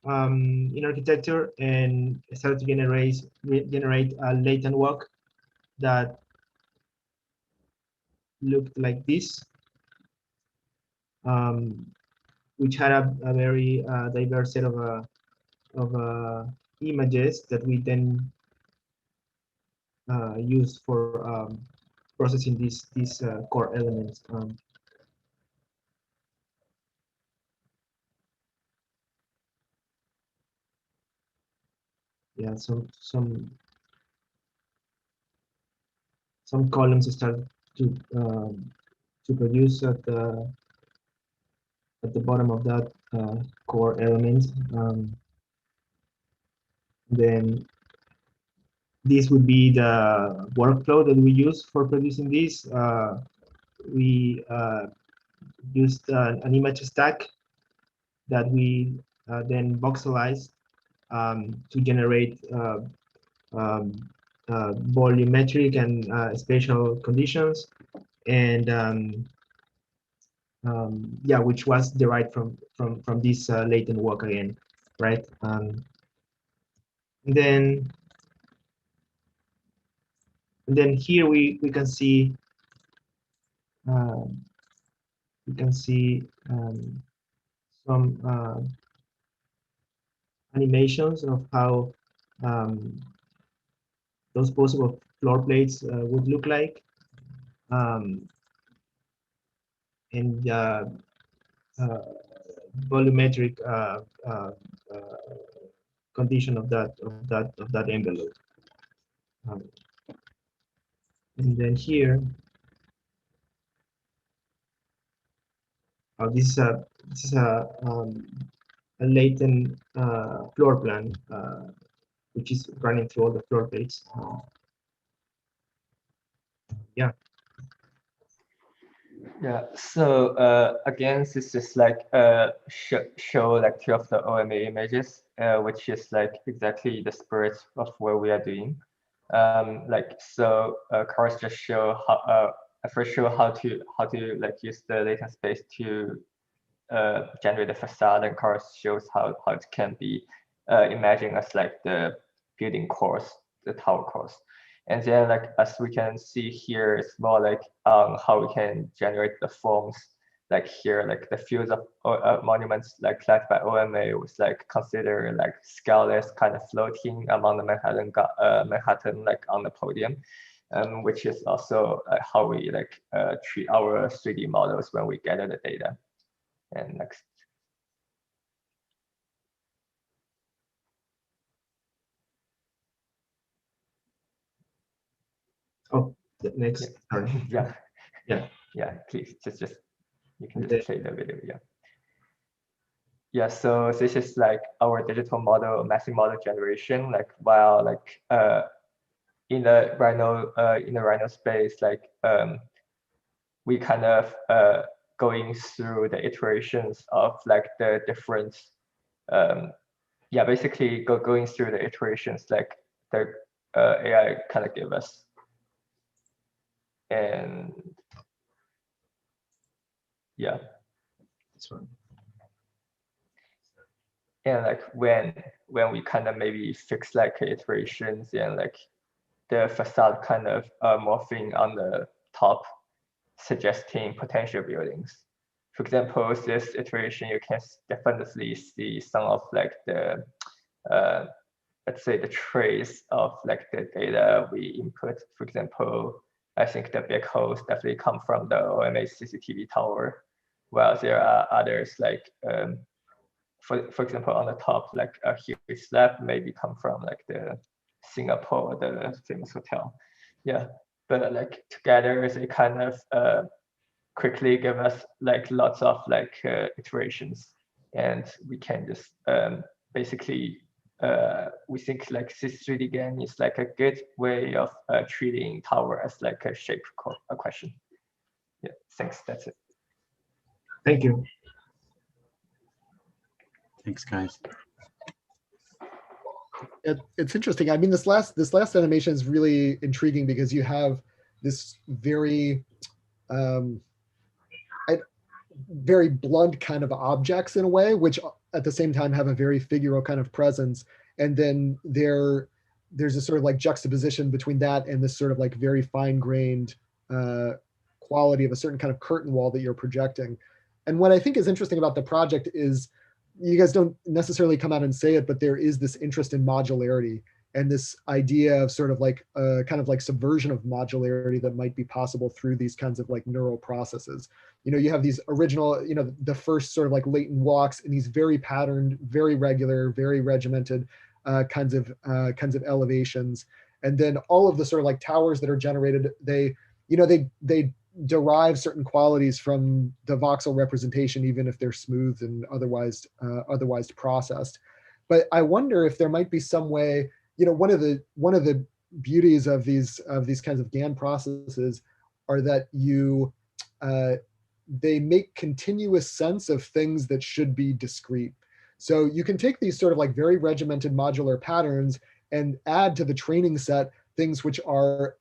B: in architecture, and started to generate a latent walk that looked like this, which had a very diverse set of images that we then used for processing these core elements. Yeah, some columns start to produce at the bottom of that core element. Then this would be the workflow that we use for producing this. We used an image stack that we then voxelized to generate volumetric and spatial conditions, and yeah, which was derived from this latent work again, right? Then here we can see some animations of how those possible floor plates would look like, and volumetric condition of that envelope. And then here, this is a latent floor plan, which is running through all the floor plates. Yeah.
M: Yeah. So again, this is just like show like two of the OMA images, which is like exactly the spirit of what we are doing. Like so, Carlos just show how first show how to like use the latent space to generate the facade, and Carlos shows how it can be imagined as like the building cores, the tower cores. And then like as we can see here, it's more like how we can generate the forms. Like here, like the fields of monuments like collected by OMA was like considered like scaleless, kind of floating among the Manhattan like on the podium, which is also how we like treat our 3D models when we gather the data. And next.
B: Oh, next.
M: Yeah.
B: Yeah.
M: Yeah. Please, just you can just play the video. Yeah. yeah, so this is like our digital model, massive model generation, like while like in the Rhino space, like we kind of going through the iterations of like the different yeah, basically going through the iterations like the AI kind of give us. And yeah.
B: That's right.
M: And like when we kind of maybe fix like iterations and like the facade kind of morphing on the top, suggesting potential buildings. For example, this iteration, you can definitely see some of like the, let's say the trace of like the data we input. For example, I think the big holes definitely come from the OMA CCTV tower, while there are others like, for example, on the top, like a huge slab maybe come from like the Singapore, the famous hotel. Yeah, but like together they kind of quickly give us like lots of like iterations, and we can just basically we think like this 3D GAN is like a good way of treating tower as like a shape question. Yeah, thanks. That's it.
B: Thank you.
A: Thanks, guys.
F: It's interesting. I mean, this last animation is really intriguing because you have this very very blunt kind of objects in a way, which at the same time have a very figural kind of presence. And then there's a sort of like juxtaposition between that and this sort of like very fine-grained quality of a certain kind of curtain wall that you're projecting. And what I think is interesting about the project is, you guys don't necessarily come out and say it, but there is this interest in modularity and this idea of sort of like a kind of like subversion of modularity that might be possible through these kinds of like neural processes. You know, you have these original, you know, the first sort of like latent walks and these very patterned, very regular, very regimented kinds of elevations. And then all of the sort of like towers that are generated, they derive certain qualities from the voxel representation, even if they're smooth and otherwise processed. But I wonder if there might be some way, you know, one of the beauties of these kinds of GAN processes are that they make continuous sense of things that should be discrete. So you can take these sort of like very regimented modular patterns and add to the training set things which are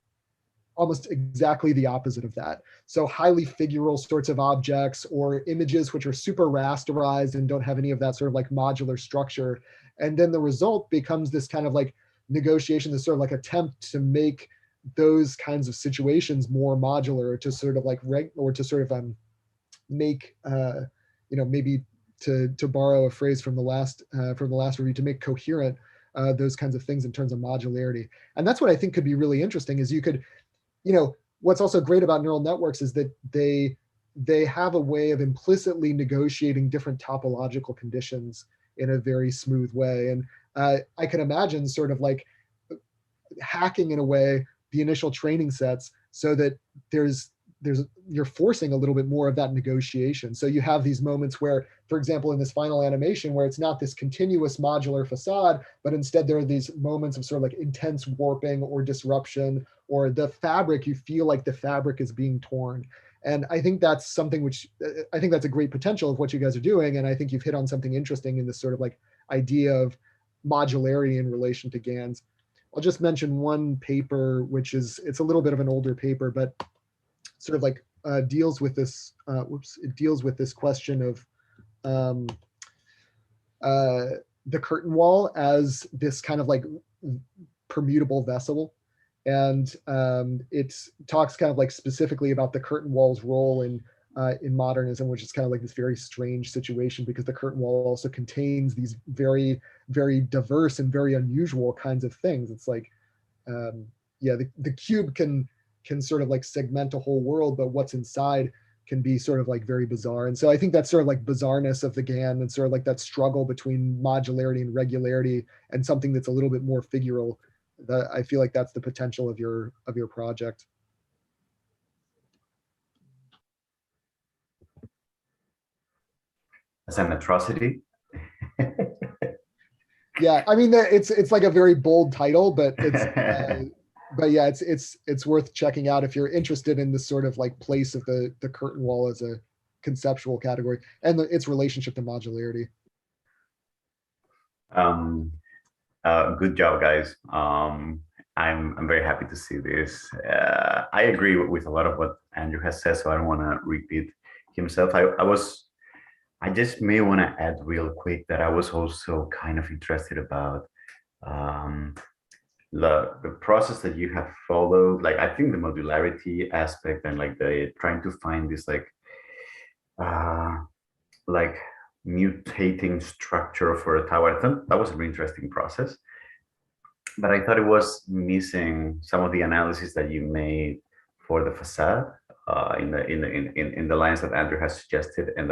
F: almost exactly the opposite of that. So highly figural sorts of objects or images which are super rasterized and don't have any of that sort of like modular structure. And then the result becomes this kind of like negotiation, this sort of like attempt to make those kinds of situations more modular, to sort of like make, you know, maybe to borrow a phrase from the last review, to make coherent those kinds of things in terms of modularity. And that's what I think could be really interesting, is you could, you know, what's also great about neural networks is that they have a way of implicitly negotiating different topological conditions in a very smooth way. And I can imagine sort of like hacking in a way the initial training sets so that you're forcing a little bit more of that negotiation. So you have these moments where, for example, in this final animation, where it's not this continuous modular facade, but instead there are these moments of sort of like intense warping or disruption, or the fabric, you feel like the fabric is being torn. And I think that's something which, I think that's a great potential of what you guys are doing. And I think you've hit on something interesting in this sort of like idea of modularity in relation to GANs. I'll just mention one paper, which is, it's a little bit of an older paper, but sort of like deals with this, it deals with this question of the curtain wall as this kind of like permutable vessel. And it talks kind of like specifically about the curtain wall's role in modernism, which is kind of like this very strange situation, because the curtain wall also contains these very, very diverse and very unusual kinds of things. It's like, yeah, the cube can sort of like segment a whole world, but what's inside can be sort of like very bizarre. And so I think that's sort of like bizarreness of the GAN, and sort of like that struggle between modularity and regularity and something that's a little bit more figural. That I feel like that's the potential of your project.
E: As an atrocity,
F: Yeah, I mean, it's like a very bold title, but it's but yeah, it's worth checking out if you're interested in this sort of like place of the curtain wall as a conceptual category and its relationship to modularity.
E: Good job, guys. I'm very happy to see this. I agree with a lot of what Andrew has said, so I don't want to repeat himself. I just may want to add real quick that I was also kind of interested about the process that you have followed. Like, I think the modularity aspect and like the trying to find this like mutating structure for a tower. I thought that was a really interesting process, but I thought it was missing some of the analysis that you made for the facade in the lines that Andrew has suggested, and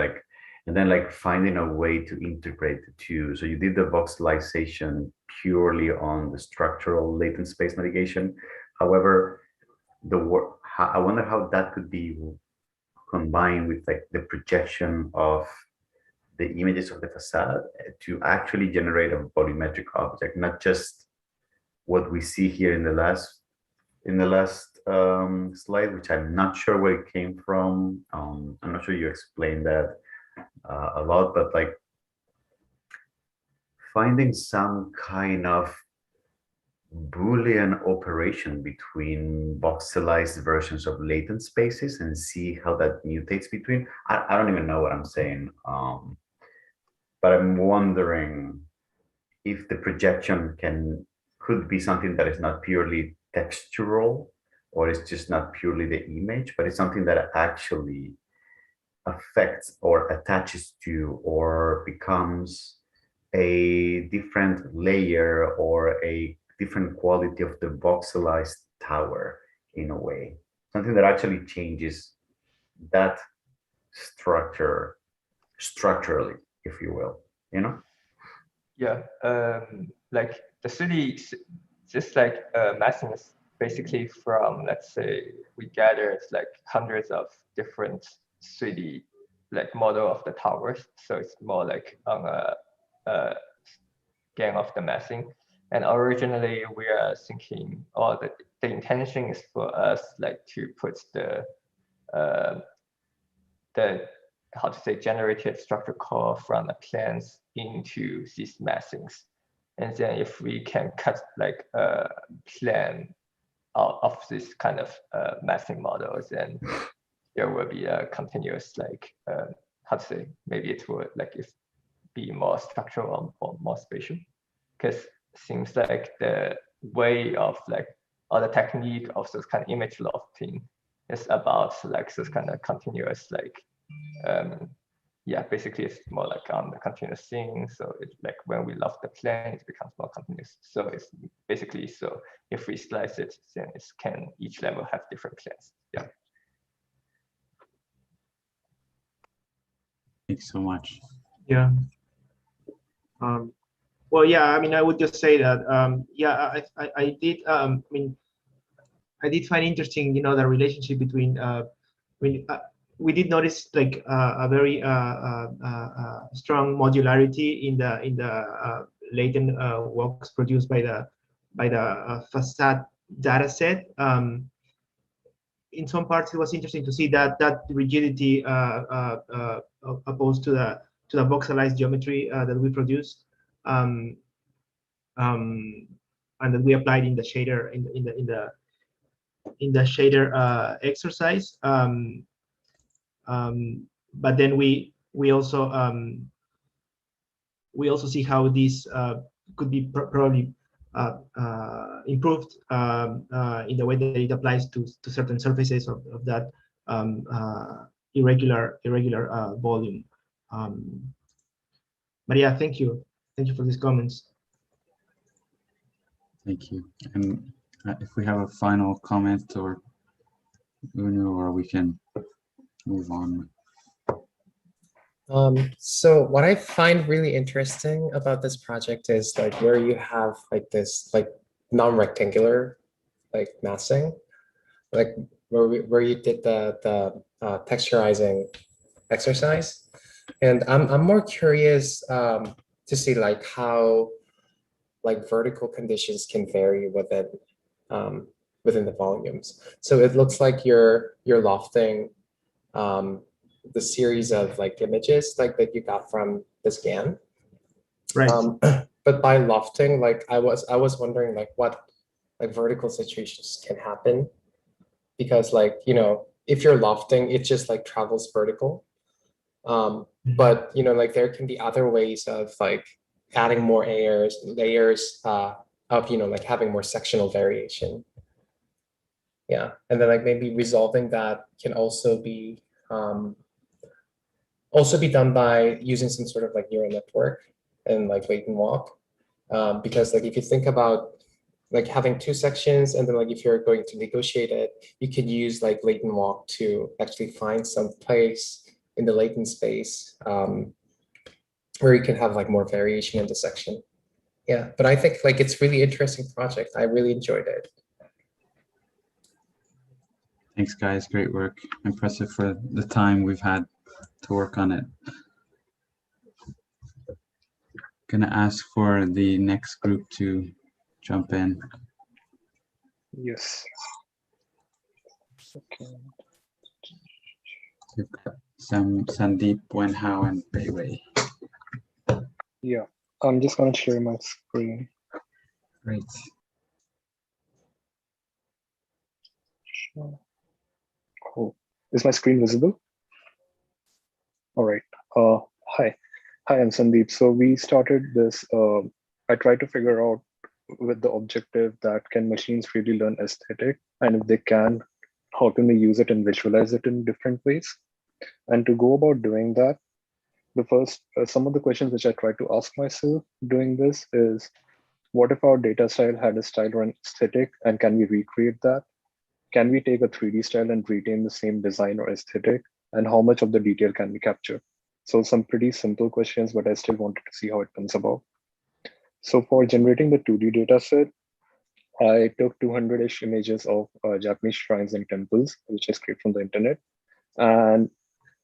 E: then like finding a way to integrate the two. So you did the voxelization purely on the structural latent space mitigation. However, I wonder how that could be combined with like the projection of the images of the facade to actually generate a volumetric object, not just what we see here in the last slide, which I'm not sure where it came from. I'm not sure you explained that a lot, but like finding some kind of Boolean operation between voxelized versions of latent spaces and see how that mutates between. I don't even know what I'm saying, but I'm wondering if the projection could be something that is not purely textural, or it's just not purely the image, but it's something that actually affects or attaches to or becomes a different layer or a different quality of the voxelized tower in a way. Something that actually changes that structure structurally, if you will, you know?
M: Yeah, like the city, just like massing is basically from, let's say, we gathered like hundreds of different 3D like model of the towers. So it's more like on a game of the massing. And originally we are thinking, or the intention is for us like to put the how to say generated structure call from the plans into these massings. And then if we can cut like a plan out of this kind of massing models, then there will be a continuous like how to say, maybe it will like be more structural or more spatial, because it seems like the way of like, or the technique of this kind of image lofting is about like this kind of continuous like yeah, basically it's more like on the continuous thing. So it's like when we loft the plane, it becomes more continuous. So it's basically, so if we slice it, then it can each level have different planes. Yeah.
A: Thanks so much.
B: Yeah. Well, yeah, I mean, I would just say that, yeah, I did, I mean, I did find interesting, you know, the relationship between, we did notice like a very strong modularity in the latent works produced by the facade data set. In some parts, it was interesting to see that rigidity opposed to the voxelized geometry that we produced, and that we applied in the shader in the shader exercise. But then we also see how this could be probably improved in the way that it applies to certain surfaces of that irregular volume. But yeah, thank you for these comments.
A: Thank you. And if we have a final comment or Uno, or we can move on.
L: So what I find really interesting about this project is like where you have like this like non-rectangular like massing, like where you did the texturizing exercise. And I'm more curious to see like how like vertical conditions can vary within the volumes. So it looks like you're lofting the series of like images like that you got from the scan.
B: Right.
L: But by lofting, like I was wondering like what like vertical situations can happen, because like, you know, if you're lofting, it just like travels vertical. But you know, like there can be other ways of like adding more layers of, you know, like having more sectional variation. Yeah, and then like maybe resolving that can also be done by using some sort of like neural network and like latent walk. Because like if you think about like having two sections, and then like if you're going to negotiate it, you could use like latent walk to actually find some place in the latent space where you can have like more variation in the section. Yeah, but I think like it's really interesting project. I really enjoyed it.
A: Thanks, guys. Great work. Impressive for the time we've had to work on it. Gonna ask for the next group to jump in.
N: Yes. Okay.
A: We've got Sandeep, Wenhao, and Beywei.
N: Yeah, I'm just gonna share my screen.
A: Great.
N: Cool. Is my screen visible? All right. Hi, I'm Sandeep. So we started this. I tried to figure out with the objective that can machines really learn aesthetic, and if they can, how can they use it and visualize it in different ways? And to go about doing that, the first, some of the questions which I tried to ask myself doing this is, what if our data style had a style or an aesthetic, and can we recreate that? Can we take a 3D style and retain the same design or aesthetic? And how much of the detail can we capture? So some pretty simple questions, but I still wanted to see how it comes about. So for generating the 2D data set, I took 200-ish images of Japanese shrines and temples, which I scraped from the internet. And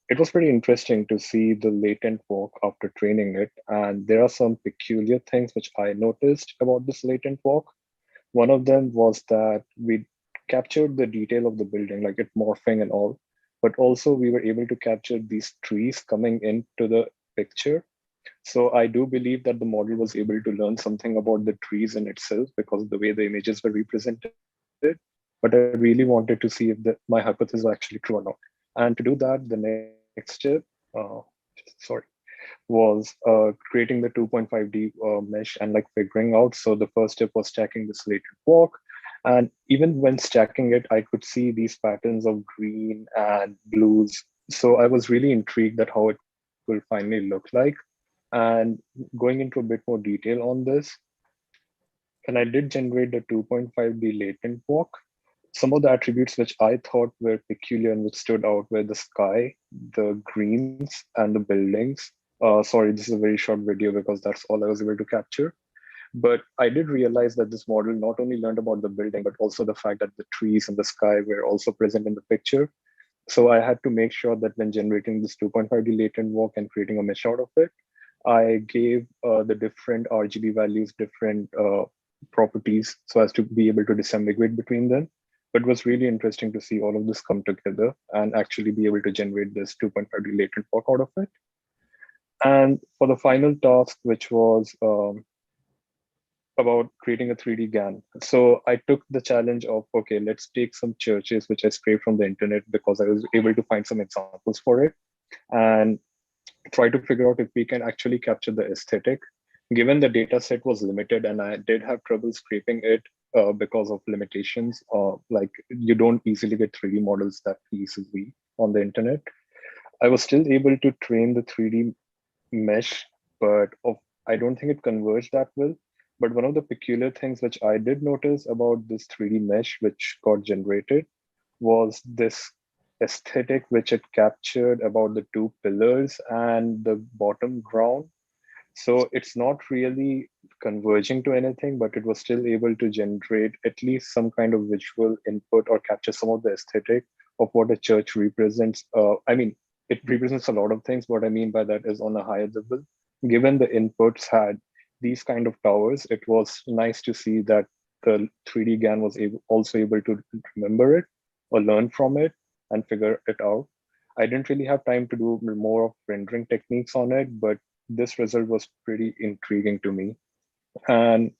N: it was pretty interesting to see the latent walk after training it. And there are some peculiar things which I noticed about this latent walk. One of them was that we captured the detail of the building, like it morphing and all, but also we were able to capture these trees coming into the picture. So I do believe that the model was able to learn something about the trees in itself because of the way the images were represented. But I really wanted to see if my hypothesis was actually true or not. And to do that, the next step, was creating the 2.5D mesh and like figuring out. So the first step was stacking this latent walk. And even when stacking it, I could see these patterns of green and blues. So I was really intrigued at how it will finally look like. And going into a bit more detail on this, when I did generate the 2.5D latent walk, some of the attributes which I thought were peculiar and which stood out were the sky, the greens, and the buildings. Sorry, this is a very short video because that's all I was able to capture. But I did realize that this model not only learned about the building, but also the fact that the trees and the sky were also present in the picture. So I had to make sure that when generating this 2.5D latent walk and creating a mesh out of it, I gave the different RGB values different properties so as to be able to disambiguate between them. But it was really interesting to see all of this come together and actually be able to generate this 2.5D latent walk out of it. And for the final task, which was about creating a 3D GAN. So I took the challenge of, okay, let's take some churches, which I scraped from the internet because I was able to find some examples for it, and try to figure out if we can actually capture the aesthetic. Given the data set was limited and I did have trouble scraping it because of limitations, like you don't easily get 3D models that easily on the internet. I was still able to train the 3D mesh, but I don't think it converged that well. But one of the peculiar things which I did notice about this 3D mesh which got generated was this aesthetic which it captured about the two pillars and the bottom ground. So it's not really converging to anything, but it was still able to generate at least some kind of visual input or capture some of the aesthetic of what a church represents. I mean, it represents a lot of things. What I mean by that is on a higher level, given the inputs had these kind of towers, it was nice to see that the 3D GAN was also able to remember it or learn from it and figure it out. I didn't really have time to do more of rendering techniques on it, but this result was pretty intriguing to me. And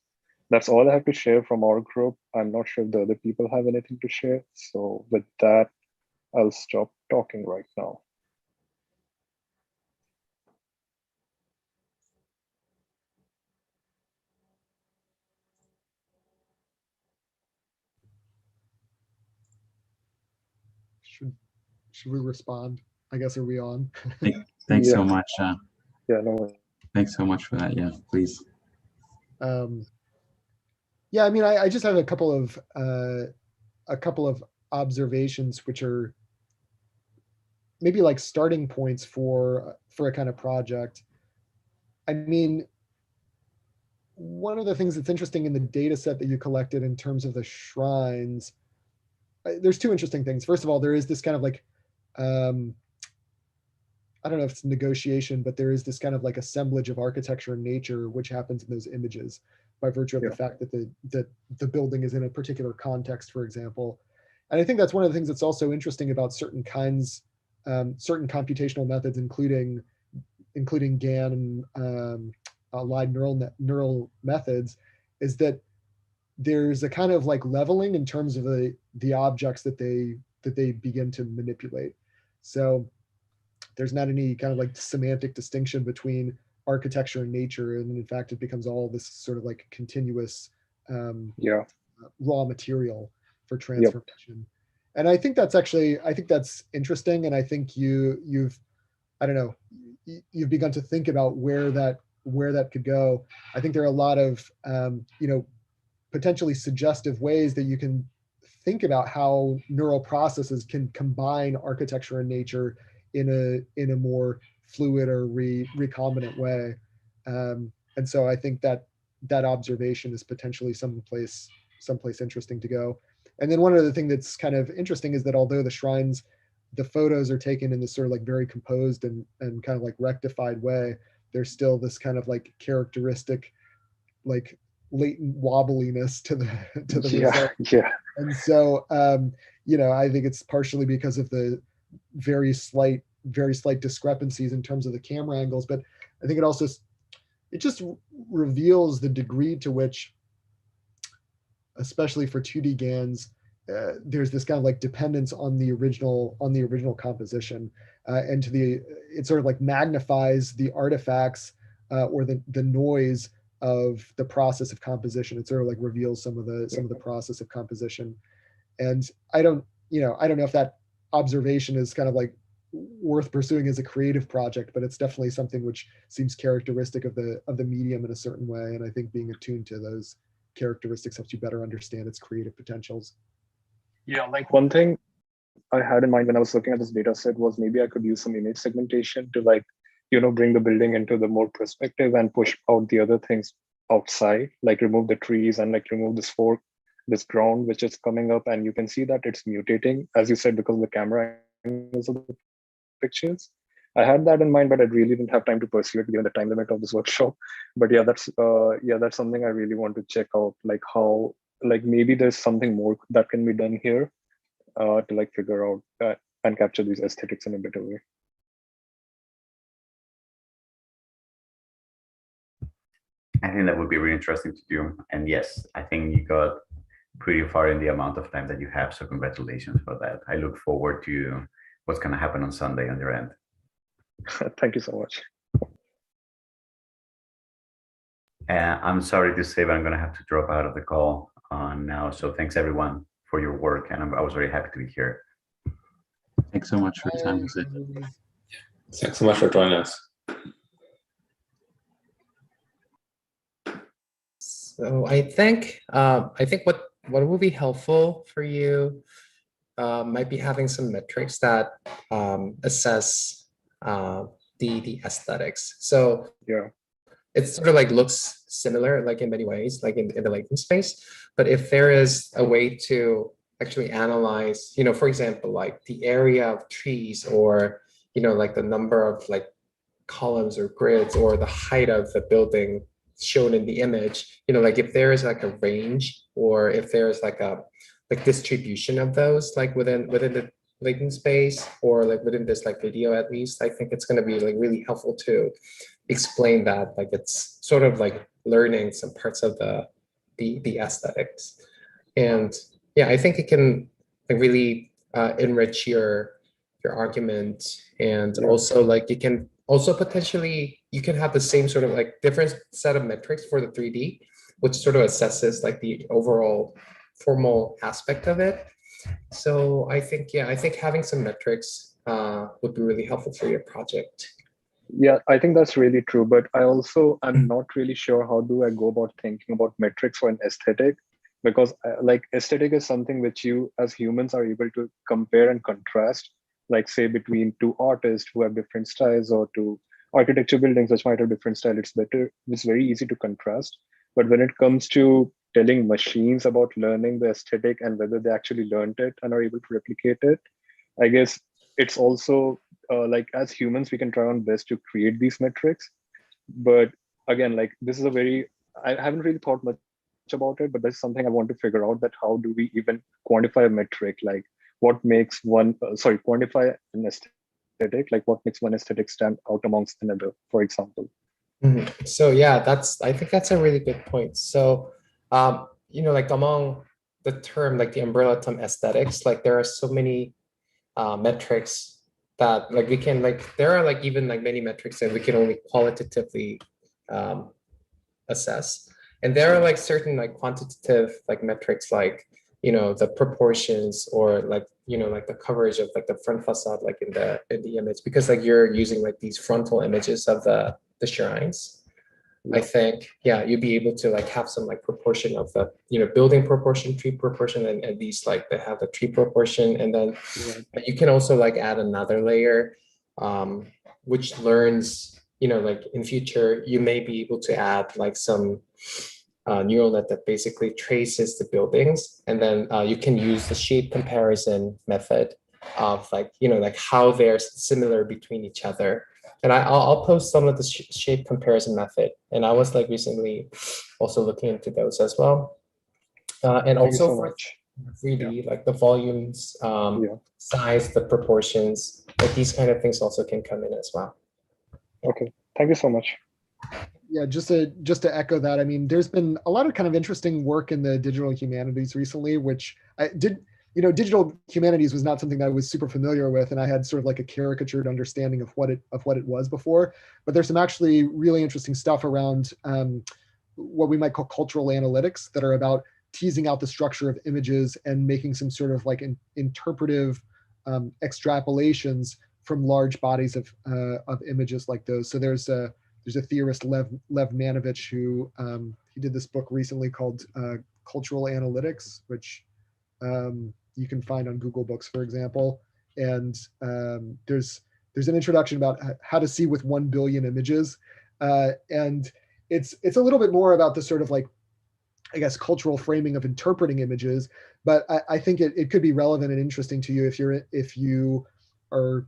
N: that's all I have to share from our group. I'm not sure if the other people have anything to share. So with that, I'll stop talking right now.
F: Should we respond? I guess, are we on?
A: Thanks so much.
N: Yeah, no worries.
A: Thanks so much for that. Yeah, please.
F: Yeah, I mean, I just have a couple of observations, which are maybe like starting points for a kind of project. I mean, one of the things that's interesting in the data set that you collected in terms of the shrines, there's two interesting things. First of all, there is this kind of like, I don't know if it's negotiation, but there is this kind of like assemblage of architecture and nature, which happens in those images by virtue of the fact that the building is in a particular context, for example. And I think that's one of the things that's also interesting about certain kinds, certain computational methods, including GAN and aligned neural methods, is that there's a kind of like leveling in terms of the objects that they begin to manipulate. So there's not any kind of like semantic distinction between architecture and nature, and in fact, it becomes all this sort of like continuous raw material for transformation. And I think that's interesting, and I think you've I don't know, you've begun to think about where that could go. I think there are a lot of potentially suggestive ways that you can think about how neural processes can combine architecture and nature in a more fluid or recombinant way. And so I think that observation is potentially someplace interesting to go. And then one other thing that's kind of interesting is that although the shrines, the photos are taken in this sort of like very composed and kind of like rectified way, there's still this kind of like characteristic, like latent wobbliness to the result.
N: Yeah.
F: And so, I think it's partially because of the very slight discrepancies in terms of the camera angles, but I think it just reveals the degree to which, especially for 2D GANs, there's this kind of like dependence on the original composition, and it sort of like magnifies the artifacts or the noise of the process of composition. It sort of like reveals some of the process of composition. And I don't know if that observation is kind of like worth pursuing as a creative project, but it's definitely something which seems characteristic of the medium in a certain way. And I think being attuned to those characteristics helps you better understand its creative potentials.
N: Yeah, like one thing I had in mind when I was looking at this data set was maybe I could use some image segmentation to like, bring the building into the more perspective and push out the other things outside, like remove the trees and like remove this ground which is coming up, and you can see that it's mutating, as you said, because of the camera angles of the pictures. I had that in mind, but I really didn't have time to pursue it given the time limit of this workshop. But yeah, that's something I really want to check out, like how, like maybe there's something more that can be done here to like figure out that and capture these aesthetics in a better way.
E: I think that would be really interesting to do. And yes, I think you got pretty far in the amount of time that you have. So congratulations for that. I look forward to what's going to happen on Sunday on your end.
N: Thank you so much.
E: I'm sorry to say, but I'm going to have to drop out of the call now. So thanks everyone for your work. And I was very happy to be here.
A: Thanks so much for your time.
D: Thanks so much for joining us.
L: So I think what will be helpful for you might be having some metrics that assess the aesthetics. So it sort of like looks similar, like in many ways, like in the latent space. But if there is a way to actually analyze, for example, like the area of trees or like the number of like columns or grids or the height of the building shown in the image, like if there is like a range or if there's like a distribution of those like within the latent space or like within this like video at least, I think it's going to be like really helpful to explain that like it's sort of like learning some parts of the aesthetics. And yeah, I think it can like really enrich your argument. And also like you can also potentially, you can have the same sort of like different set of metrics for the 3D, which sort of assesses like the overall formal aspect of it. So I think, yeah, I think having some metrics would be really helpful for your project.
N: Yeah, I think that's really true. But I also am not really sure how do I go about thinking about metrics for an aesthetic, because like aesthetic is something which you as humans are able to compare and contrast, like say between two artists who have different styles or two architecture buildings which might have different style. It's very easy to contrast. But when it comes to telling machines about learning the aesthetic and whether they actually learned it and are able to replicate it, I guess it's also like as humans, we can try our best to create these metrics. But again, like this is I haven't really thought much about it, but that's something I want to figure out, that how do we even quantify a metric? Like what makes quantify an aesthetic, like what makes one aesthetic stand out amongst another, for example.
L: So yeah, I think that's a really good point. So, like among the term, like the umbrella term aesthetics, like there are so many metrics that like we can there are like even like many metrics that we can only qualitatively assess. And there are like certain like quantitative like metrics like, the proportions or like, like the coverage of like the front facade, like in the image, because like you're using like these frontal images of the shrines. I think, yeah, you'd be able to like have some like proportion of the, building proportion, tree proportion, and these like they have the tree proportion. And then you can also like add another layer, which learns, like in future, you may be able to add like some neural net that basically traces the buildings. And then you can use the shape comparison method of like, like how they're similar between each other. And I'll post some of the shape comparison method. And I was like recently also looking into those as well. And also for 3D, like the volumes, size, the proportions, like these kind of things also can come in as well.
N: Okay, thank you so much.
F: Yeah, just to echo that, I mean, there's been a lot of kind of interesting work in the digital humanities recently, which digital humanities was not something that I was super familiar with, and I had sort of like a caricatured understanding of what it was before. But there's some actually really interesting stuff around what we might call cultural analytics that are about teasing out the structure of images and making some sort of like interpretive extrapolations from large bodies of images like those. So there's a theorist, Lev Manovich, who he did this book recently called Cultural Analytics, which you can find on Google Books, for example. And there's an introduction about how to see with 1 billion images. And it's a little bit more about the sort of like, I guess, cultural framing of interpreting images. But I think it could be relevant and interesting to you if you are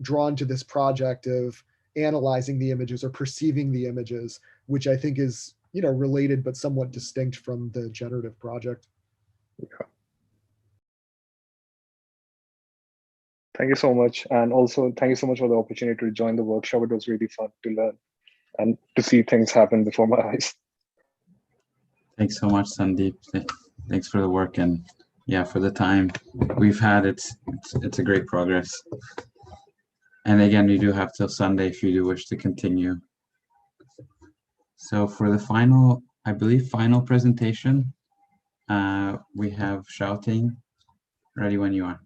F: drawn to this project of analyzing the images or perceiving the images, which I think is, related but somewhat distinct from the generative project.
N: Yeah. Thank you so much. And also thank you so much for the opportunity to join the workshop. It was really fun to learn and to see things happen before my eyes.
A: Thanks so much, Sandeep. Thanks for the work and for the time we've had. It's a great progress. And again, you do have till Sunday if you do wish to continue. So for the final presentation, we have Shouting. Ready when you are.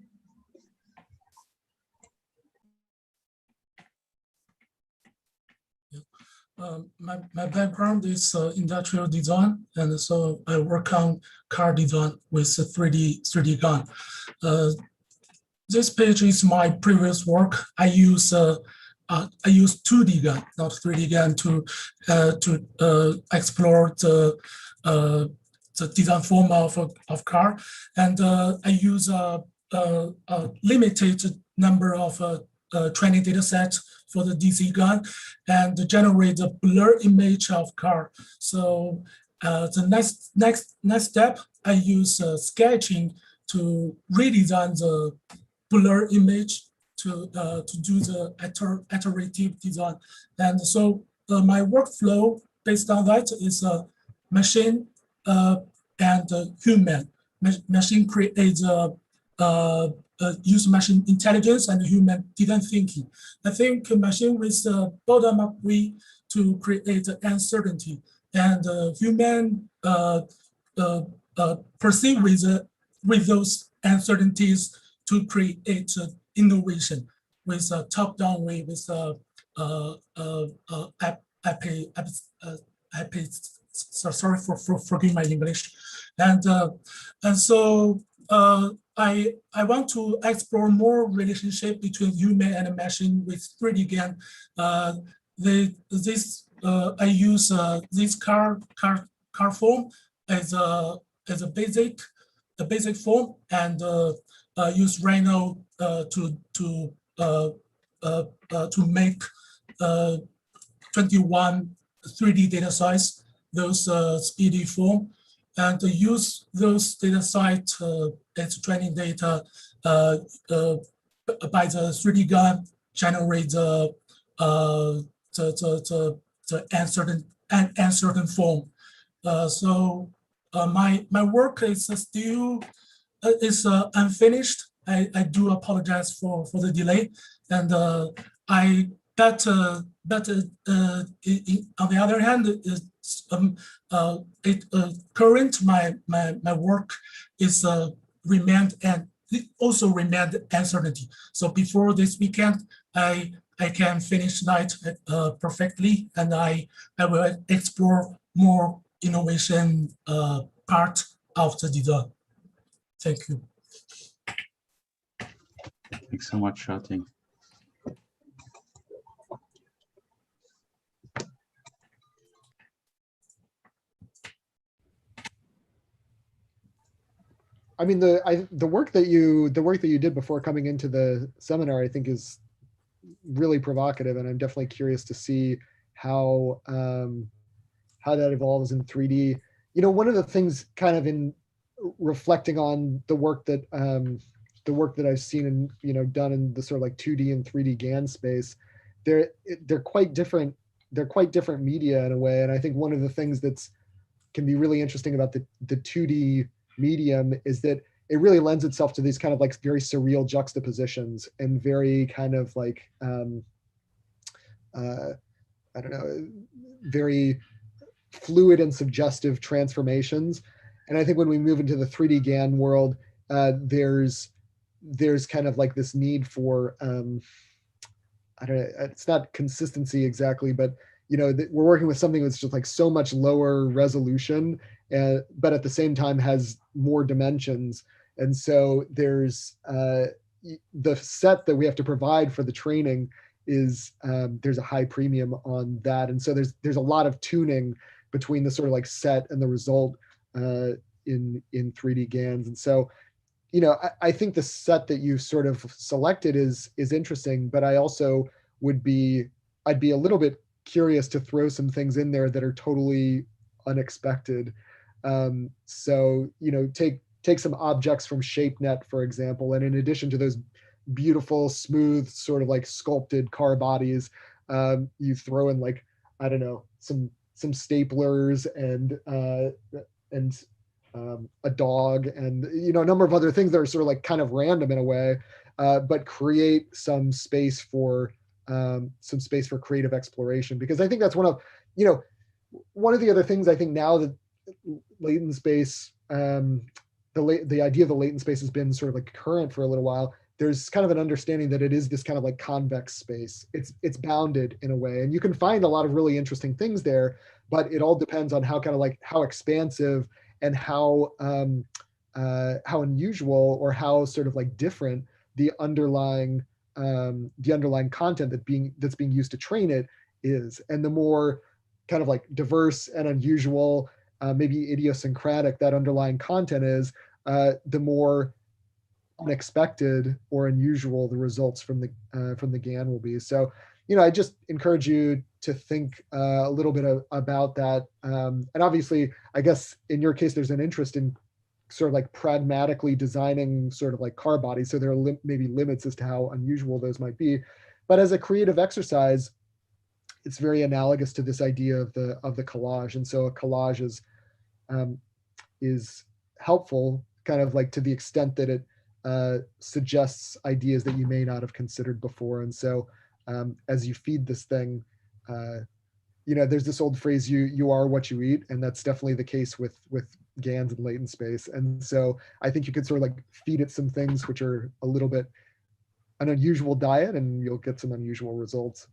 O: My background is industrial design, and so I work on car design with 3D GAN. This page is my previous work. I use 2D GAN, not 3D GAN, to explore the design form of car, and I use a limited number of training data set for the DC gun and generate a blur image of car. So the next step, I use sketching to redesign the blur image to do the iterative design. And so my workflow based on that is machine and human. Machine creates use machine intelligence and human design thinking. I think machine with the bottom-up way to create uncertainty, and human perceive with those uncertainties to create innovation with a top-down way, with sorry for forgetting my English, and so I want to explore more relationship between human and machine with 3D GAN. I use this car form as a basic form, and use Rhino to make 21 3D data size, those speedy form, and to use those data site as training data by the 3D gun generate the uncertain form. So my work is still unfinished. I do apologize for the delay, and I bet on the other hand, current my work is remained and also remained uncertainty. So before this weekend, I can finish that perfectly, and I will explore more innovation part of the design. Thank you.
A: Thanks so much, Xiaoting.
F: I mean, the work that you did before coming into the seminar, I think, is really provocative, and I'm definitely curious to see how that evolves in 3D. You know, one of the things, kind of in reflecting on the work that I've seen and done in the sort of like 2D and 3D GAN space, they're quite different. They're quite different media in a way, and I think one of the things that's can be really interesting about the 2D medium is that it really lends itself to these kind of like very surreal juxtapositions and very kind of like I don't know, very fluid and suggestive transformations. And I think when we move into the 3D GAN world, there's kind of like this need for I don't know, it's not consistency exactly, but we're working with something that's just like so much lower resolution, but at the same time has more dimensions. And so there's the set that we have to provide for the training is there's a high premium on that. And so there's a lot of tuning between the sort of like set and the result in 3D GANs. And so, I think the set that you've sort of selected is interesting, but I also I'd be a little bit curious to throw some things in there that are totally unexpected. So, take some objects from ShapeNet, for example, and in addition to those beautiful, smooth, sort of like sculpted car bodies, you throw in like, I don't know, some staplers and a dog and a number of other things that are sort of like kind of random in a way, but create some space for creative exploration. Because I think that's one of the other things I think now that latent space, the idea of the latent space has been sort of like current for a little while. There's kind of an understanding that it is this kind of like convex space. It's bounded in a way, and you can find a lot of really interesting things there, but it all depends on how kind of like how expansive and how unusual or how sort of like different the underlying content that's being used to train it is. And the more kind of like diverse and unusual, maybe idiosyncratic that underlying content is, the more unexpected or unusual the results from the GAN will be. So, I just encourage you to think a little bit about that. And obviously, I guess in your case, there's an interest in sort of like pragmatically designing sort of like car bodies. So there are maybe limits as to how unusual those might be. But as a creative exercise, it's very analogous to this idea of the collage. And so a collage is helpful, kind of like to the extent that it suggests ideas that you may not have considered before. And so as you feed this thing, there's this old phrase, you are what you eat, and that's definitely the case with GANs and latent space. And so I think you could sort of like feed it some things which are a little bit an unusual diet, and you'll get some unusual results.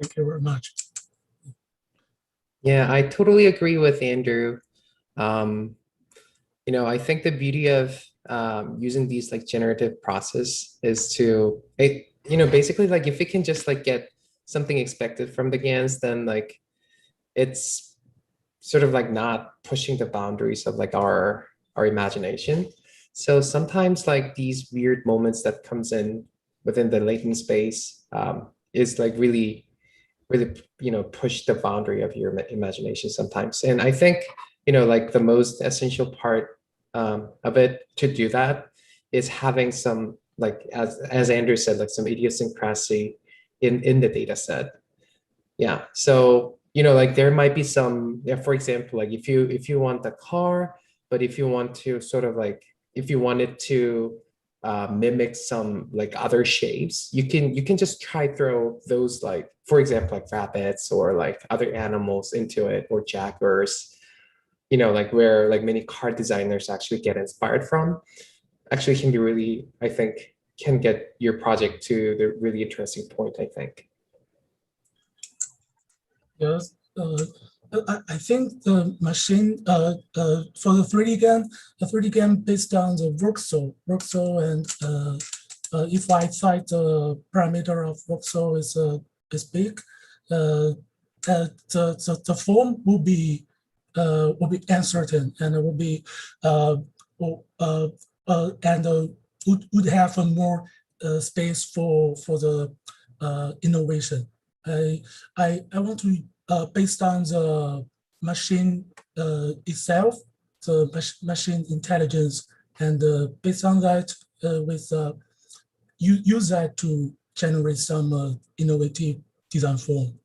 O: Thank you very much.
L: Yeah, I totally agree with Andrew. I think the beauty of using these like generative process is to, basically like if we can just like get something expected from the GANs, then like it's sort of like not pushing the boundaries of like our imagination. So sometimes like these weird moments that comes in within the latent space is like really push the boundary of your imagination sometimes. And I think like the most essential part of it to do that is having some, like as Andrew said, like some idiosyncrasy in the data set. Yeah, so like there might be some, for example, like if you want the car, but if you want to sort of like, if you wanted to mimic some like other shapes, you can just try throw those, like for example like rabbits or like other animals into it, or jaguars, like where like many car designers actually get inspired from, actually can be really, I think, can get your project to the really interesting point, I think.
O: Yes, I think the machine for the 3D GAN, the 3D GAN based on the voxel, and if I cite the parameter of voxel is big, the form will be uncertain, and it will be would have a more space for the innovation. I want to based on the machine itself, the machine intelligence, and based on that, with use that to generate some innovative design form.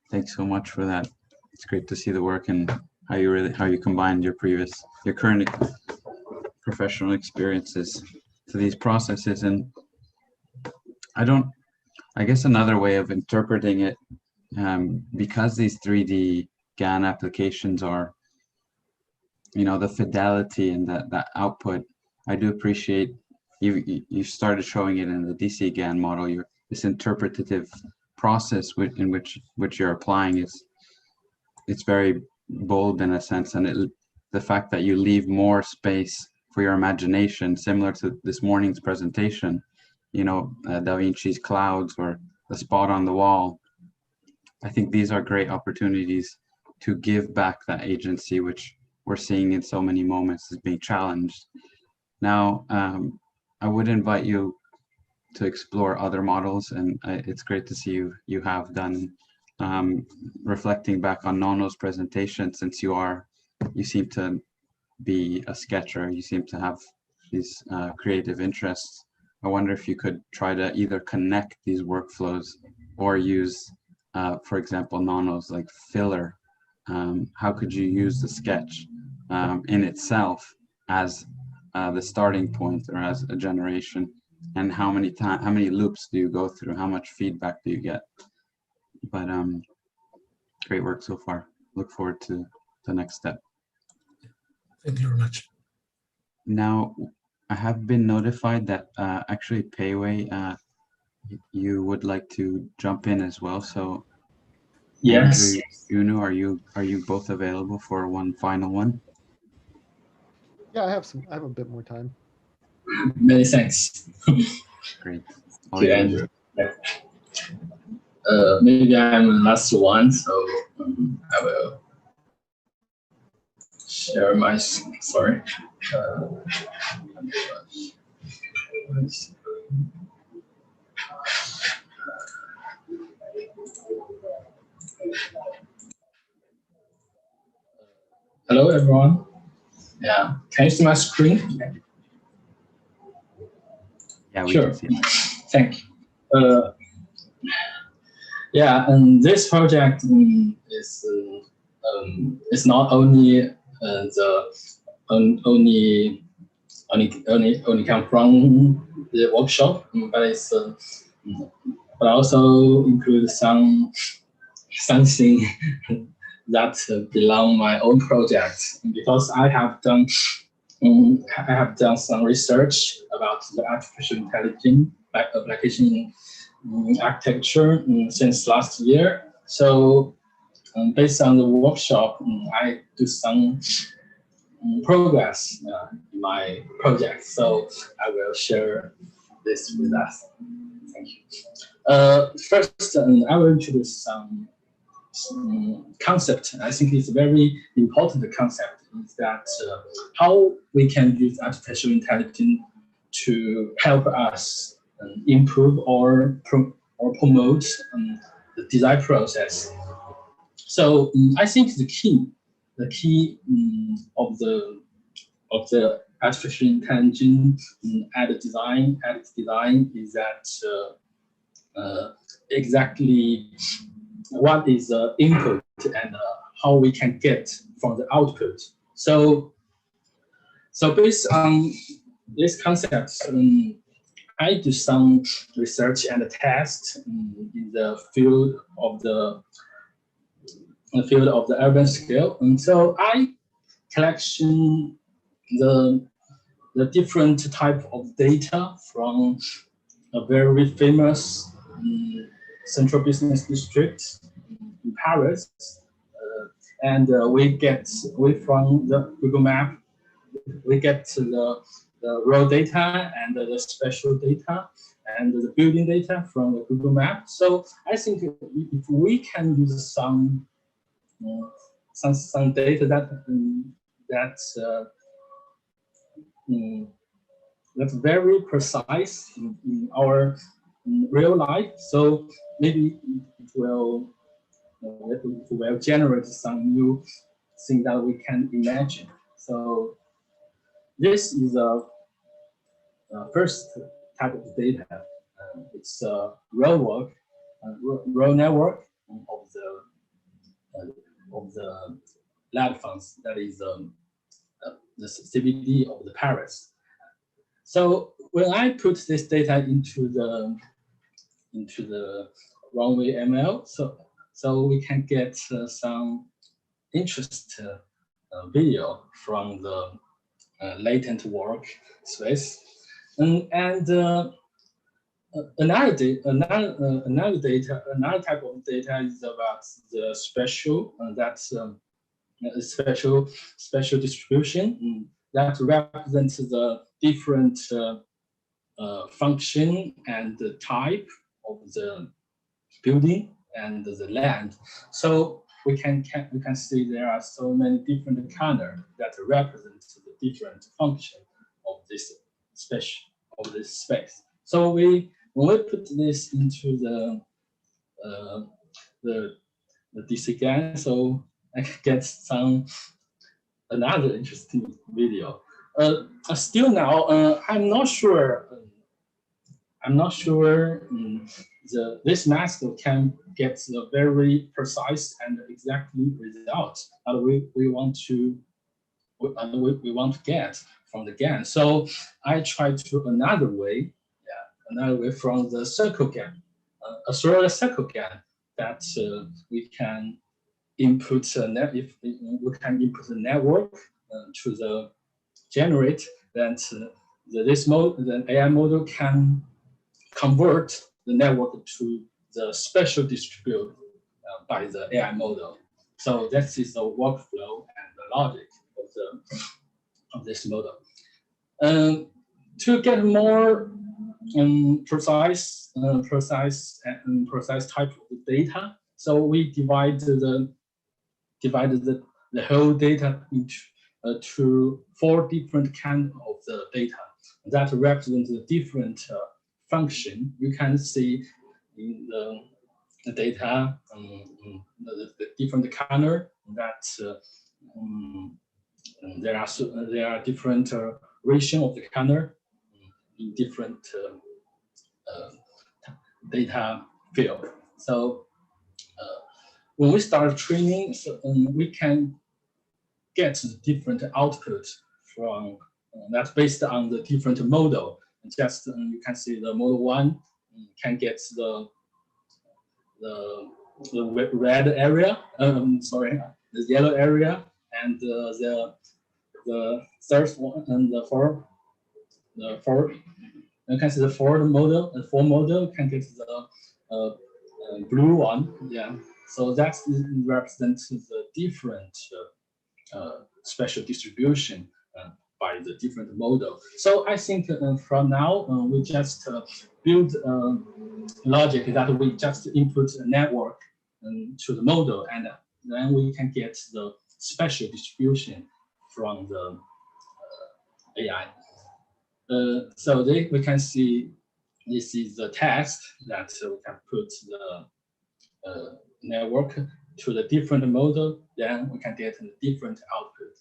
A: Thanks so much for that. It's great to see the work and how you combined your current professional experiences to these processes. And I guess another way of interpreting it, because these 3D GAN applications are, the fidelity and that output, I do appreciate you started showing it in the DC GAN model. This interpretative process in which you're applying it's very bold in a sense, and the fact that you leave more space for your imagination, similar to this morning's presentation, Da Vinci's clouds or the spot on the wall. I think these are great opportunities to give back that agency, which we're seeing in so many moments is being challenged. Now, I would invite you to explore other models, and it's great to see you have done. Reflecting back on Nono's presentation, since you seem to be a sketcher, you seem to have these creative interests. I wonder if you could try to either connect these workflows or use, for example, Nono's like filler. How could you use the sketch in itself as the starting point or as a generation? And how many loops do you go through? How much feedback do you get? But great work so far. Look forward to the next step.
O: Thank you very much.
A: Now, I have been notified that actually Pei-Wei, you would like to jump in as well. So
P: yes,
A: Andrew, Uno, are you both available for one final one?
F: Yeah, I have a bit more time.
P: Many thanks.
A: Great.
P: To Andrew. Maybe I'm the last one, so I will share my, sorry. Hello, everyone. Yeah, can you see my screen?
A: Yeah, we
P: sure.
A: can see it.
P: Thank you. Yeah, and this project is not only only come from the workshop, but it's but also include something that belong my own project, because I have done some research about the artificial intelligence application architecture since last year. So based on the workshop, I do some progress in my project. So I will share this with us. Thank you. First, I will introduce some concept. I think it's a very important concept, is that how we can use artificial intelligence to help us improve or promote the design process. So I think the key of the artificial intelligence at design is that exactly what is the input and how we can get from the output. So based on these concepts, I do some research and test in the field of the urban scale, and so I collection the different type of data from a very famous central business district in Paris, and we from the Google Map, we get the raw data and the spatial data and the building data from the Google Map. So I think if we can use some data that's very precise in our real life, so maybe it will generate some new thing that we can imagine. So this is a first type of data. It's a raw network of the landforms, that is the CBD of the Paris. So when I put this data into the runway ML, so we can get some interesting video from the latent work space, and another type of data is about the spatial, that's spatial distribution that represents the different function and the type of the building and the land. So we can see there are so many different colors that represent the different function of this space. So when we put this into the DC GAN, so I get another interesting video. Still now, I'm not sure. This mask can get the very precise and exactly result that we want to get from the GAN. So I tried to another way from the circle GAN, through the circle GAN, that we can input if we can input the network to the generate, that the AI model can convert the network to the spatial distribute by the AI model. So that is the workflow and the logic of this model. To get more precise type of data, so we divided the whole data to 4 different kinds of the data that represent the different function. You can see in the data the different color that there are different ratio of the color in different data field. So when we start training, we can get the different output from that's based on the different model. Just you can see the model 1 can get the red area, sorry, the yellow area, and the third one and the fourth, you can see the fourth model, the fourth model can get the blue one, yeah. So that represents the different spatial distribution by the different model. So I think from now we just build logic that we just input a network to the model, and then we can get the spatial distribution from the AI. So we can see this is the text that we can put the network to the different model, then we can get a different output.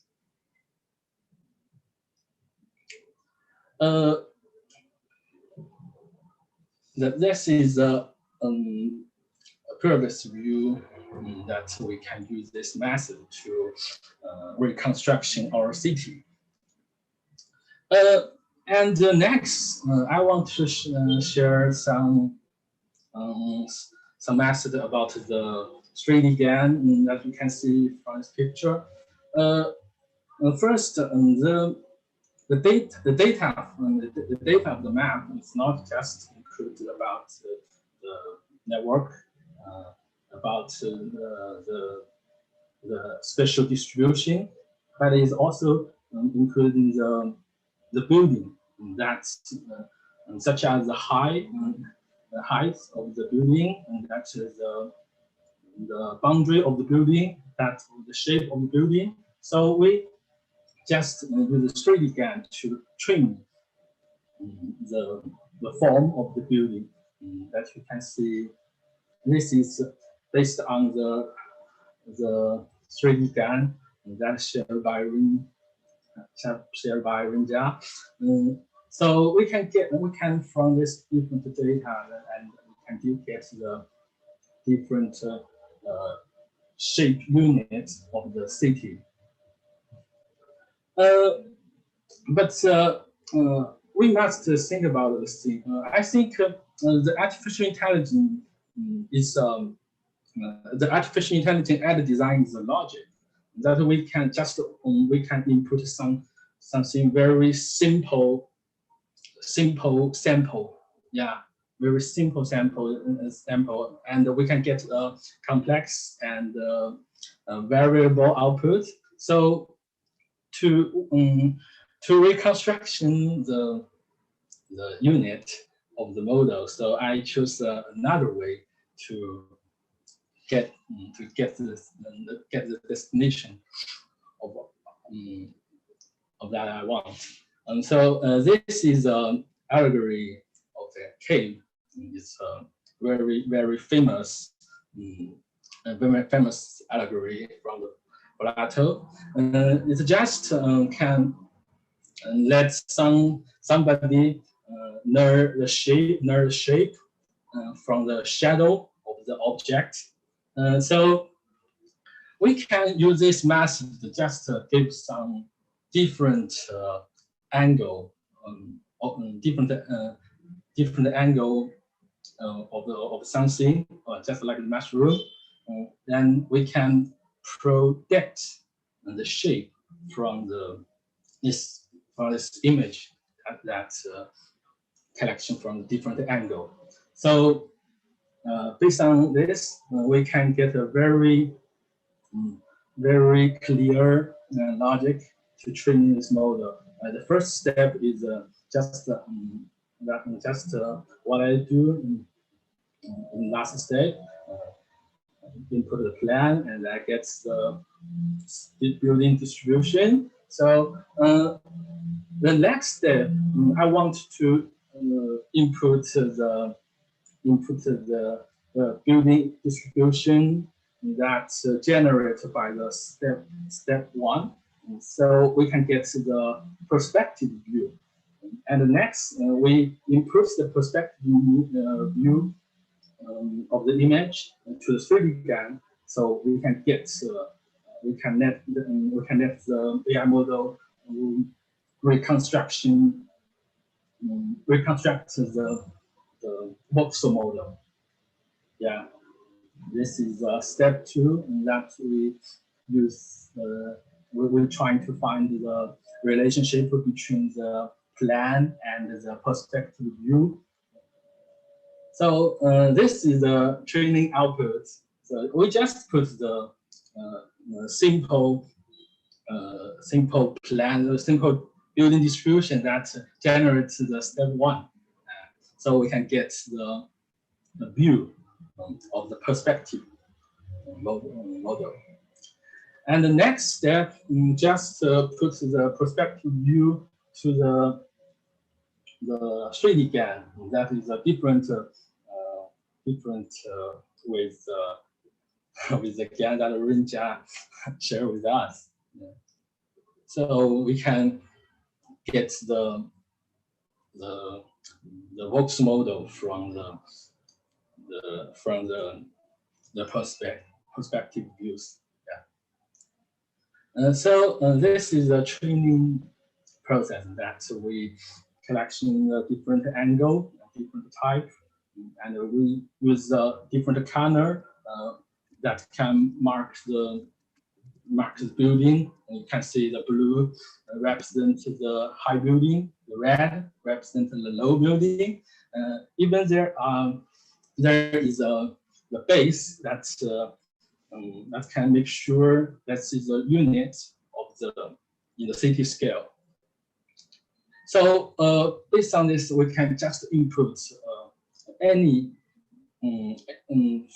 P: This is a previous view that we can use this method to reconstruction our city. And next, I want to share some method about the 3D GAN that you can see from this picture. First, the data of the map is not just included about the network, about the spatial distribution, but it is also including the building that's such as the height of the building, and that is the boundary of the building, that's the shape of the building. So we just use the 3D GAN to train the form of the building that you can see. This is based on the 3D GAN that's shared by Rinja. So we can from this different data, and we can get the different shape units of the city. But we must think about this thing. I think the artificial intelligence is the artificial intelligence and design is the logic that we can just input something very simple sample, yeah, very simple sample, and we can get a complex and variable output. So to reconstruction the unit of the model, so I choose another way to get the destination of that I want. And so this is an allegory of the cave. It's a very famous allegory from the Plato. It just can let somebody know the shape from the shadow of the object. So we can use this method to just give some different angle, different angle of something, just like the mushroom. Then we can predict the shape from this image, that collection from different angle. So based on this, we can get a very clear logic to train this model. The first step is just what I do in last step. Input the plan, and that gets the building distribution. So the next step, I want to input the building distribution that's generated by the step one. And so we can get to the perspective view. And next, we improve the perspective view of the image to the 3D GAN, so we can get we can let the AI model reconstruct the voxel model. Yeah, this is step two, and that we use. We're trying to find the relationship between the plan and the perspective view. So this is the training output. So we just put the simple plan, simple building distribution that generates the step one. So we can get the view of the perspective model. And the next step, just put the perspective view to the 3D GAN. That is a different with the GAN that Rinja shared with us. Yeah. So we can get the voxel model from the perspective views. Yeah. So this is a training process that we collection a different angle, different type, and we use a different color that can mark the building. And you can see the blue represents the high building, the red represents the low building. Even there is the base that can make sure that is a unit of in the city scale. So based on this, we can just input any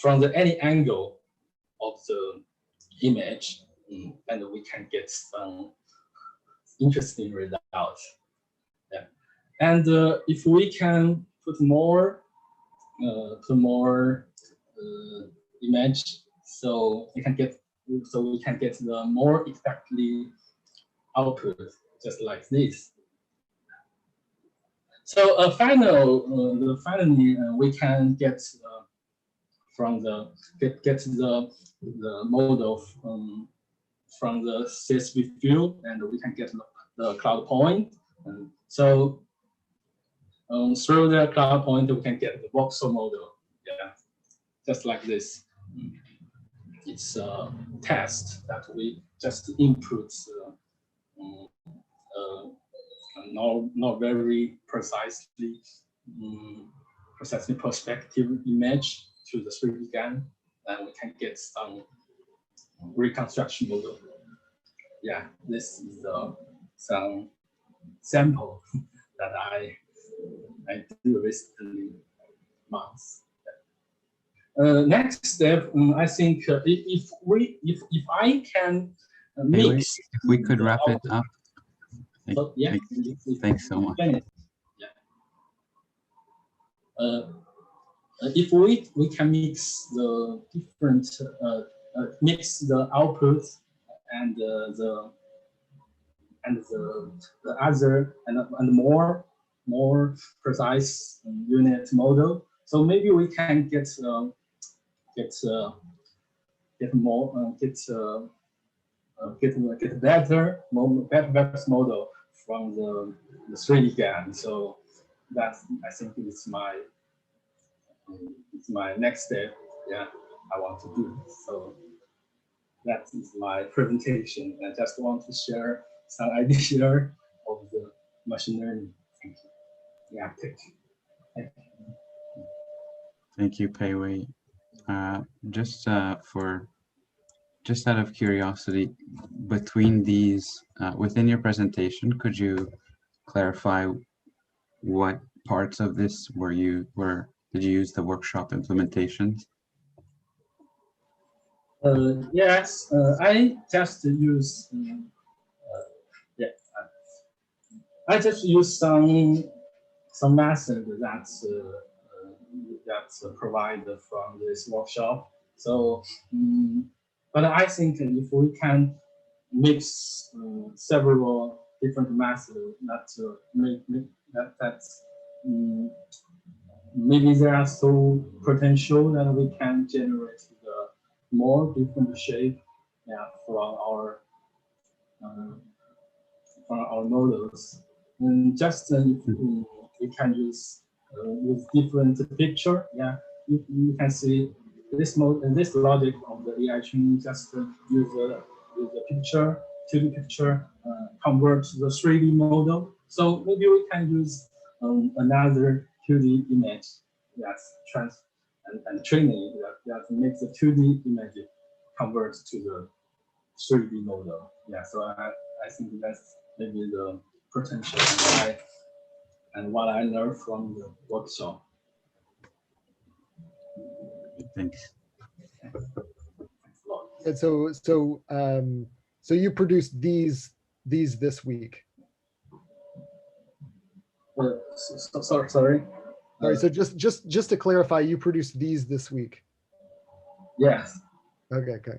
P: from any angle of the image, and we can get some interesting results. Yeah. And if we can put more image, so we can get the more exactly output, just like this. So finally, we can get from the model from the CSV field, and we can get the cloud point. And so through the cloud point, we can get the voxel model. Yeah, just like this. It's a test that we just input. Not very precisely perspective image to the 3D GAN, and we can get some reconstruction model. Yeah, this is some sample that I do recently months. Next step, I think if I can mix,
A: if we could wrap it up.
P: So, yeah,
A: thanks so much.
P: Yeah. If we can mix the different mix the output and the other and more precise unit model, so maybe we can get better model from the 3D GAN. So that I think is my next step. Yeah, I want to do. So that is my presentation. I just want to share some ideas of the machine learning. Thank you. Yeah, thank you.
A: Thank you, Pei Wei. Just out of curiosity, between these, within your presentation, could you clarify what parts of this did you use the workshop implementations?
P: Yes, I just use I just use some method that's provided from this workshop. So, but I think if we can mix several different methods, that's maybe there are so potential that we can generate the more different shape, yeah, uh, from our models. And just we can use with different picture, yeah, you can see this mode and this logic of the AI training. Just use the picture, 2D picture, convert to the 3D model. So maybe we can use another 2D image that's and training that makes the 2D image convert to the 3D model. Yeah, so I think that's maybe the potential and what I learned from the workshop.
A: Thanks.
F: And so you produced these this week.
P: Sorry.
F: Sorry. So just to clarify, you produced these this week.
P: Yes.
F: Okay.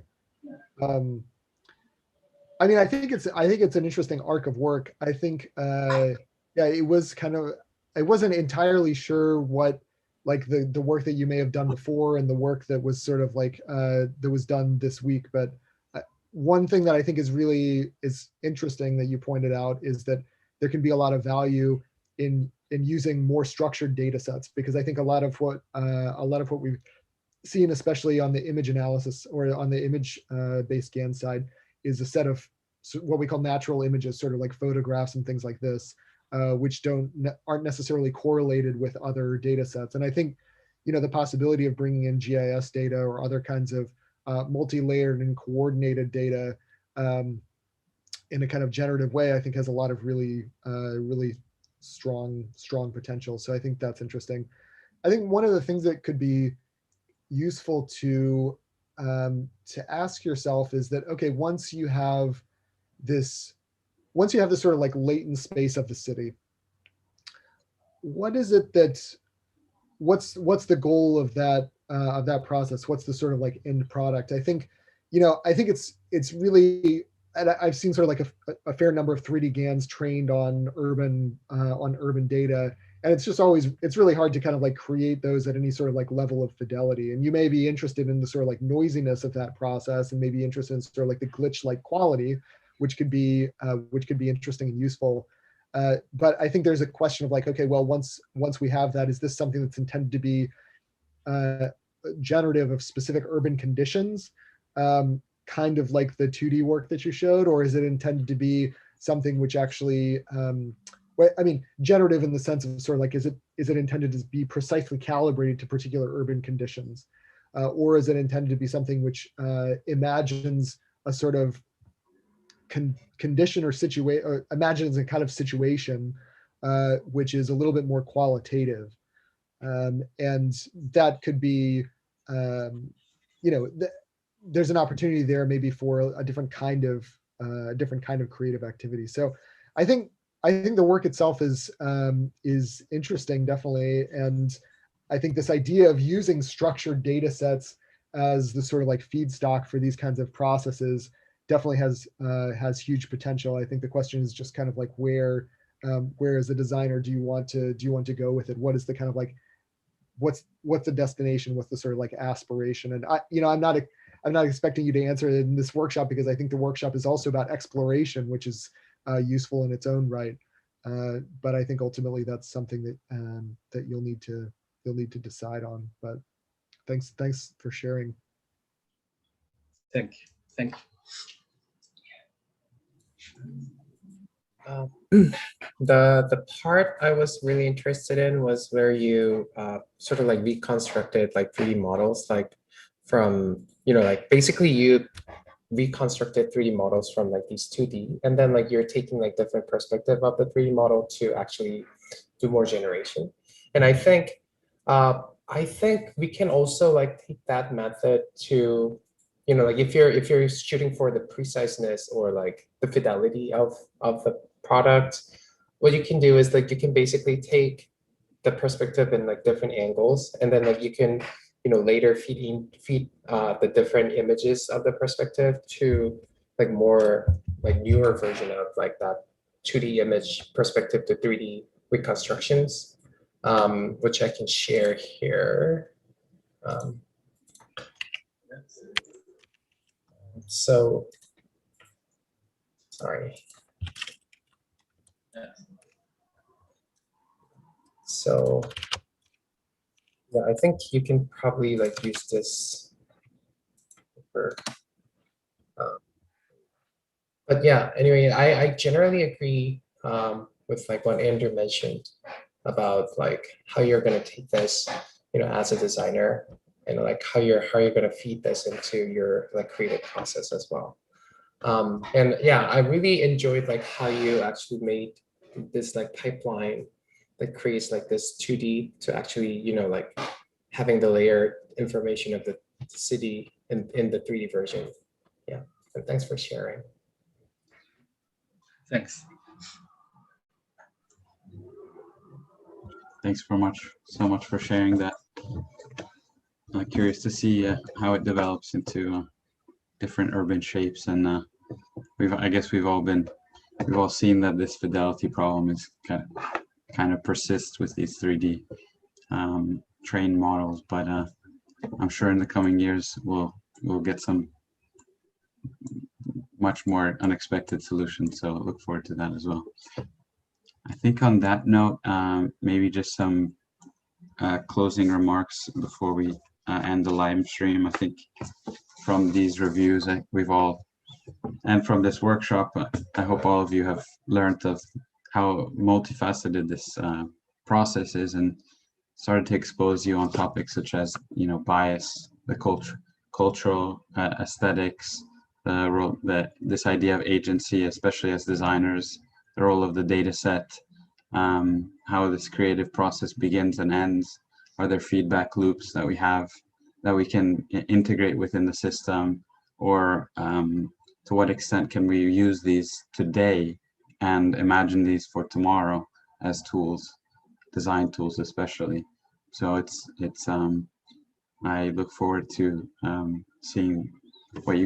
F: I mean, I think it's an interesting arc of work. I think, yeah, it was kind of, I wasn't entirely sure what, like the work that you may have done before and the work that was sort of like, that was done this week. But one thing that I think is interesting that you pointed out is that there can be a lot of value in using more structured data sets, because I think a lot of what we've seen, especially on the image analysis or on the image based GAN side, is a set of what we call natural images, sort of like photographs and things like this, which aren't necessarily correlated with other data sets. And I think, the possibility of bringing in GIS data or other kinds of multi-layered and coordinated data in a kind of generative way, I think has a lot of really strong potential. So I think that's interesting. I think one of the things that could be useful to ask yourself is that, okay, once you have this sort of like latent space of the city, what is it what's the goal of that process? What's the sort of like end product? I think it's really, and I've seen sort of like a fair number of 3D GANs trained on urban data. And it's really hard to kind of like create those at any sort of like level of fidelity. And you may be interested in the sort of like noisiness of that process, and maybe interested in sort of like the glitch-like quality, which could be interesting and useful. But I think there's a question of like, okay, well, once we have that, is this something that's intended to be generative of specific urban conditions, kind of like the 2D work that you showed, or is it intended to be something which actually I mean, generative in the sense of sort of like, is it intended to be precisely calibrated to particular urban conditions? Or is it intended to be something which imagines a sort of condition or situation, or imagines a kind of situation which is a little bit more qualitative? And that could be, there's an opportunity there maybe for a different kind of creative activity. So I think the work itself is interesting, definitely, and I think this idea of using structured data sets as the sort of like feedstock for these kinds of processes definitely has huge potential. I think the question is just kind of like where as a designer do you want to go with it? What is the kind of like what's the destination? What's the sort of like aspiration? And I'm not expecting you to answer it in this workshop, because I think the workshop is also about exploration, which is useful in its own right. But I think ultimately that's something that you'll need to decide on. But thanks for sharing.
P: Thank you.
L: The part I was really interested in was where you sort of like reconstructed like 3D models, like from, like basically you reconstructed 3D models from like these 2D, and then like you're taking like different perspective of the 3D model to actually do more generation. And I think we can also like take that method to, like if you're shooting for the preciseness or like the fidelity of the product, what you can do is like you can basically take the perspective in like different angles, and then like you can later feed the different images of the perspective to like more like newer version of like that 2D image perspective to 3D reconstructions, which I can share here. So, sorry. So, yeah, I think you can probably like use this for, but yeah, anyway, I generally agree with like what Andrew mentioned about like how you're going to take this, as a designer, and like how you're going to feed this into your like creative process as well. And yeah, I really enjoyed like how you actually made this like pipeline that creates like this 2D to actually, like having the layered information of the city in the 3D version. Yeah, and thanks for sharing.
A: Thanks. Thanks so much for sharing that. Curious to see how it develops into different urban shapes, and I guess we've all seen that this fidelity problem is kind of persists with these 3D trained models, but I'm sure in the coming years we'll get some much more unexpected solutions. So look forward to that as well. I think on that note, maybe just some closing remarks before we end the live stream. I think from these reviews, and from this workshop, I hope all of you have learned of how multifaceted this process is, and started to expose you on topics such as, bias, the cultural aesthetics, the role this idea of agency, especially as designers, the role of the data set, how this creative process begins and ends. Are there feedback loops that we have that we can integrate within the system, or to what extent can we use these today and imagine these for tomorrow as tools, design tools especially. So it's I look forward to seeing what you